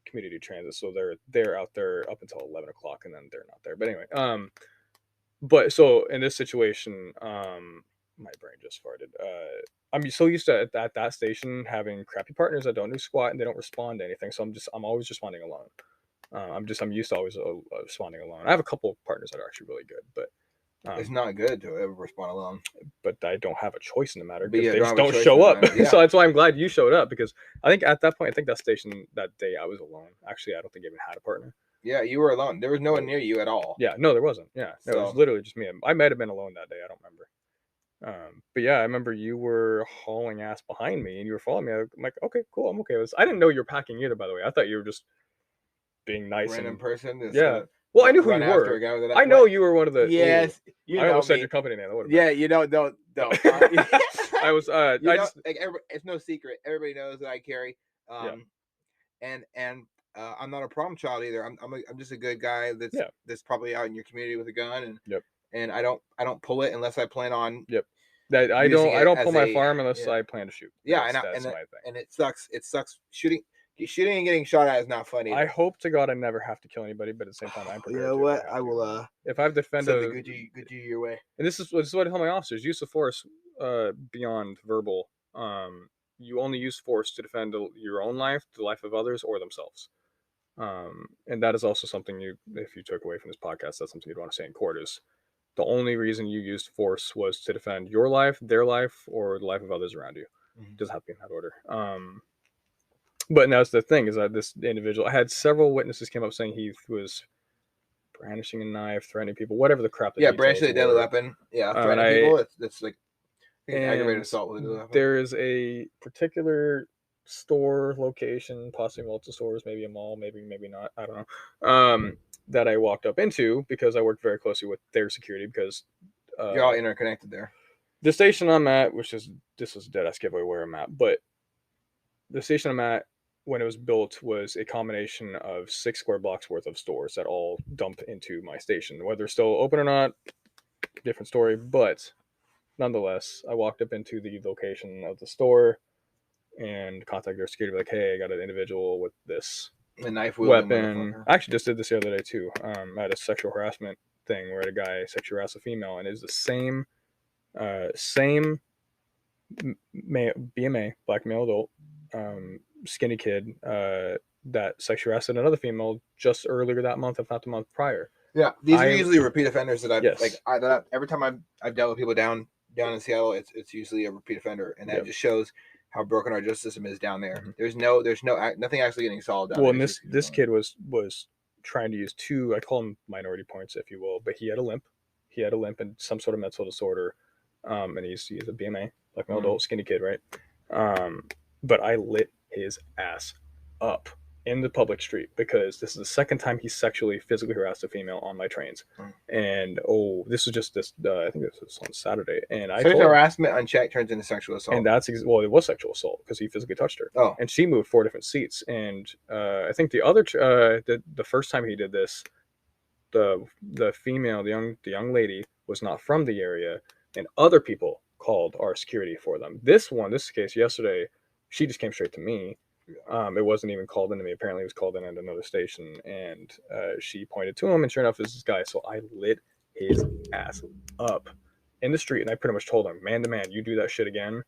community transit, so they're out there up until 11 o'clock, and then they're not there. But anyway, but so in this situation, my brain just farted. I'm so used to at that station having crappy partners that don't do squat and they don't respond to anything. So I'm always responding alone. I'm used to always responding alone. I have a couple of partners that are actually really good, but it's not good to ever respond alone. But I don't have a choice in the matter because they just don't show up. Yeah. So that's why I'm glad you showed up, because I think at that point, that station that day I was alone. Actually, I don't think I even had a partner. Yeah, you were alone. There was no one near you at all. Yeah, no, there wasn't. Yeah, no, it was literally just me. I might have been alone that day. I don't remember. But yeah, I remember you were hauling ass behind me and you were following me. I'm like, okay, cool, I'm okay with this. I didn't know you were packing either, by the way. I thought you were just being nice. Random person. Yeah. Well, I knew who you were. I know you were one of the. Yes. I almost said your company name. Yeah, you don't. I was. It's no secret. Everybody knows that I carry. And I'm not a problem child either. I'm just a good guy that's probably out in your community with a gun, and I don't pull it unless I plan on. That I don't pull my firearm unless I plan to shoot. Yeah, that's my thing. And it sucks. Shooting and getting shot at is not funny. I hope to God I never have to kill anybody, but at the same time I'm prepared. You know what? I will. If I've defended good you your way. And this is what I tell my officers: use of force beyond verbal. You only use force to defend your own life, the life of others, or themselves. And that is also something if you took away from this podcast, that's something you'd want to say in court is the only reason you used force was to defend your life, their life, or the life of others around you. It doesn't have to be in that order. But that's the thing is that this individual, I had several witnesses came up saying he was brandishing a knife, threatening people, whatever the crap. Brandishing a deadly weapon. Yeah, threatening people. It's like aggravated assault with a deadly weapon. There is a particular store location, possibly multiple stores, maybe a mall, maybe not. I don't know. that I walked up into because I worked very closely with their security because You're all interconnected there. the station I'm at, this is a dead ass giveaway where I'm at, but the station I'm at when it was built was a combination of 6 square blocks worth of stores that all dump into my station. Whether it's still open or not, different story. But nonetheless, I walked up into the location of the store and contacted their security, like, hey, I got an individual with this The knife weapon. I actually just did this the other day too. I had a sexual harassment thing where a guy sexually harassed a female, and it was the same BMA, black male adult, skinny kid that sexually harassed another female just earlier that month, if not the month prior. Yeah, these are usually repeat offenders that I've Yes. every time I've dealt with people down in Seattle, it's usually a repeat offender, and that just shows how broken our justice system is down there. Mm-hmm. There's nothing actually getting solved down there. Well, and this kid was trying to use 2, I call them minority points, if you will, but he had a limp. He had a limp and some sort of mental disorder, and he's a BMA, like an adult skinny kid, right? But I lit his ass up in the public street because this is the second time he sexually, physically harassed a female on my trains. And this was just this. I think this was on Saturday, and I told harassment unchecked turns into sexual assault. And that's it was sexual assault because he physically touched her. Oh, and she moved 4 different seats. And I think the first time he did this, the female, the young lady was not from the area, and other people called our security for them. This case yesterday, she just came straight to me. It wasn't even called into me. Apparently it was called in at another station, and she pointed to him, and sure enough, it's this guy. So I lit his ass up in the street, and I pretty much told him, man to man, you do that shit again,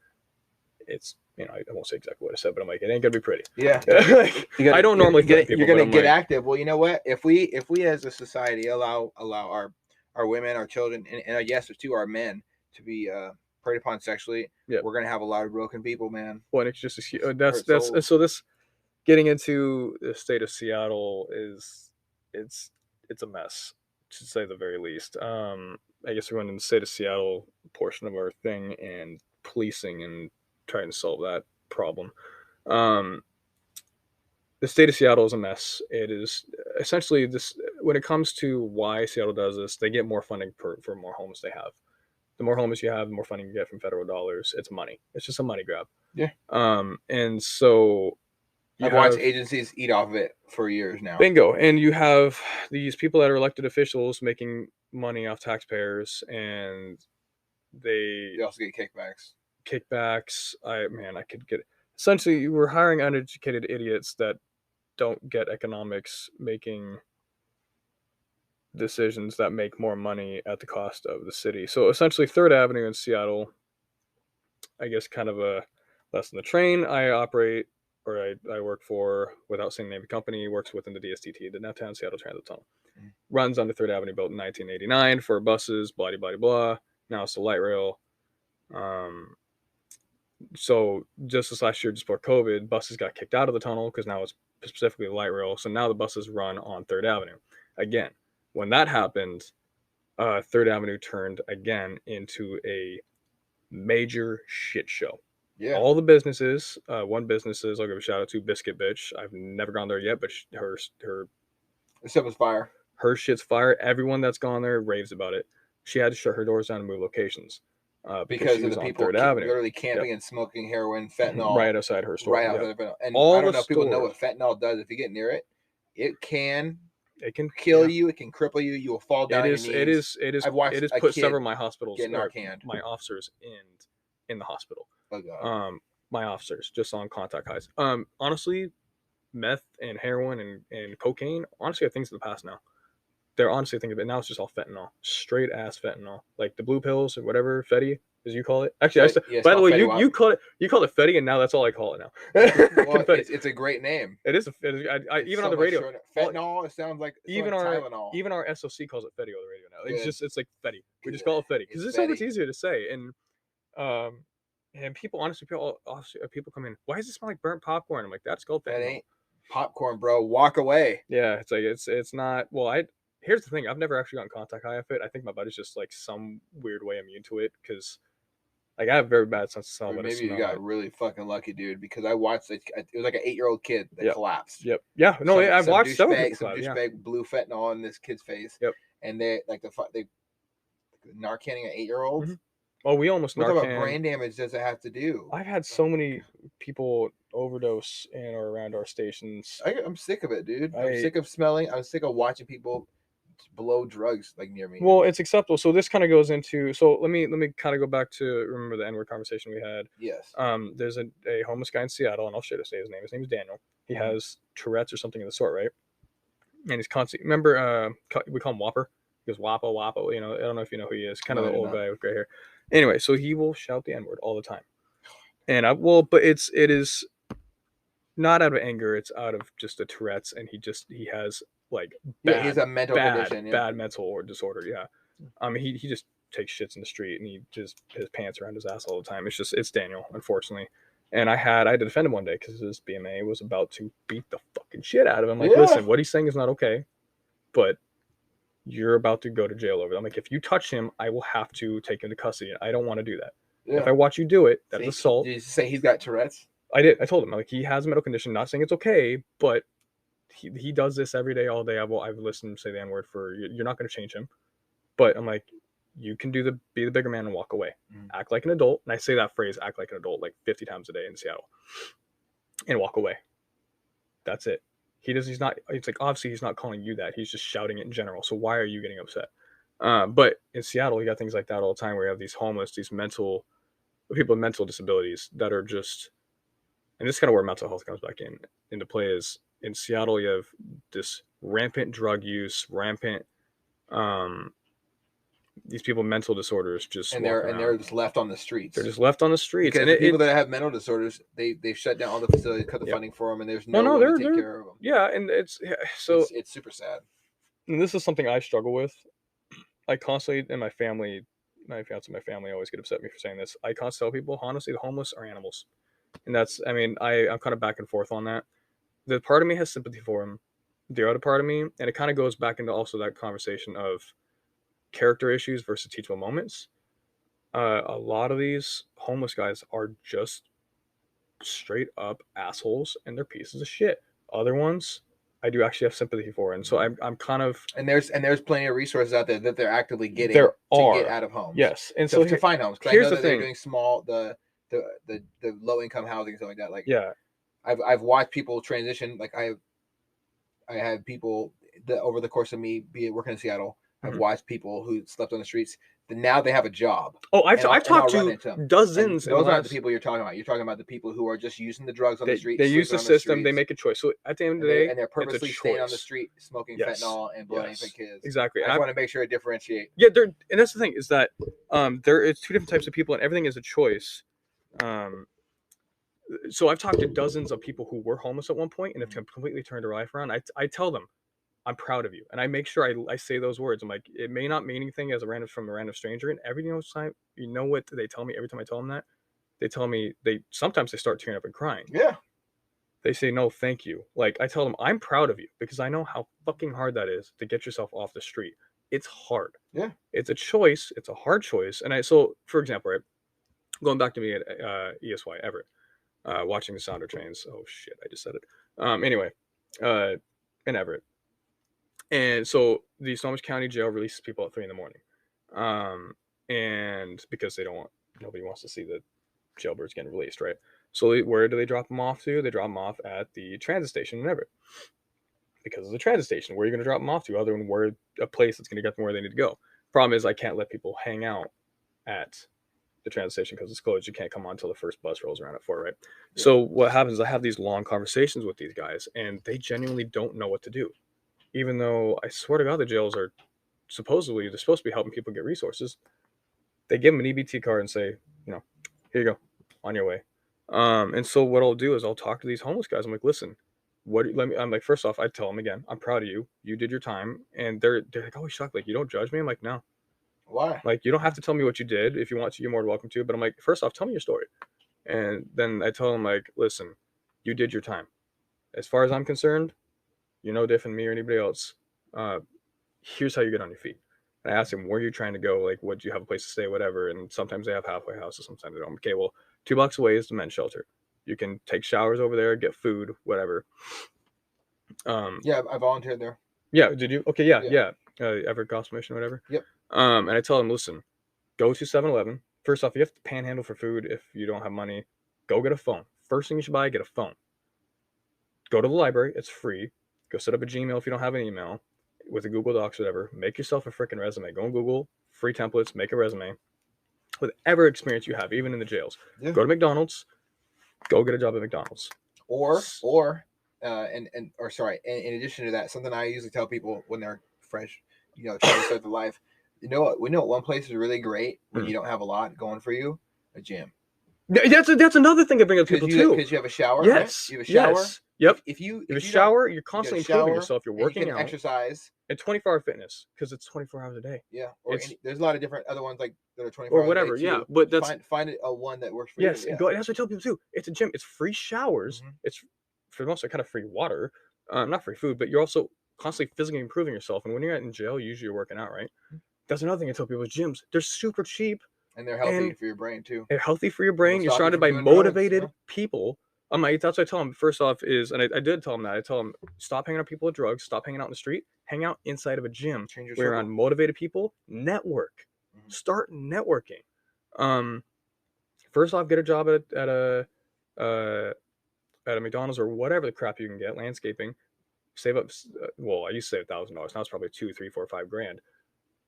it's, I won't say exactly what I said, but I'm like, it ain't gonna be pretty. Yeah. I don't normally you're gonna get active. Well, you know what? If we as a society allow our women, our children, and yes, too, our men to be preyed upon sexually, we're gonna have a lot of broken people, man. Well, and it's just so this getting into the state of Seattle is it's a mess, to say the very least. I guess we're going in the state of Seattle portion of our thing and policing and trying to solve that problem. The state of Seattle is a mess. It is essentially this. When it comes to why Seattle does this, they get more funding for more homes they have. The more homes you have, the more funding you get from federal dollars. It's money. It's just a money grab. Yeah. And so I've watched agencies eat off of it for years now. Bingo. And you have these people that are elected officials making money off taxpayers, and they also get kickbacks. I could get. Essentially, we're hiring uneducated idiots that don't get economics, making decisions that make more money at the cost of the city. So essentially, 3rd Avenue in Seattle, I guess kind of a less than the train I operate, or I work for, without saying the name of the company, works within the DSTT, the Downtown Seattle Transit Tunnel. Runs under 3rd Avenue, built in 1989 for buses, blah, blah, blah. Now it's the light rail. So just this last year, just before COVID, buses got kicked out of the tunnel because now it's specifically the light rail. So now the buses run on 3rd Avenue. Again, when that happened, 3rd Avenue turned again into a major shit show. Yeah. All the businesses, I'll give a shout out to Biscuit Bitch. I've never gone there yet, but her stuff was fire. Her shit's fire. Everyone that's gone there raves about it. She had to shut her doors down and move locations. Because of the people literally camping and smoking heroin, fentanyl right outside her store. Right outside of And I don't know if people know what fentanyl does. If you get near it, it can kill you. It can cripple you. You will fall down. It is put several of my hospitals, my officers in the hospital. Oh God. My officers just on contact highs. Honestly, meth and heroin and cocaine, honestly, are things of the past now. They're honestly thinking of it now. It's just all fentanyl, straight ass fentanyl, like the blue pills or whatever, Fetty, as you call it. Actually, by the way, you call it Fetty, and now that's all I call it now. Well, it's a great name. It is. Even on the radio, fentanyl. It sounds like Tylenol. Even our SOC calls it Fetty on the radio now. It's like Fetty. We just call it Fetty because it's so much easier to say. And people, honestly, people come in. Why does it smell like burnt popcorn? I'm like, that's called fentanyl. That ain't popcorn, bro. Walk away. Yeah, it's like it's not. Well, here's the thing. I've never actually gotten contact high off it. I think my body's just like some weird way immune to it because Like I have very bad sense of smell, Or but maybe you got really fucking lucky, dude, because I watched it. It was like an 8-year-old kid that Yep. collapsed. Yep. Yeah. No, I've watched several people Some collapse. Yeah. douchebag blew fentanyl in this kid's face. Yep. And they Narcaning an 8-year-old. Mhm. Oh, we almost What about Narcan. brain damage does it have to do? I've had so many people overdose in or around our stations. I'm sick of it, dude. I'm I- sick of smelling. I'm sick of watching people blow drugs like near me. Well, it's acceptable. So this kind of goes into. So let me kind of go back to remember the N-word conversation we had. Yes. There's a homeless guy in Seattle, and I'll share to say his name. His name is Daniel. He Mhm. has Tourette's or something of the sort, right? And he's constantly. Remember, we call him Whopper. He goes Wappo Wappo. You know, I don't know if you know who he is. Kind of No, I the do old not. guy with gray hair. Anyway, so he will shout the N-word all the time, and but it is not out of anger. It's out of just a Tourette's, and he has like Yeah, he's a mental condition. Yeah. bad mental or disorder. Yeah, I mean he just takes shits in the street and he just his pants around his ass all the time. It's Daniel, unfortunately. And I had to defend him one day because his BMA was about to beat the fucking shit out of him. Like, Yeah. listen, what he's saying is not okay, but you're about to go to jail over it. I'm like, if you touch him, I will have to take him to custody. I don't want to do that. Yeah. If I watch you do it, that is assault. Did you say he's got Tourette's? I did. I told him like he has a medical condition. Not saying it's okay, but he does this every day, all day. I've listened to him say the N-word for you're not going to change him, but I'm like, you can be the bigger man and walk away. Act like an adult, and I say that phrase, act like an adult, like 50 times a day in Seattle, and walk away. That's it. He's not. It's like obviously he's not calling you that. He's just shouting it in general. So why are you getting upset? But in Seattle, you got things like that all the time, where you have these homeless, these people with mental disabilities that are just. And this is kind of where mental health comes back into play. Is in Seattle, you have this rampant drug use, rampant these people with mental disorders just and they're just left on the streets. They're just left on the streets. Because and people that have mental disorders, they've shut down all the facilities, cut the funding for them, and there's no one to take care of them. Yeah, and it's super sad. And this is something I struggle with. I constantly, and my family, my fiance, my family always get upset at me for saying this. I constantly tell people, honestly, the homeless are animals. And that's, I mean, I'm kind of back and forth on that. The part of me has sympathy for him. The other part of me, and it kind of goes back into also that conversation of character issues versus teachable moments. A lot of these homeless guys are just straight up assholes and they're pieces of shit. Other ones, I do actually have sympathy for, and so I'm kind of and there's plenty of resources out there that they're actively getting to get out of homes. Yes, and so to find homes. Here's I know the they're thing: doing small the low income housing and stuff like that. Like yeah, I've watched people transition. Like I had people that over the course of me working in Seattle, I've watched people who slept on the streets. Now they have a job. Oh, I've talked to dozens. Those aren't the people you're talking about. You're talking about the people who are just using the drugs on the street. They use the system. They make a choice. So at the end of the day, and they're purposely staying on the street, smoking fentanyl and blowing for kids. Exactly. I want to make sure I differentiate. Yeah, and that's the thing is that there is two different types of people, and everything is a choice. So I've talked to dozens of people who were homeless at one point and have completely turned their life around. I tell them, I'm proud of you. And I make sure I say those words. I'm like, it may not mean anything as a random stranger. And every time, you know what they tell me every time I tell them that? They tell me sometimes they start tearing up and crying. Yeah. They say, no, thank you. Like I tell them, I'm proud of you because I know how fucking hard that is to get yourself off the street. It's hard. Yeah. It's a choice. It's a hard choice. And so for example, right, going back to me at ESY Everett, watching the Sounder trains. Oh shit, I just said it. Anyway, in Everett. And so the Snohomish County Jail releases people at 3 a.m. And because nobody wants to see the jailbirds getting released, right? So where do they drop them off to? They drop them off at the transit station in Everett. Because of the transit station, where are you going to drop them off to? Other than where a place that's going to get them where they need to go. Problem is, I can't let people hang out at the transit station because it's closed. You can't come on until the first bus rolls around at 4, right? Yeah. So what happens is I have these long conversations with these guys, and they genuinely don't know what to do. Even though I swear to God, the jails are they're supposed to be helping people get resources. They give them an EBT card and say, here you go, on your way. And so what I'll do is I'll talk to these homeless guys. I'm like, listen, I'm like, first off, I tell them again, I'm proud of you. You did your time. And they're like, oh, shocked. Like, you don't judge me. I'm like, no. Why? Like, you don't have to tell me what you did. If you want to, you're more than welcome to. But I'm like, first off, tell me your story. And then I tell them, like, listen, you did your time. As far as I'm concerned, you're no different than me or anybody else. Here's how you get on your feet. And I asked him, where are you trying to go? Like, would you have a place to stay, whatever? And sometimes they have halfway houses, sometimes they don't. Okay, well, 2 blocks away is the men's shelter. You can take showers over there, get food, whatever. Yeah, I volunteered there. Yeah, did you? Okay, yeah. Everett Gospel Mission, whatever. Yep. And I tell him, listen, go to 7-Eleven. First off, you have to panhandle for food if you don't have money. Go get a phone. First thing you should buy, get a phone. Go to the library. It's free. Go set up a Gmail if you don't have an email with a Google Docs or whatever. Make yourself a freaking resume. Go on Google, free templates, make a resume. Whatever experience you have, even in the jails. Yeah. Go to McDonald's. Go get a job at McDonald's. Or in addition to that, something I usually tell people when they're fresh, trying to start their life, we know one place is really great when you don't have a lot going for you, a gym. That's another thing I bring up to people too. Because you have a shower. Yes. Right? You have a shower. Yes. Yep. If you have a shower, you're constantly improving yourself. You're working out. Exercise. And 24-hour fitness, because it's 24 hours a day. Yeah. Or there's a lot of different other ones like that are 24 or hours whatever. A day too. Yeah. But that's find a one that works for you. Yes. Yeah. That's what I tell people too. It's a gym. It's free showers. Mm-hmm. It's for the most part kind of free water. Not free food, but you're also constantly physically improving yourself. And when you're in jail, usually you're working out, right? Mm-hmm. That's another thing I tell people with gyms. They're super cheap. And they're healthy for your brain too. They're healthy for your brain. You're surrounded by motivated people. That's what I tell them. First off is, and I did tell them that. I tell them, stop hanging out with people with drugs. Stop hanging out in the street. Hang out inside of a gym. Where you're around motivated people. Network. Mm-hmm. Start networking. First off, get a job at a McDonald's or whatever the crap you can get. Landscaping. Save up. I used to save $1,000. Now it's probably $2,000, $3,000, $4,000, $5,000.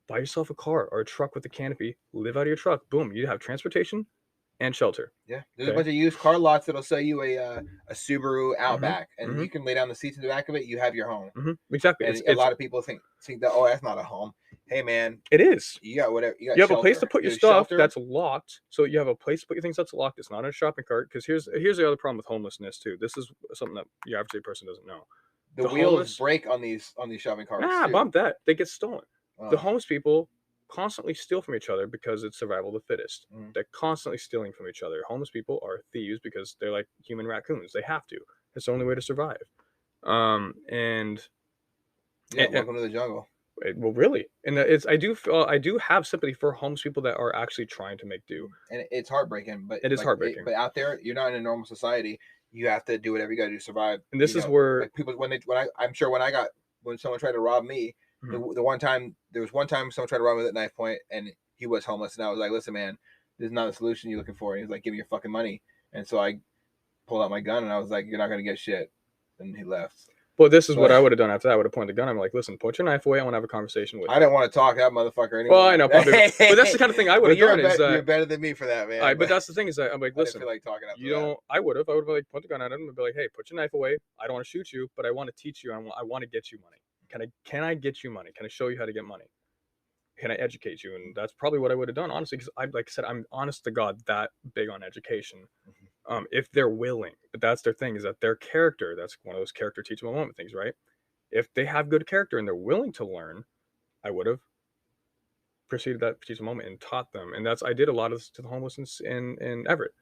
Buy yourself a car or a truck with a canopy. Live out of your truck. Boom. You have transportation and shelter. Yeah. There's a bunch of used car lots that'll sell you a Subaru Outback, and you can lay down the seats in the back of it. You have your home. Mm-hmm. Exactly. And a lot of people think that, that's not a home. Hey, man. It is. You got whatever. You have a place to put your stuff that's locked. So you have a place to put your things that's locked. It's not in a shopping cart. Because here's the other problem with homelessness too. This is something that your average person doesn't know. The wheels break on these shopping carts. Bump that. They get stolen. The homeless people constantly steal from each other because it's survival of the fittest. They're constantly stealing from each other. Homeless people are thieves because they're like human raccoons. They have to. It's the only way to survive. Welcome to the jungle. Well, really, and I do have sympathy for homeless people that are actually trying to make do. And it's heartbreaking, but it is heartbreaking. But out there, you're not in a normal society. You have to do whatever you got to do to survive. And this is where people when someone tried to rob me. Mm-hmm. There was one time someone tried to rob me with a knife point, and he was homeless, and I was like, "Listen, man, this is not the solution you're looking for." And he was like, "Give me your fucking money." And so I pulled out my gun, and I was like, "You're not gonna get shit." And he left. Well, this is what I would have done after that. I would have pointed the gun. I'm like, "Listen, put your knife away. I want to have a conversation with you." I didn't want to talk to that motherfucker anyway. Well, I know, probably, but that's the kind of thing I would have done. You're better than me for that, man. But that's the thing is that I'm like, listen, I didn't feel like talking after you don't. I would have like put the gun at him and be like, "Hey, put your knife away. I don't want to shoot you, but I want to teach you. I want to get you money. Can I get you money? Can I show you how to get money? Can I educate you?" And that's probably what I would have done, honestly, because like I said, I'm honest to God that big on education. Mm-hmm. If they're willing, but that's their thing, is that their character, that's one of those character teachable moment things, right? If they have good character and they're willing to learn, I would have preceded that teachable moment and taught them. And I did a lot of this to the homeless in Everett.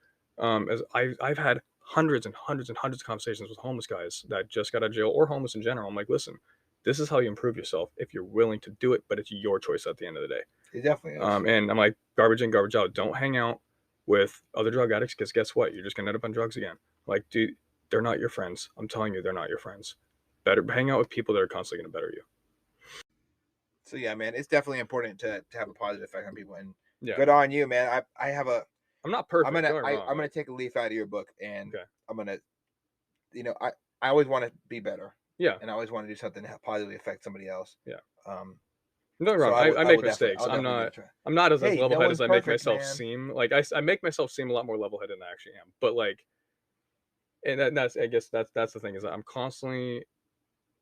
As I've had hundreds and hundreds and hundreds of conversations with homeless guys that just got out of jail or homeless in general. I'm like, listen, this is how you improve yourself if you're willing to do it, but it's your choice at the end of the day. It definitely is. And I'm like, garbage in, garbage out. Don't hang out with other drug addicts, because guess what? You're just gonna end up on drugs again. Like, dude, they're not your friends. I'm telling you, they're not your friends. Better hang out with people that are constantly gonna better you. So yeah, man, it's definitely important to have a positive effect on people. And good on you, man. I'm not perfect. I'm gonna take a leaf out of your book, and I'm gonna, I always want to be better. Yeah. And I always want to do something to positively affect somebody else. Yeah. No wrong. I make mistakes. I'm not as level-headed as I make myself seem. Like I make myself seem a lot more level-headed than I actually am. But like, and that's, I guess that's the thing, is that I'm constantly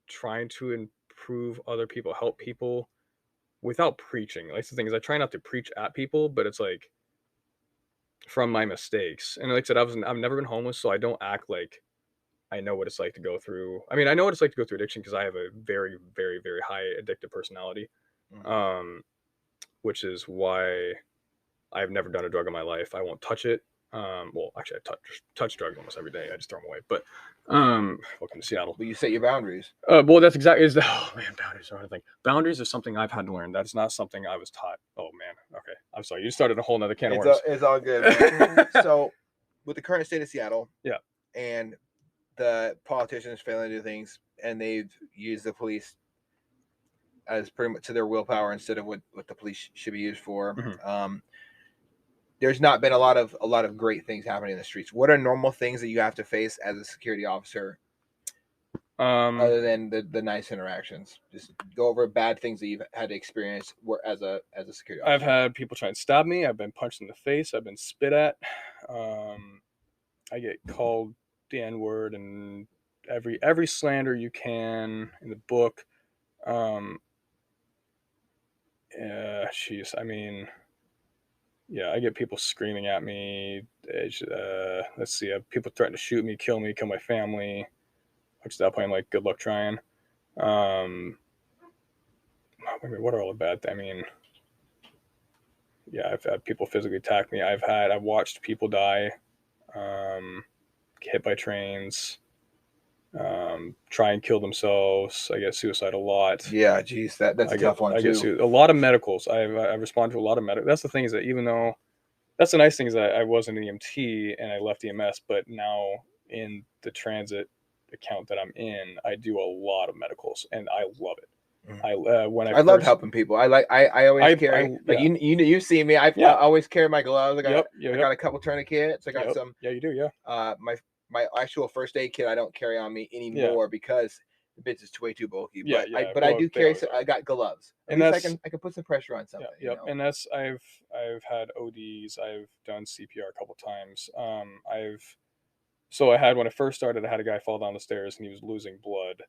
trying to improve other people, help people without preaching. Like, the thing is, I try not to preach at people, but it's like from my mistakes. And like I said, I've never been homeless, so I don't act like I know what it's like to go through. I mean, I know what it's like to go through addiction because I have a very, very, very high addictive personality, which is why I've never done a drug in my life. I won't touch it. Well, actually, I touch drugs almost every day. I just throw them away. But welcome to Seattle. But you set your boundaries. Well, that's exactly oh man, boundaries are anything. Boundaries are something I've had to learn. That's not something I was taught. Oh man, okay, I'm sorry. You started a whole nother can of worms. It's all good, man. So, with the current state of Seattle, yeah, and the politicians failing to do things, and they've used the police as pretty much to their willpower instead of what the police should be used for. Mm-hmm. There's not been a lot of great things happening in the streets. What are normal things that you have to face as a security officer, other than the nice interactions? Just go over bad things that you've had to experience as a security officer. I've had people try and stab me. I've been punched in the face. I've been spit at. I get called the N-word and every slander you can in the book. I mean, yeah, I get people screaming at me. Let's see, people threaten to shoot me, kill my family. Which at that point, I'm like, good luck trying. What are all the bad things? I mean, yeah, I've had people physically attack me. I've watched people die, hit by trains, try and kill themselves. I get suicide a lot. Yeah, geez, that's a tough one too. A lot of medicals. I've responded to a lot of medical. That's the thing, is that even though that's the nice thing, is that I was an EMT and I left EMS, but now in the transit account that I'm in, I do a lot of medicals and I love it. I love helping people. I always carry you see me. I always carry my gloves. I got a couple tourniquets. I got some. Yeah, you do. Yeah. My actual first aid kit I don't carry on me anymore because the bitch is way too bulky. But I do carry. I got gloves. At least I can put some pressure on something. Yep. And that's I've had ODs. I've done CPR a couple times. When I first started, I had a guy fall down the stairs and he was losing blood.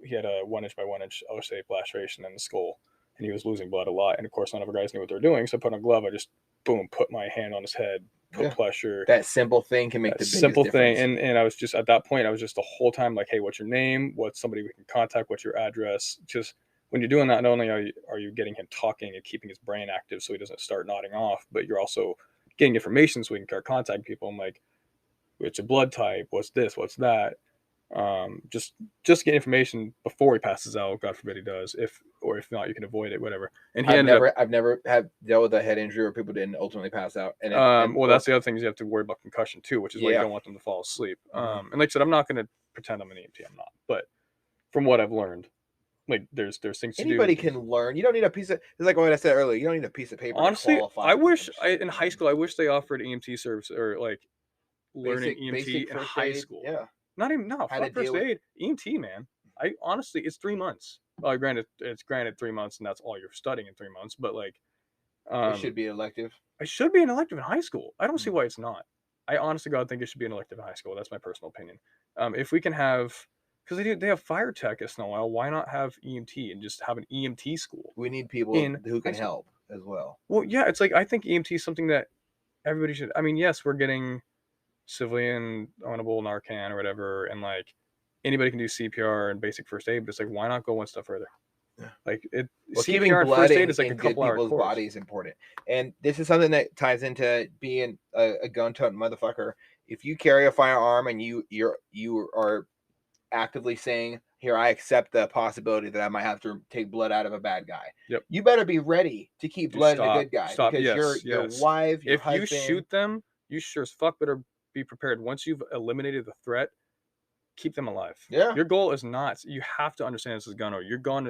He had a 1 inch by 1 inch OSA laceration in the skull, and he was losing blood a lot. And of course, none of our guys knew what they were doing. So I put on a glove. I just put my hand on his head, put pressure. That simple thing can make the biggest difference. And I was just at that point, I was just the whole time like, hey, what's your name? What's somebody we can contact? What's your address? Just when you're doing that, not only are you getting him talking and keeping his brain active so he doesn't start nodding off, but you're also getting information so we can start contacting people. I'm like, what's your blood type? What's this? What's that? Just get information before he passes out. God forbid he does. If not, you can avoid it. Whatever. And I've never dealt with a head injury where people didn't ultimately pass out. Well, that's the other thing, is you have to worry about concussion too, which is why you don't want them to fall asleep. And like I said, I'm not going to pretend I'm an EMT. I'm not. But from what I've learned, like there's things anybody can learn. You don't need a piece of. It's like what I said earlier. You don't need a piece of paper. Honestly, I wish in high school, I wish they offered EMT service or like learning EMT in high school. Yeah. Not even first aid. EMT, man. Honestly, it's 3 months. Well, granted 3 months, and that's all you're studying in 3 months. But like, it should be an elective. It should be an elective in high school. I don't see why it's not. I honestly, God, think it should be an elective in high school. That's my personal opinion. If we can have, because they have fire tech at Snowwell, why not have EMT and just have an EMT school? We need people who can help as well. Well, yeah, it's like I think EMT is something that everybody should. I mean, yes, we're getting civilian ownable Narcan or whatever, and like anybody can do CPR and basic first aid, but it's like, why not go one step further? Yeah. Like CPR and first aid is like a couple hours. People's body is important, and this is something that ties into being a gun-toting motherfucker. If you carry a firearm and you are actively saying, "Here, I accept the possibility that I might have to take blood out of a bad guy." Yep. You better be ready to keep blood in a good guy because your wife, your husband. If you shoot them, you sure as fuck better be prepared. Once you've eliminated the threat, keep them alive. Yeah. Your goal is not. You have to understand this is gunner. Your goal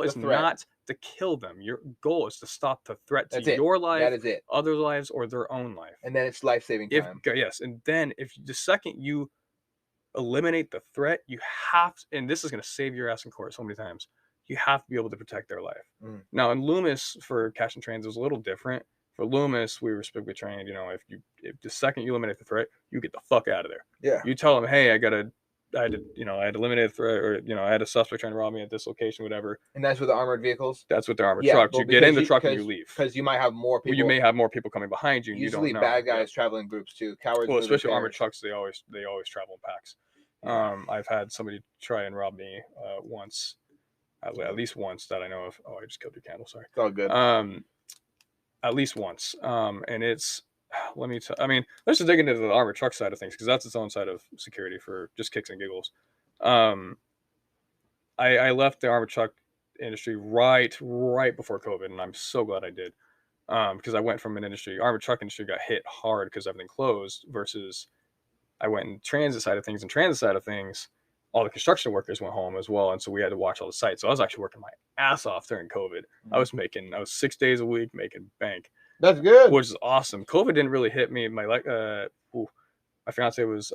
is not to kill them. Your goal is to stop the threat to your life, that is it. Other lives, or their own life. And then it's life-saving time. Yes, and then if the second you eliminate the threat, you have to, and this is going to save your ass in court so many times. You have to be able to protect their life. Now in Loomis for Cash and Trains, it was a little different. For Loomis, we were specifically trained, if the second you eliminate the threat, you get the fuck out of there. Yeah. You tell them, hey, I had eliminated the threat, or I had a suspect trying to rob me at this location, whatever. And that's with the armored vehicles? That's with the armored trucks. You get in the truck and you leave. Because you might have more people. Well, you may have more people coming behind you. And usually you don't know. Bad guys travel in groups too. Cowards. Well, especially armored trucks, they always travel in packs. I've had somebody try and rob me once, at least once that I know of. Oh, I just killed your candle. Sorry. It's all good. At least once. And it's I mean, let's just dig into the armored truck side of things, because that's its own side of security for just kicks and giggles. I left the armored truck industry right before COVID, and I'm so glad I did. Because I went from an industry, armored truck industry got hit hard because everything closed, versus I went in transit side of things, and transit side of things, all the construction workers went home as well. And so we had to watch all the sites. So I was actually working my ass off during COVID. I was 6 days a week making bank. That's good. Which is awesome. COVID didn't really hit me. My fiance was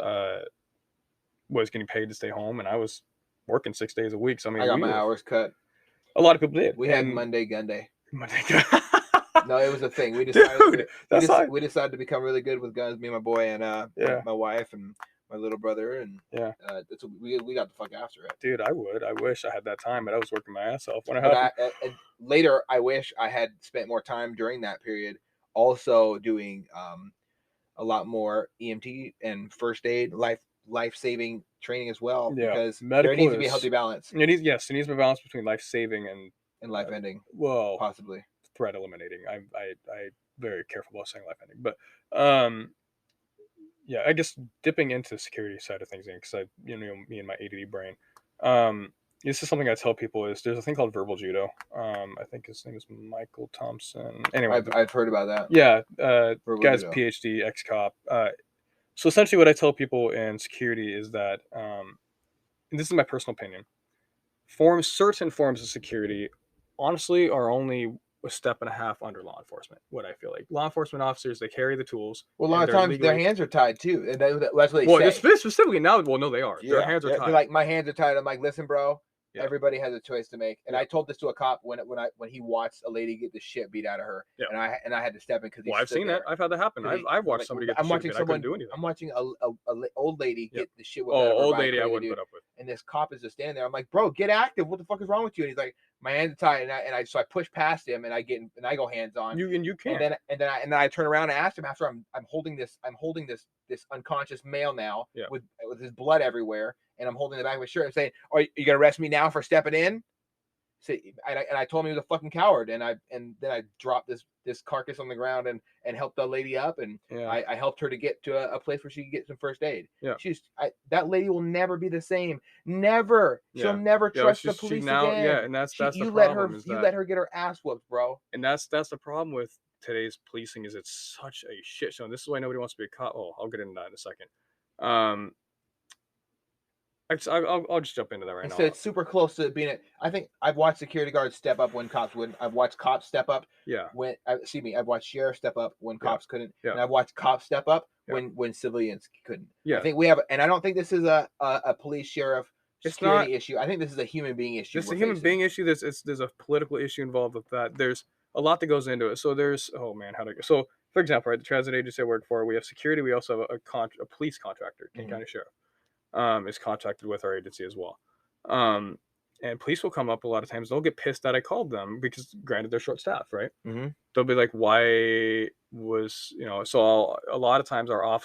getting paid to stay home, and I was working 6 days a week. So I mean, I got my hours cut. A lot of people did. We had Monday gun day. Monday gun. No, it was a thing. We decided Dude, we decided to become really good with guns. Me and my boy and my wife and my little brother, and that's what we got the fuck after it. Dude, I wish I had that time, but I was working my ass off when later, I wish I had spent more time during that period also doing a lot more EMT and first aid, life-saving training as well, because there needs to be a healthy balance. There needs to be a balance between life-saving and life-ending. Well, possibly threat eliminating. I very careful about saying life-ending, but yeah, I guess dipping into the security side of things, because me and my ADD brain. This is something I tell people is there's a thing called verbal judo. I think his name is Michael Thompson. Anyway, I've heard about that. Yeah, guy's judo. PhD, ex-cop. So essentially what I tell people in security is that, and this is my personal opinion, certain forms of security honestly are only a step and a half under law enforcement. What I feel like law enforcement officers, they carry the tools. Well, a lot of times their hands are tied too, and that's what they say. Well, specifically now, no, they are. Their hands are tied. They're like, my hands are tied. I'm like, listen, bro. Yeah. Everybody has a choice to make, and I told this to a cop when he watched a lady get the shit beat out of her, and I had to step in because I've seen that. I've had that happen. I've watched somebody get the shit beat. I couldn't do anything. I'm watching a old lady get the shit. Old lady, I wouldn't put up with. And this cop is just standing there. I'm like, bro, get active. What the fuck is wrong with you? And he's like, my hands are tied, so I push past him, and I go hands on. You can. And then I turn around and ask him after I'm holding this unconscious male now with his blood everywhere. And I'm holding the back of his shirt and saying, "Are you gonna arrest me now for stepping in?" So, and I told him he was a fucking coward, and then I dropped this carcass on the ground and helped the lady up, and I helped her to get to a place where she could get some first aid. Yeah, that lady will never be the same. Never. She'll never trust the police again. Yeah, and that's the problem. Let her get her ass whooped, bro. And that's the problem with today's policing, is it's such a shit show. And this is why nobody wants to be a cop. Oh, I'll get into that in a second. I'll just jump into that right now. So it's super close to being it. I think I've watched security guards step up when cops wouldn't. I've watched cops step up. Yeah. I've watched sheriffs step up when cops couldn't. Yeah. And I've watched cops step up when civilians couldn't. Yeah. I think we have, and I don't think this is a police sheriff security issue. I think this is a human being issue. It's a human being issue. There's a political issue involved with that. There's a lot that goes into it. So so for example, right, the transit agency I work for, we have security. We also have a police contractor, King County Sheriff. Is contracted with our agency as well. And police will come up a lot of times. They'll get pissed that I called them because, granted, they're short staffed, right? Mm-hmm. They'll be like, why was, so a lot of times my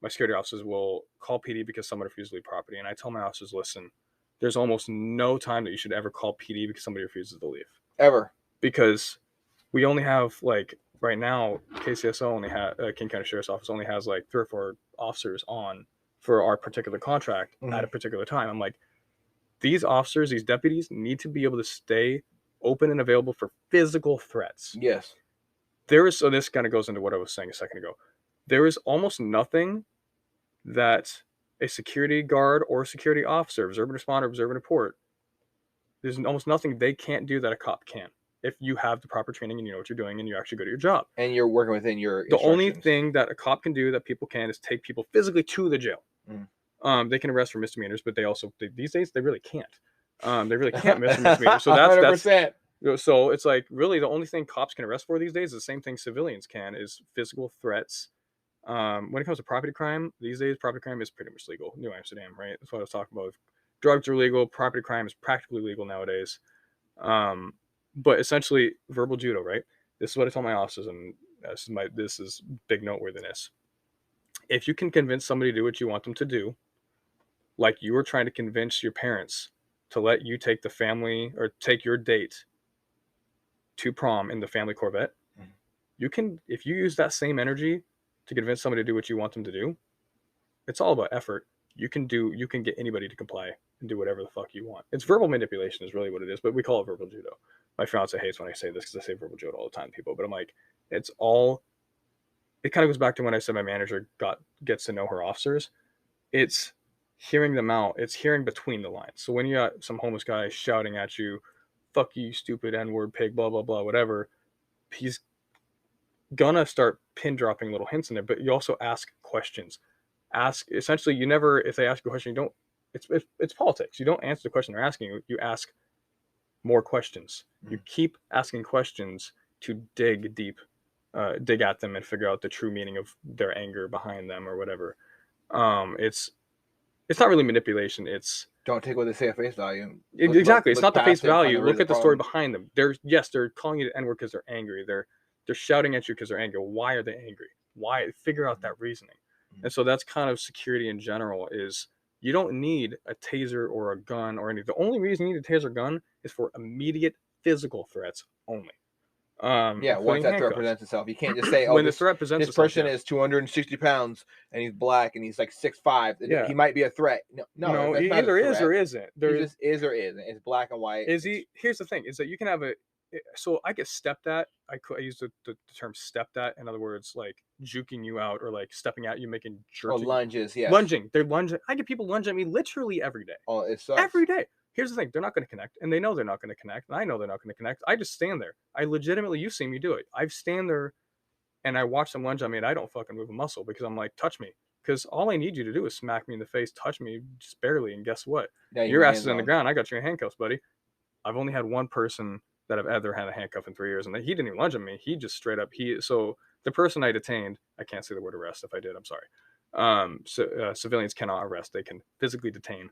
security officers will call PD because someone refused to leave property. And I tell my officers, listen, there's almost no time that you should ever call PD because somebody refuses to leave. Ever. Because we only have, like, right now, KCSO King County Sheriff's Office only has like 3 or 4 officers on for our particular contract at a particular time. I'm like, these officers, these deputies need to be able to stay open and available for physical threats. Yes. So this kind of goes into what I was saying a second ago. There is almost nothing that a security guard or security officer, observe and responder, observe and report, there's almost nothing they can't do that a cop can. If you have the proper training and you know what you're doing and you actually go to your job. And you're working within your The only thing that a cop can do that people can is take people physically to the jail. They can arrest for misdemeanors, but these days they really can't. They really can't misdemeanors. So that's 100%. So it's like, really the only thing cops can arrest for these days is the same thing civilians can, is physical threats. When it comes to property crime, these days property crime is pretty much legal. New Amsterdam, right? That's what I was talking about. Drugs are legal. Property crime is practically legal nowadays. But essentially, verbal judo, right? This is what I tell my officers, and this is big noteworthiness. If you can convince somebody to do what you want them to do, like you were trying to convince your parents to let you take the family or take your date to prom in the family Corvette, if you use that same energy to convince somebody to do what you want them to do, it's all about effort. You can get anybody to comply and do whatever the fuck you want. It's verbal manipulation is really what it is, but we call it verbal judo. My fiance hates when I say this because I say verbal judo all the time to people, but I'm like, it kind of goes back to when I said my manager gets to know her officers. It's hearing them out. It's hearing between the lines. So when you got some homeless guy shouting at you, fuck you, stupid N-word pig, blah, blah, blah, whatever, he's gonna start pin dropping little hints in there, but you also ask questions. Essentially, you never, if they ask you a question, you don't, it's politics. You don't answer the question they're asking you. You ask more questions. You keep asking questions to dig deep, dig at them and figure out the true meaning of their anger behind them or whatever. It's not really manipulation. It's don't take what they say at face value. Exactly. It's not the face value. Look at the story behind them. They're calling you the N-word because they're angry. They're shouting at you because they're angry. Why are they angry? Why? Figure out that reasoning. And so that's kind of security in general. Is you don't need a taser or a gun or anything. The only reason you need a taser gun is for immediate physical threats only. Once that threat presents itself, you can't just say, "Oh, when the threat presents this person is 260 pounds and he's black and he's like 6'5". Yeah. He might be a threat." No, he either is or isn't. There just is or isn't. It's black and white. Here's the thing: is that you can have so I get stepped at. I use the term stepped at. In other words, like juking you out or like stepping at you, making jerks. Oh, lunges, yeah. Lunging. They're lunging. I get people lunge at me literally every day. Oh, it sucks. Every day. Here's the thing: they're not going to connect, and they know they're not going to connect, and I know they're not going to connect. I just stand there. I legitimately, you've seen me do it. I stand there, and I watch them lunge at me, and I don't fucking move a muscle because I'm like, touch me, because all I need you to do is smack me in the face, touch me just barely, and guess what? Your ass is on the ground. I got you in handcuffs, buddy. I've only had one person that I've ever had a handcuff in 3 years, and he didn't even lunge at me. He just straight up so the person I detained, I can't say the word arrest. If I did, I'm sorry. Civilians cannot arrest; they can physically detain.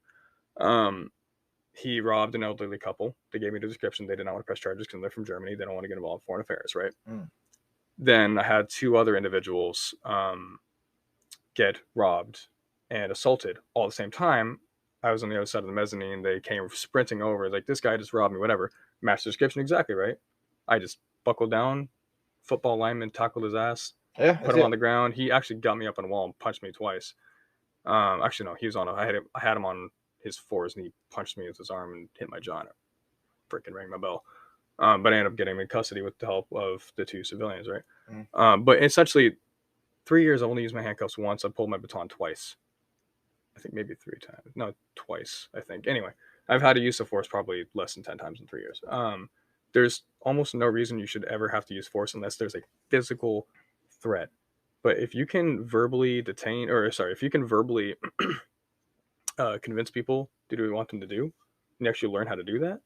He robbed an elderly couple. They gave me the description. They did not want to press charges because they're from Germany. They don't want to get involved in foreign affairs, right? Then I had two other individuals get robbed and assaulted all at the same time. I was on the other side of the mezzanine. They came sprinting over. Like, this guy just robbed me, whatever. Matched the description exactly, right? I just buckled down. Football lineman tackled his ass. Yeah, put him on the ground. He actually got me up on a wall and punched me twice. Actually, no, he was on. I had him on his fours, and he punched me with his arm and hit my jaw, and it freaking rang my bell. But I ended up getting him in custody with the help of the two civilians, right? But essentially, 3 years, I only used my handcuffs once. I pulled my baton twice. I think maybe 3 times. No, twice, I think. Anyway, I've had to use the force probably less than 10 times in 3 years. There's almost no reason you should ever have to use force unless there's a physical threat. But if you can verbally convince people to do what you want them to do, and actually learn how to do that,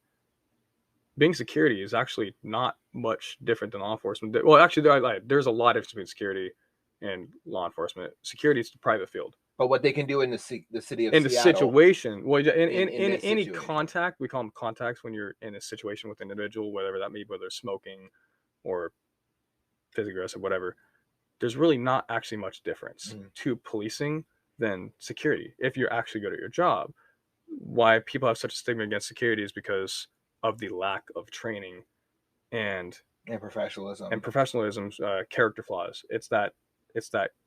being security is actually not much different than law enforcement. Well, actually, there's a lot of difference between security and law enforcement. Security is the private field. But what they can do in the city of Seattle, the situation, well, in any contact, we call them contacts when you're in a situation with an individual, whatever that may be, whether smoking or physically aggressive, whatever. There's really not actually much difference to policing than security if you're actually good at your job. Why people have such a stigma against security is because of the lack of training and professionalism character flaws. It's that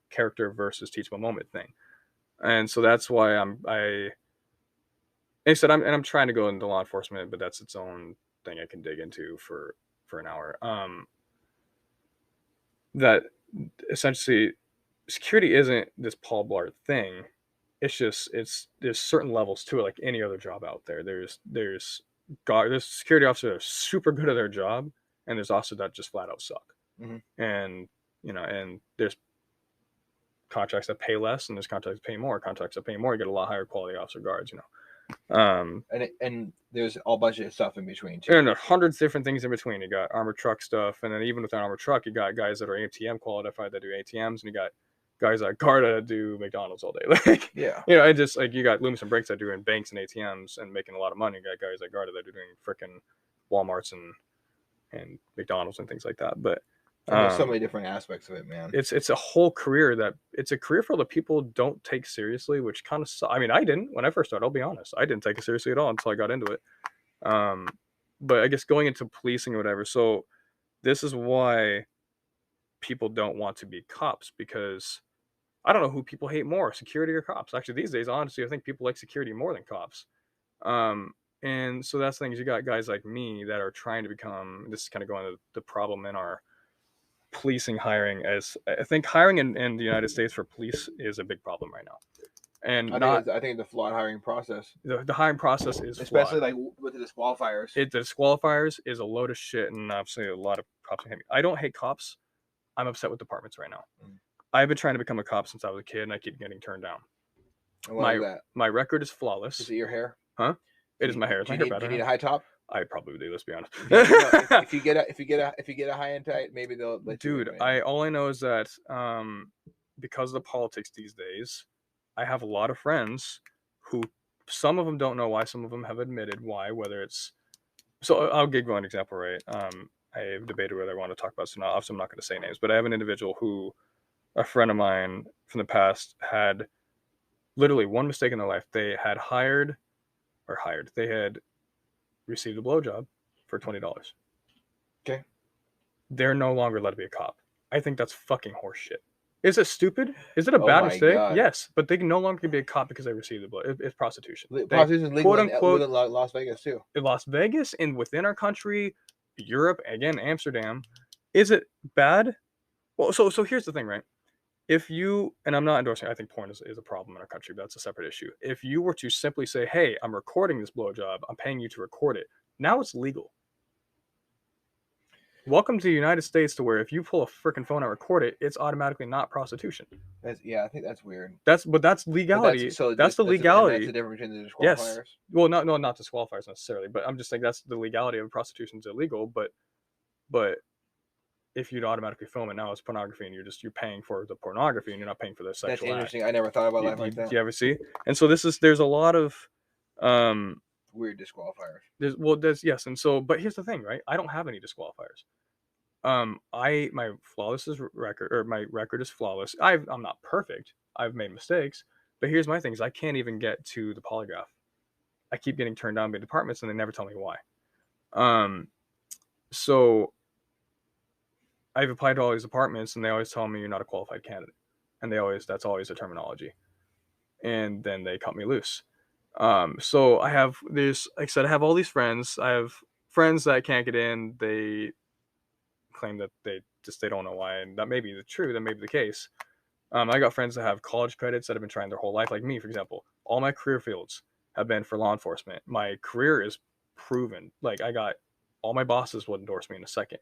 character versus teachable moment thing. And so that's why I'm trying to go into law enforcement, but that's its own thing I can dig into for an hour. That essentially security isn't this Paul Blart thing. It's just there's certain levels to it, like any other job out there. There's security officers that are super good at their job, and there's also that just flat out suck. And and there's contracts that pay less, and there's contracts that pay more. Contracts that pay more, you get a lot higher quality officer guards. And there's a bunch of stuff in between too. And hundreds of different things in between. You got armored truck stuff, and then even with an armored truck, you got guys that are ATM qualified that do ATMs, and you got guys that Garda that do McDonald's all day. Like, yeah, and just like you got Loomis and Brakes that do in banks and ATMs and making a lot of money. You got guys like Garda that are doing freaking Walmarts and McDonald's and things like that. But there's so many different aspects of it, man. It's a whole career it's a career for the people don't take seriously, which kind of I mean, I didn't when I first started. I'll be honest, I didn't take it seriously at all until I got into it. But I guess going into policing or whatever. So this is why people don't want to be cops because I don't know who people hate more, security or cops. Actually, these days, honestly, I think people like security more than cops. And so that's the thing is you got guys like me that are trying to become, this is kind of going to the problem in our policing hiring, as I think hiring in the United States for police is a big problem right now. And I think it's a flawed hiring process. The hiring process is especially flawed. like with the disqualifiers. The disqualifiers is a load of shit, and obviously a lot of cops hate me. I don't hate cops. I'm upset with departments right now. I've been trying to become a cop since I was a kid, and I keep getting turned down. My record is flawless. Is it your hair? Huh? It is my hair. Do you need a high top? I probably do. Let's be honest. if you get a high end tight, maybe they'll let you. Dude, all I know is that because of the politics these days, I have a lot of friends who some of them don't know why, some of them have admitted why. Whether it's so, I'll give you one example, right? I've debated whether I want to talk about. So now, obviously, I'm not going to say names, but I have an individual who, a friend of mine from the past, had literally one mistake in their life. They had they had received a blowjob for $20. Okay. They're no longer allowed to be a cop. I think that's fucking horseshit. Is it stupid? Is it a bad mistake? God. Yes, but they can no longer be a cop because they received the blow. It's prostitution. Prostitution is legal in Las Vegas too. In Las Vegas and within our country, Europe, again, Amsterdam. Is it bad? Well, so here's the thing, right? If you, and I'm not endorsing, I think porn is a problem in our country, but that's a separate issue. If you were to simply say, hey, I'm recording this blowjob, I'm paying you to record it, now it's legal. Welcome to the United States, to where if you pull a freaking phone and record it, it's automatically not prostitution. I think that's weird. That's legality. That's the legality. That's the difference between the disqualifiers. Yes. Well, not disqualifiers necessarily, but I'm just saying that's the legality of prostitution is illegal. But if you'd automatically film it, now it's pornography, and you're paying for the pornography, and you're not paying for the sexual. That's interesting. I never thought about life like that. Do you ever see? And so there's a lot of weird disqualifiers. Yes, and so, but here's the thing, right? I don't have any disqualifiers. My record is flawless. I'm not perfect. I've made mistakes, but here's my thing: is I can't even get to the polygraph. I keep getting turned down by departments, and they never tell me why. So I've applied to all these departments, and they always tell me you're not a qualified candidate, and that's always the terminology, and then they cut me loose. So I have this, like I said, I have all these friends. I have friends that can't get in. They claim that they don't know why, and that may be true. That may be the case. I got friends that have college credits that have been trying their whole life, like me, for example. All my career fields have been for law enforcement. My career is proven. Like, I got all my bosses would endorse me in a second.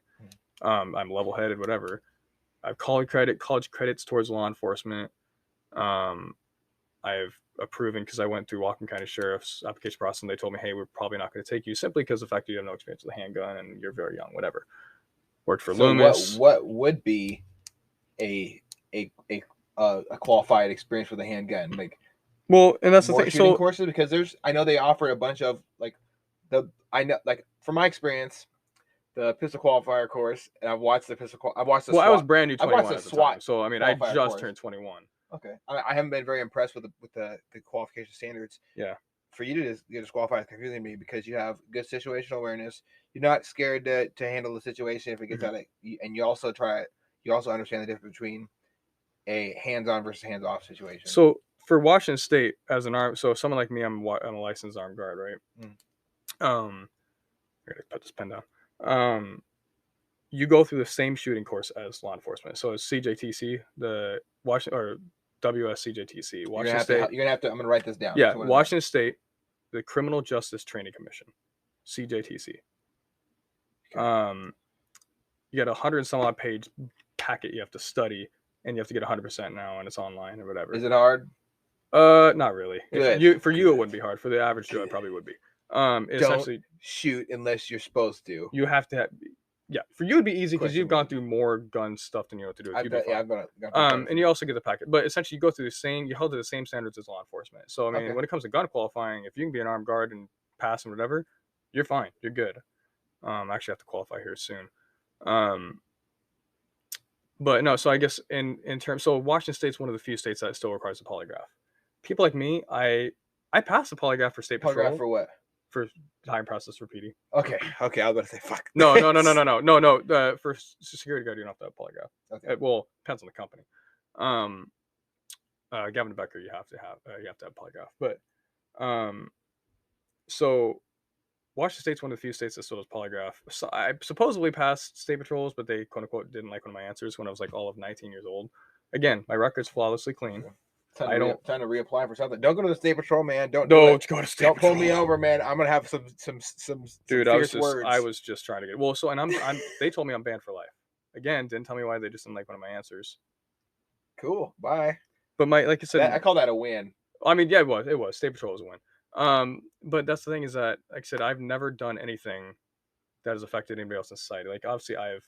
I'm level-headed, whatever. I have college credits towards law enforcement. I've proven, because I went through Whatcom County Sheriff's application process, and they told me, hey, we're probably not going to take you simply because of the fact that you have no experience with a handgun and you're very young, whatever. Worked for Loomis. What would be a qualified experience with a handgun? Like, well, and that's the thing. So courses, because I know they offer a bunch of from my experience, the pistol qualifier course, and I've watched the SWAT. I was brand new 21 at the time, so I mean, I just turned 21. Okay, I haven't been very impressed with the qualification standards. Yeah. For you to get disqualified is confusing me, because you have good situational awareness. You're not scared to handle the situation if it gets out of, and you also understand the difference between a hands-on versus hands-off situation. So for Washington State, as so someone like me, I'm a licensed armed guard, right? I gotta put this pen down. You go through the same shooting course as law enforcement. So it's CJTC, the Washington, or WSCJTC. Washington State. You're gonna have to. I'm gonna write this down. Yeah, Washington State, the Criminal Justice Training Commission, CJTC. Okay. You got 100 and some odd page packet you have to study, and you have to get 100% now, and it's online or whatever. Is it hard? Not really. For you, it wouldn't be hard. For the average Joe, it probably would be. Don't shoot unless you're supposed to. You have to have. Yeah, for you it'd be easy because you've gone through more gun stuff than you know what to do. I've got and you also get the packet, but essentially you go through you held to the same standards as law enforcement. So I mean, when it comes to gun qualifying, if you can be an armed guard and pass and whatever, you're fine. You're good. I actually have to qualify here soon. But no, so I guess in terms, so Washington State's one of the few states that still requires a polygraph. People like me, I passed the polygraph for state patrol. Polygraph for what? for time process for PD. Okay. I was about to say fuck. No. For security guard, you don't have to have polygraph. Okay. Well, depends on the company. Gavin Becker, you have to have polygraph. But so Washington State's one of the few states that still does polygraph. So I supposedly passed state patrols, but they quote unquote didn't like one of my answers when I was like all of 19 years old. Again, my record's flawlessly clean. Time to reapply for something. Don't go to the state patrol, man. Don't go to state Don't patrol. pull me over, man. I'm gonna have some dude. fierce words. I was just trying to get and I'm they told me I'm banned for life. Again, didn't tell me why. They just didn't like one of my answers. Cool. Bye. But like I said, I call that a win. I mean, yeah, it was. State patrol was a win. But that's the thing is that, like I said, I've never done anything that has affected anybody else in society. Like, obviously, I've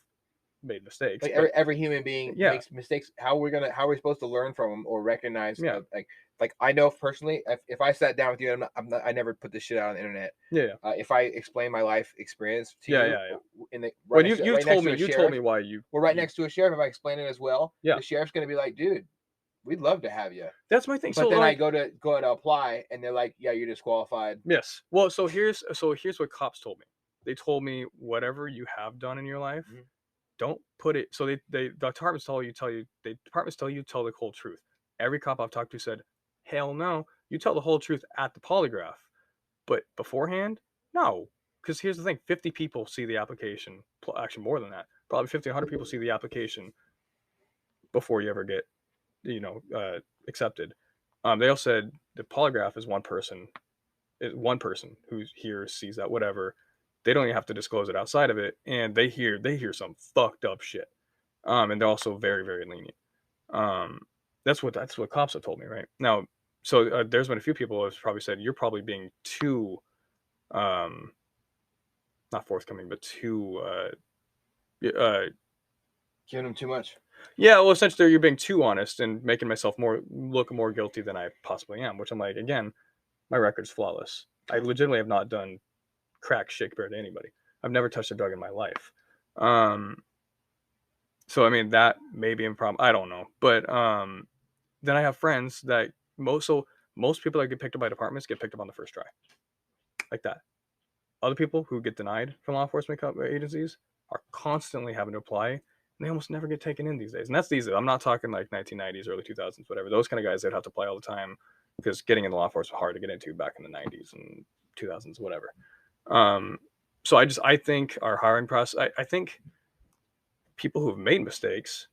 made mistakes. Like every human being makes mistakes. How are we supposed to learn from them or recognize? Yeah. Like I know personally, if I sat down with you, I never put this shit out on the internet. Yeah. If I explain my life experience to you, When you told me why you. We're right next to a sheriff. If I explain it as well, yeah, the sheriff's gonna be like, dude, we'd love to have you. That's my thing. But so then I go to apply, and they're like, yeah, you're disqualified. Yes. Well, so here's what cops told me. They told me whatever you have done in your life, don't put it. So the departments tell you tell the whole truth. Every cop I've talked to said, hell no, you tell the whole truth at the polygraph, but beforehand, no. Because here's the thing: 50 people see the application. Actually, more than that. Probably 50, 100 people see the application before you ever get, accepted. They all said the polygraph is one person. Who hears, sees that, whatever. They don't even have to disclose it outside of it, and they hear some fucked up shit. And they're also very, very lenient. That's what cops have told me, right? Now, so there's been a few people who have probably said you're probably being too, not forthcoming, but too, giving them too much. Yeah, well, essentially, you're being too honest and making myself look more guilty than I possibly am. Which I'm like, again, my record's flawless. I legitimately have not done crack shit compared to anybody. I've never touched a drug in my life. So I mean that may be a problem. I don't know, but then I have friends that most people that get picked up by departments get picked up on the first try, like that. Other people who get denied from law enforcement agencies are constantly having to apply, and they almost never get taken in these days. And that's these days. I'm not talking like 1990s, early 2000s, whatever. Those kind of guys that have to apply all the time because getting into law enforcement was hard to get into back in the 90s and 2000s, whatever. So I think our hiring process, I think people who have made mistakes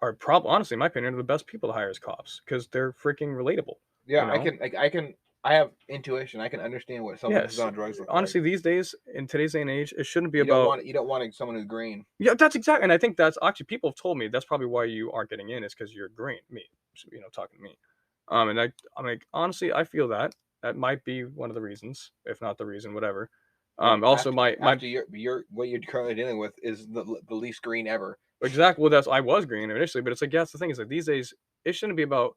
are probably, honestly, in my opinion, are the best people to hire as cops because they're freaking relatable. Yeah, I have intuition. I can understand what someone who's on drugs looks honestly, these days, in today's day and age, it shouldn't be about. You don't want someone who's green. Yeah, that's exactly. And I think that's actually, people have told me that's probably why you aren't getting in is because you're green. Me, talking to me. And I'm like, honestly, I feel that might be one of the reasons, if not the reason, whatever. Also, your what you're currently dealing with is the least green ever. Exactly. Well, I was green initially, but it's like, that's the thing is like these days it shouldn't be about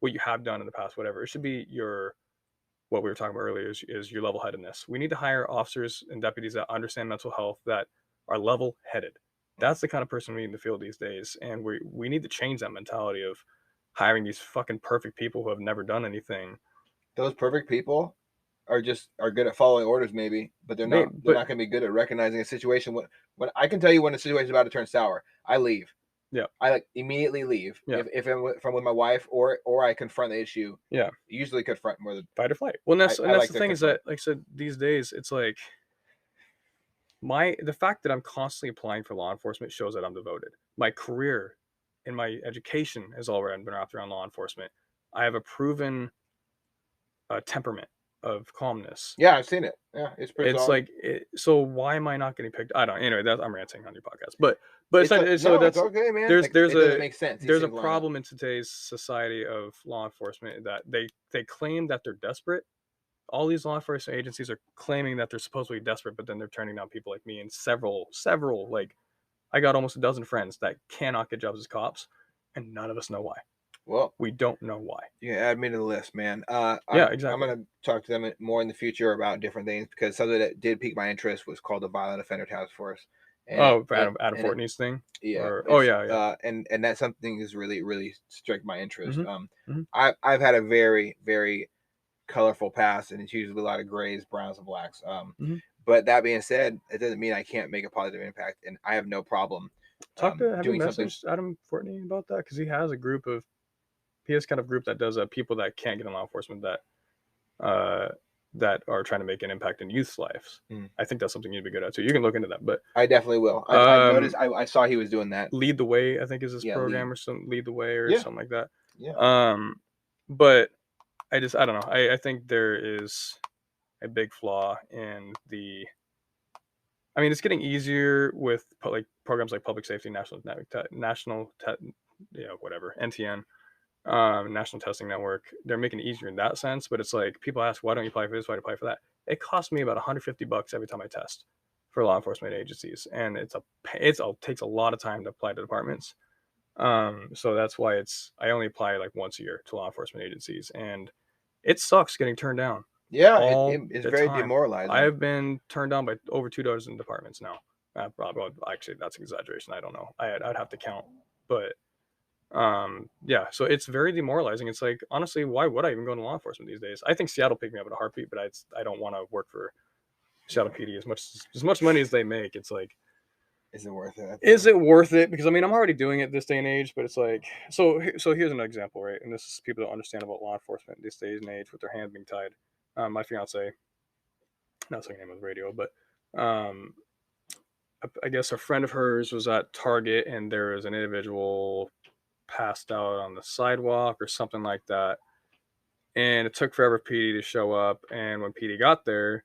what you have done in the past, whatever. It should be what we were talking about earlier is your level-headedness. We need to hire officers and deputies that understand mental health, that are level-headed. That's the kind of person we need in the field these days, and we need to change that mentality of hiring these fucking perfect people who have never done anything. Those perfect people are good at following orders, maybe, but they're not going to be good at recognizing a situation. When I can tell you when a situation is about to turn sour, I leave. Yeah, I immediately leave. Yeah. If I'm with my wife or I confront the issue. Yeah, usually confront more than fight or flight. Well, that's the thing is that, like I said, these days it's like the fact that I'm constantly applying for law enforcement shows that I'm devoted. My career and my education has all been wrapped around law enforcement. I have a proven temperament of calmness. Yeah, I've seen it. Yeah, it's pretty. It's solid. So why am I not getting picked? I don't. Anyway, I'm ranting on your podcast, but it's okay, man. There's a problem in today's society of law enforcement that they claim that they're desperate. All these law enforcement agencies are claiming that they're supposedly desperate, but then they're turning down people like me and several. Like, I got almost a dozen friends that cannot get jobs as cops, and none of us know why. Well, we don't know why. You add me to the list, man. Exactly. I'm going to talk to them more in the future about different things because something that did pique my interest was called the Violent Offender Task Force. Adam Fortney's thing. Yeah. And that's something that's really, really struck my interest. Mm-hmm. I've had a very, very colorful past, and it's usually a lot of grays, browns, and blacks. Mhm. But that being said, it doesn't mean I can't make a positive impact, and I have no problem Have you doing something. messaged Adam Fortney about that? Because he has kind of group that does people that can't get in law enforcement that are trying to make an impact in youth's lives. I think that's something you'd be good at. So you can look into that. But I definitely will. I noticed. I saw he was doing that. Lead the Way, I think, is his program, or some Lead the Way or something like that. But I don't know. I think there is a big flaw in the. I mean, it's getting easier with like programs like Public Safety, whatever, NTN, National Testing Network. They're making it easier in that sense. But it's like people ask, why don't you apply for this? Why do you apply for that? It costs me about $150 every time I test for law enforcement agencies, and it takes a lot of time to apply to departments. So that's why I only apply like once a year to law enforcement agencies, and it sucks getting turned down. Yeah, it's very demoralizing. I have been turned down by over 2 dozen departments now. Actually, that's an exaggeration. I don't know. I'd have to count, but yeah. So it's very demoralizing. It's like, honestly, why would I even go into law enforcement these days? I think Seattle picked me up in a heartbeat, but I don't want to work for Seattle PD as much money as they make. It's like, is it worth it? Is it worth it? Because I mean, I'm already doing it this day and age, but it's like, so here's an example, right? And this is people don't understand about law enforcement this day and age with their hands being tied. My fiance, not saying name of the radio, but I guess a friend of hers was at Target, and there was an individual passed out on the sidewalk or something like that, and it took forever for PD to show up. And when PD got there,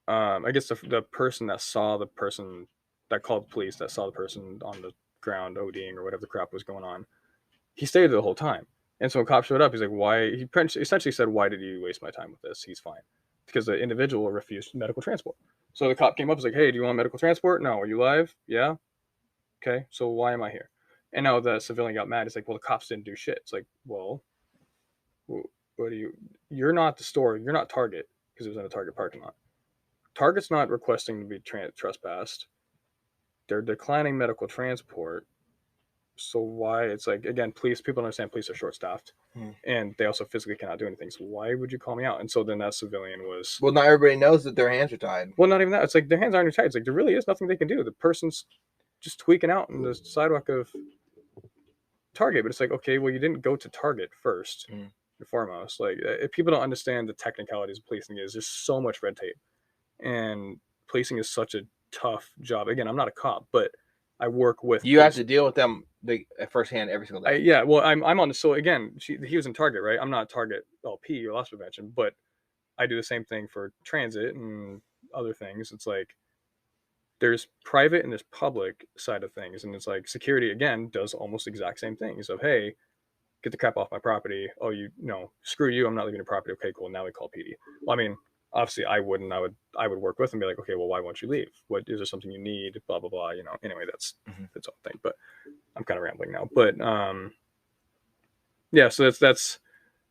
I guess the person that saw the person that called the police, that saw the person on the ground ODing or whatever the crap was going on, he stayed there the whole time. And so when cop showed up, he's like, why? He essentially said, why did you waste my time with this? He's fine. Because the individual refused medical transport. So the cop came up and was like, hey, do you want medical transport? No. Are you live? Yeah. Okay. So why am I here? And now the civilian got mad. It's like, well, the cops didn't do shit. It's like, well, what do you're not the store. You're not Target, because it was in a Target parking lot. Target's not requesting to be trespassed. They're declining medical transport. So why? It's like, again, people don't understand police are short-staffed, and they also physically cannot do anything. So why would you call me out? And so then that civilian was, well, not everybody knows that their hands are tied. Well, not even that. It's like their hands aren't tied. It's like there really is nothing they can do. The person's just tweaking out on the sidewalk of Target. But it's like, okay, well, you didn't go to Target first and foremost. Like, if people don't understand the technicalities of policing, is there's so much red tape, and policing is such a tough job. Again, I'm not a cop, but I work with. You have to deal with them at firsthand every single day. Yeah, well, I'm on the. So again, he was in Target, right? I'm not Target LP or loss prevention, but I do the same thing for transit and other things. It's like there's private and there's public side of things, and it's like security again does almost the exact same things. Of, hey, get the crap off my property. Oh, screw you. I'm not leaving your property. Okay, cool. Now we call PD. Well, I mean, obviously I wouldn't. I would work with them and be like, okay, well, why won't you leave? What is there something you need? Blah blah blah. Anyway, that's its own thing. But I'm kind of rambling now. But yeah. So that's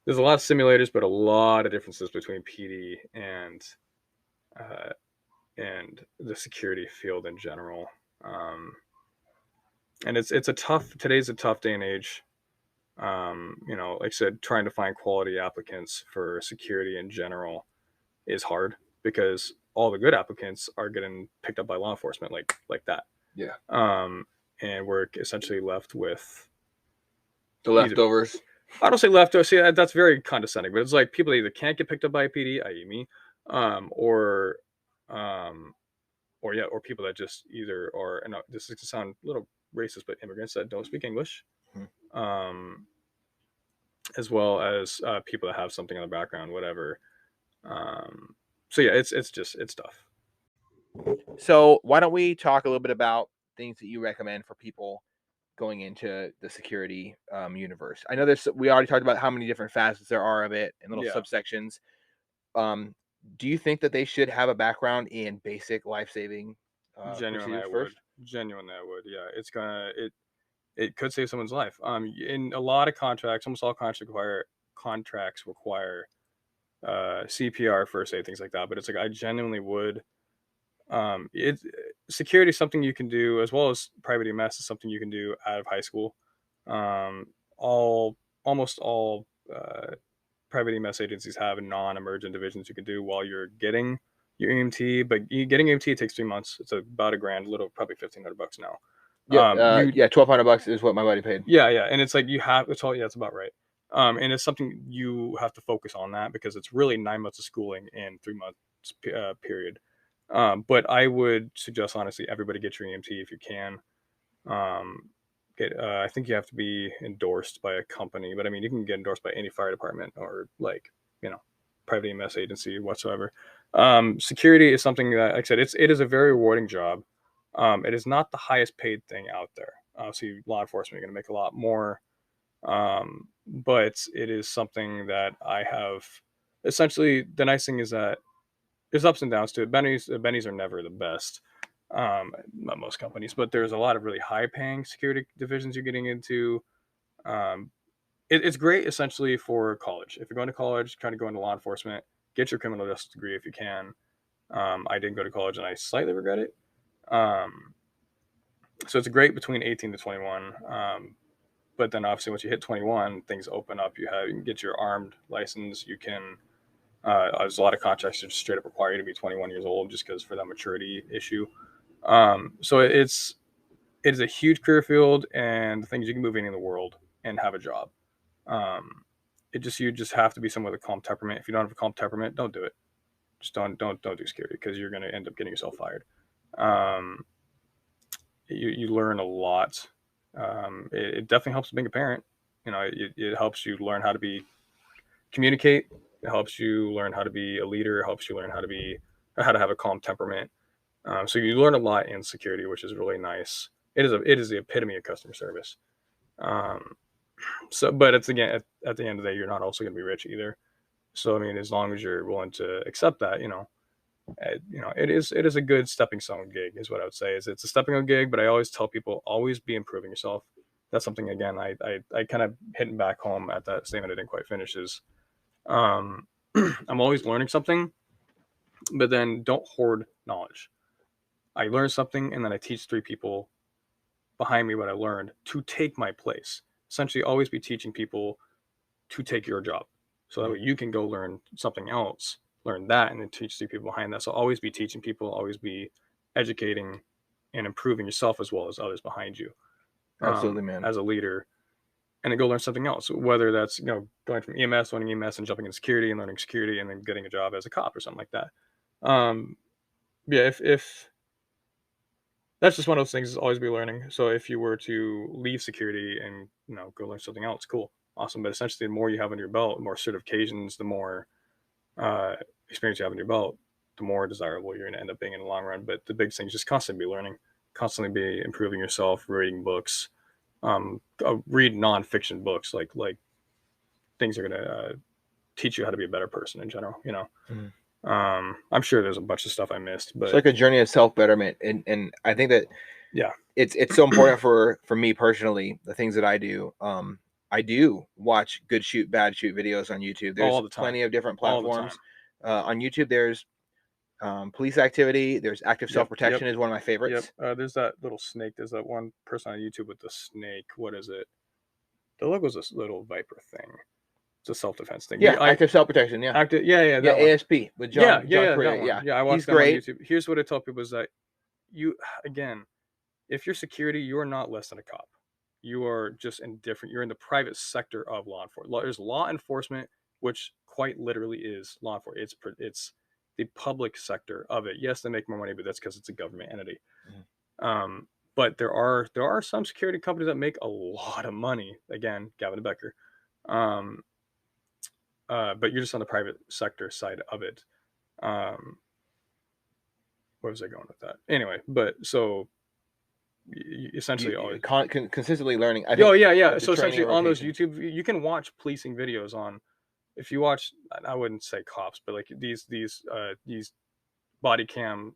there's a lot of simulators, but a lot of differences between PD and the security field in general. And today's a tough day and age. Like I said, trying to find quality applicants for security in general is hard, because all the good applicants are getting picked up by law enforcement like that. Yeah. And we're essentially left with the leftovers. I don't say leftovers. See, that's very condescending, but it's like people that either can't get picked up by PD, i.e. me, or people that just either are, and this is to sound a little racist, but immigrants that don't speak English, as well as people that have something in the background, whatever. So yeah, it's tough. So why don't we talk a little bit about things that you recommend for people going into the security universe? I know we already talked about how many different facets there are of it and little subsections. Do you think that they should have a background in basic life-saving Genuinely, I would. Yeah, it could save someone's life. In a lot of contracts, almost all contracts require CPR, first aid, things like that. But it's like, I genuinely would. Security is something you can do, as well as private EMS is something you can do out of high school. Almost all private EMS agencies have non-emergent divisions you can do while you're getting your EMT. But getting EMT, it takes 3 months. It's about $1,000, probably $1,500 now. Yeah, $1,200 is what my buddy paid. Yeah, and it's like it's about right. And it's something you have to focus on that because it's really 9 months of schooling in 3 months period. But I would suggest honestly everybody get your EMT if you can. I think you have to be endorsed by a company, but I mean you can get endorsed by any fire department or private EMS agency whatsoever. Security is something that, like I said, it is a very rewarding job. It is not the highest paid thing out there. Obviously, law enforcement, you're going to make a lot more. But it is something that I have. Essentially, the nice thing is that there's ups and downs to it. Bennies are never the best, not most companies, but there's a lot of really high-paying security divisions you're getting into. It's great essentially for college. If you're going to college, trying to go into law enforcement, get your criminal justice degree if you can. I didn't go to college and I slightly regret it. So it's great between 18 to 21. But then obviously once you hit 21, things open up. You can get your armed license. You can, there's a lot of contracts that just straight up require you to be 21 years old just because for that maturity issue. So it is a huge career field, and the thing is you can move anywhere in the world and have a job. You just have to be someone with a calm temperament. If you don't have a calm temperament, don't do it. Just don't do security because you're going to end up getting yourself fired. You learn a lot. It definitely helps being a parent. It helps you learn how to communicate. It helps you learn how to be a leader. It helps you learn how to have a calm temperament. So you learn a lot in security, which is really nice. It is the epitome of customer service. But it's again at the end of the day, you're not also going to be rich either. So I mean, as long as you're willing to accept that, it is a good stepping stone gig, is what I would say. It's a stepping stone gig, but I always tell people always be improving yourself. That's something again I kind of hitting back home at that statement I didn't quite finish is, I'm always learning something, but then don't hoard knowledge. I learn something and then I teach 3 people behind me what I learned to take my place. Essentially, always be teaching people to take your job, so that way you can go learn something else, learn that, and then teach 3 people behind that. So always be teaching people, always be educating and improving yourself as well as others behind you. Absolutely, man. As a leader, and then go learn something else, whether that's going from EMS, learning EMS, and jumping into security and learning security, and then getting a job as a cop or something like that. If that's just one of those things, is always be learning. So if you were to leave security and go learn something else, cool, awesome. But essentially, the more you have under your belt, the more certifications, the more experience you have in your belt, the more desirable you're going to end up being in the long run. But the big thing is just constantly be learning, constantly be improving yourself, reading books, read nonfiction books, like things are going to teach you how to be a better person in general. Mm-hmm. I'm sure there's a bunch of stuff I missed, but it's like a journey of self-betterment, and I think that it's so important for me personally. The things that I do watch good shoot, bad shoot videos on YouTube. There's plenty of different platforms. On YouTube, there's police activity. There's active self-protection is one of my favorites. There's that little snake. There's that one person on YouTube with the snake. What is it? The logo's this little viper thing. It's a self-defense thing. Yeah, active self-protection. Yeah. ASP with John. I watched that on YouTube. Here's what I tell people is that if you're security, you are not less than a cop. You are just indifferent. You're in the private sector of law enforcement. There's law enforcement, which quite literally is law enforcement. It's the public sector of it. Yes, they make more money, but that's because it's a government entity. Mm-hmm. But there are some security companies that make a lot of money. Again, Gavin Becker. But you're just on the private sector side of it. Where was I going with that? Anyway, but so essentially consistently learning. I think, so essentially on those YouTube, you can watch policing videos on. If you watch, I wouldn't say cops, but like these body cam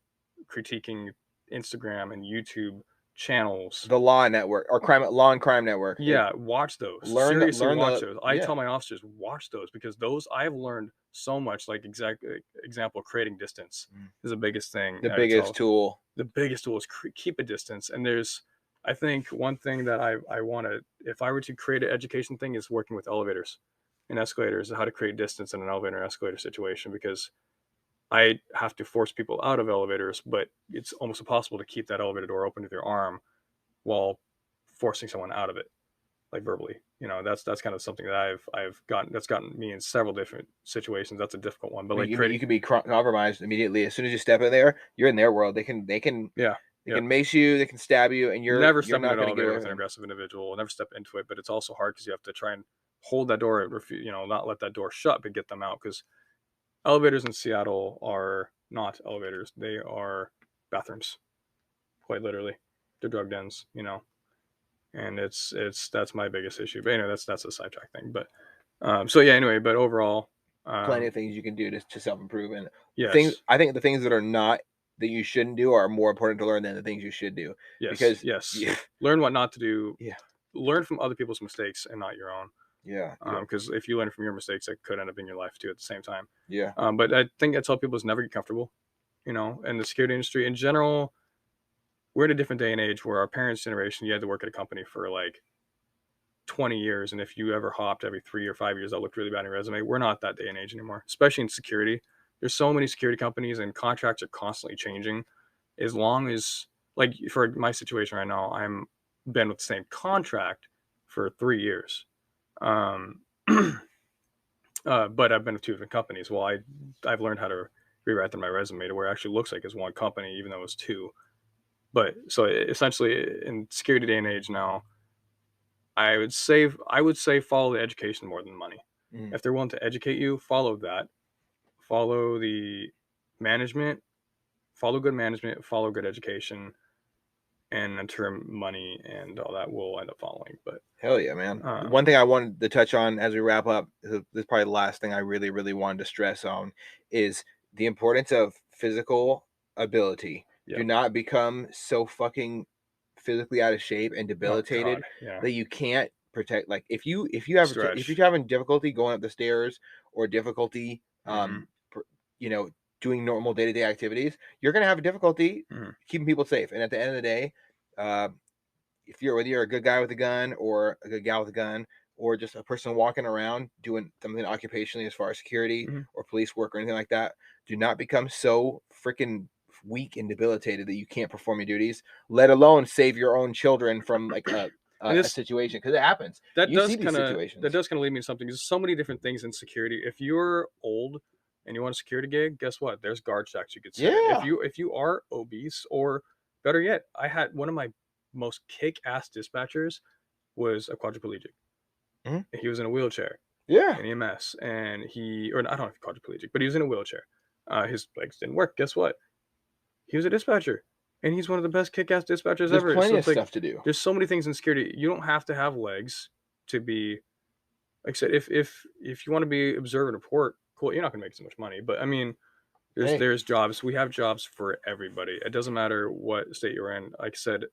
critiquing Instagram and YouTube channels, the Law Network or Law and Crime Network. Yeah, watch those. Learn watch those. I tell my officers watch those because those I've learned so much. Like example, creating distance is the biggest thing. The biggest tool. The biggest tool is keep a distance. And I think one thing that I want to, if I were to create an education thing, is working with elevators. in escalators, how to create distance in an elevator escalator situation, because I have to force people out of elevators, but it's almost impossible to keep that elevator door open with your arm while forcing someone out of it, like verbally. That's kind of something that I've gotten, that's gotten me in several different situations. That's a difficult one, but like you can be compromised immediately as soon as you step in there. You're in their world. They can yeah. They can mace you. They can stab you, and you're never step not in an going to get elevator away with from an it. aggressive individual. Never step into it, but it's also hard because you have to try and hold that door, not let that door shut, but get them out, because elevators in Seattle are not elevators. They are bathrooms, quite literally. They're drug dens, and that's my biggest issue. But anyway, that's a sidetrack thing. But so yeah, anyway, but overall, Plenty of things you can do to self improve, and yes, I think the things that are not that you shouldn't do are more important to learn than the things you should do. yes, Because yes, learn what not to do. Yeah. Learn from other people's mistakes and not your own. Yeah. Because if you learn from your mistakes, it could end up in your life too at the same time. Yeah. But I think I tell people is never get comfortable. And the security industry in general, we're in a different day and age where our parents' generation, you had to work at a company for like 20 years, and if you ever hopped every 3 or 5 years, that looked really bad on your resume. We're not that day and age anymore, especially in security. There's so many security companies, and contracts are constantly changing. As long as, like, for my situation right now, I'm been with the same contract for 3 years. But I've been with 2 different companies. Well, I've learned how to rewrite my resume to where it actually looks like it's 1 company, even though it's 2. But so essentially, in security day and age now, I would say follow the education more than money. If they're willing to educate you, follow that. Follow the management. Follow good management. Follow good education. And in turn, money and all that will end up following. But hell yeah, man. One thing I wanted to touch on as we wrap up, this is probably the last thing I really, really wanted to stress on, is the importance of physical ability. Yeah. Do not become so fucking physically out of shape and debilitated that you can't protect. Like if you're having difficulty going up the stairs or difficulty, doing normal day-to-day activities, you're going to have a difficulty keeping people safe. And at the end of the day, whether you're a good guy with a gun or a good gal with a gun, or just a person walking around doing something occupationally as far as security or police work or anything like that, do not become so freaking weak and debilitated that you can't perform your duties, let alone save your own children from like a situation, because it happens. That does kind of lead me to something. There's so many different things in security. If you're old and you want a security gig, guess what? There's guard stacks you could sit in. If you are obese, or better yet, I had one of my most kick-ass dispatchers was a quadriplegic. He was in a wheelchair. In EMS, and I don't know if he's quadriplegic, but he was in a wheelchair. His legs didn't work. Guess what? He was a dispatcher, and he's one of the best kick-ass dispatchers ever. There's plenty of stuff to do. There's so many things in security. You don't have to have legs to be, like I said, if you want to be observe and report, cool. You're not going to make so much money, but I mean, there's jobs. We have jobs for everybody. It doesn't matter what state you're in. Like I said,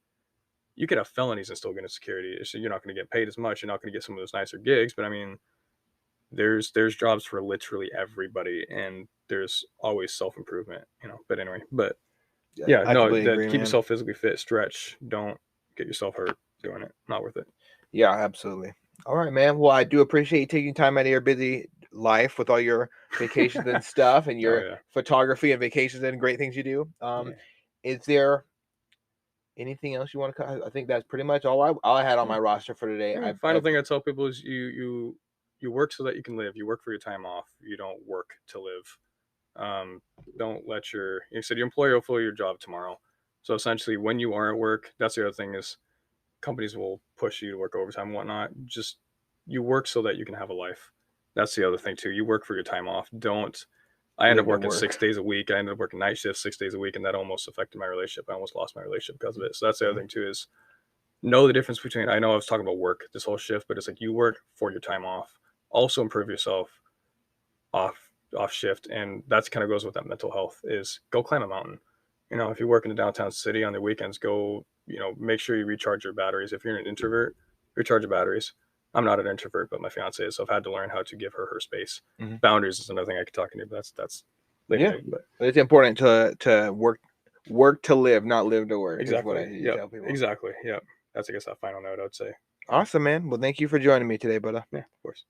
you could have felonies and still get into security. So you're not going to get paid as much. You're not going to get some of those nicer gigs, but I mean, there's jobs for literally everybody, and there's always self-improvement, But anyway, keep yourself physically fit, stretch, don't get yourself hurt doing it. Not worth it. Yeah, absolutely. All right, man. Well, I do appreciate you taking time out of your busy life with all your vacations and stuff, and your photography and vacations and great things you do. Is there anything else you want to cut? I think that's pretty much all I had on my roster for today. Final thing I tell people is you work so that you can live. You work for your time off. You don't work to live. Don't let your employer will fill your job tomorrow. So essentially, when you are at work, that's the other thing, is companies will push you to work overtime and whatnot. Just, you work so that you can have a life. That's the other thing too. You work for your time off. I ended up working 6 days a week. I ended up working night shifts 6 days a week, and that almost affected my relationship. I almost lost my relationship because of it. So that's the other thing too, is know the difference between, I know I was talking about work this whole shift, but it's like you work for your time off. Also improve yourself off shift, and that's kind of goes with that mental health, is go climb a mountain. If you work in the downtown city on the weekends, go, make sure you recharge your batteries. If you're an introvert, recharge your batteries. I'm not an introvert, but my fiance is, so I've had to learn how to give her space. Boundaries is another thing I could talk to you, but that's later. But it's important to work to live, not live to work. Exactly. Is what I tell people. Exactly. Yeah. That's, I guess, that final note I would say. Awesome, man. Well, thank you for joining me today, brother. Yeah, of course.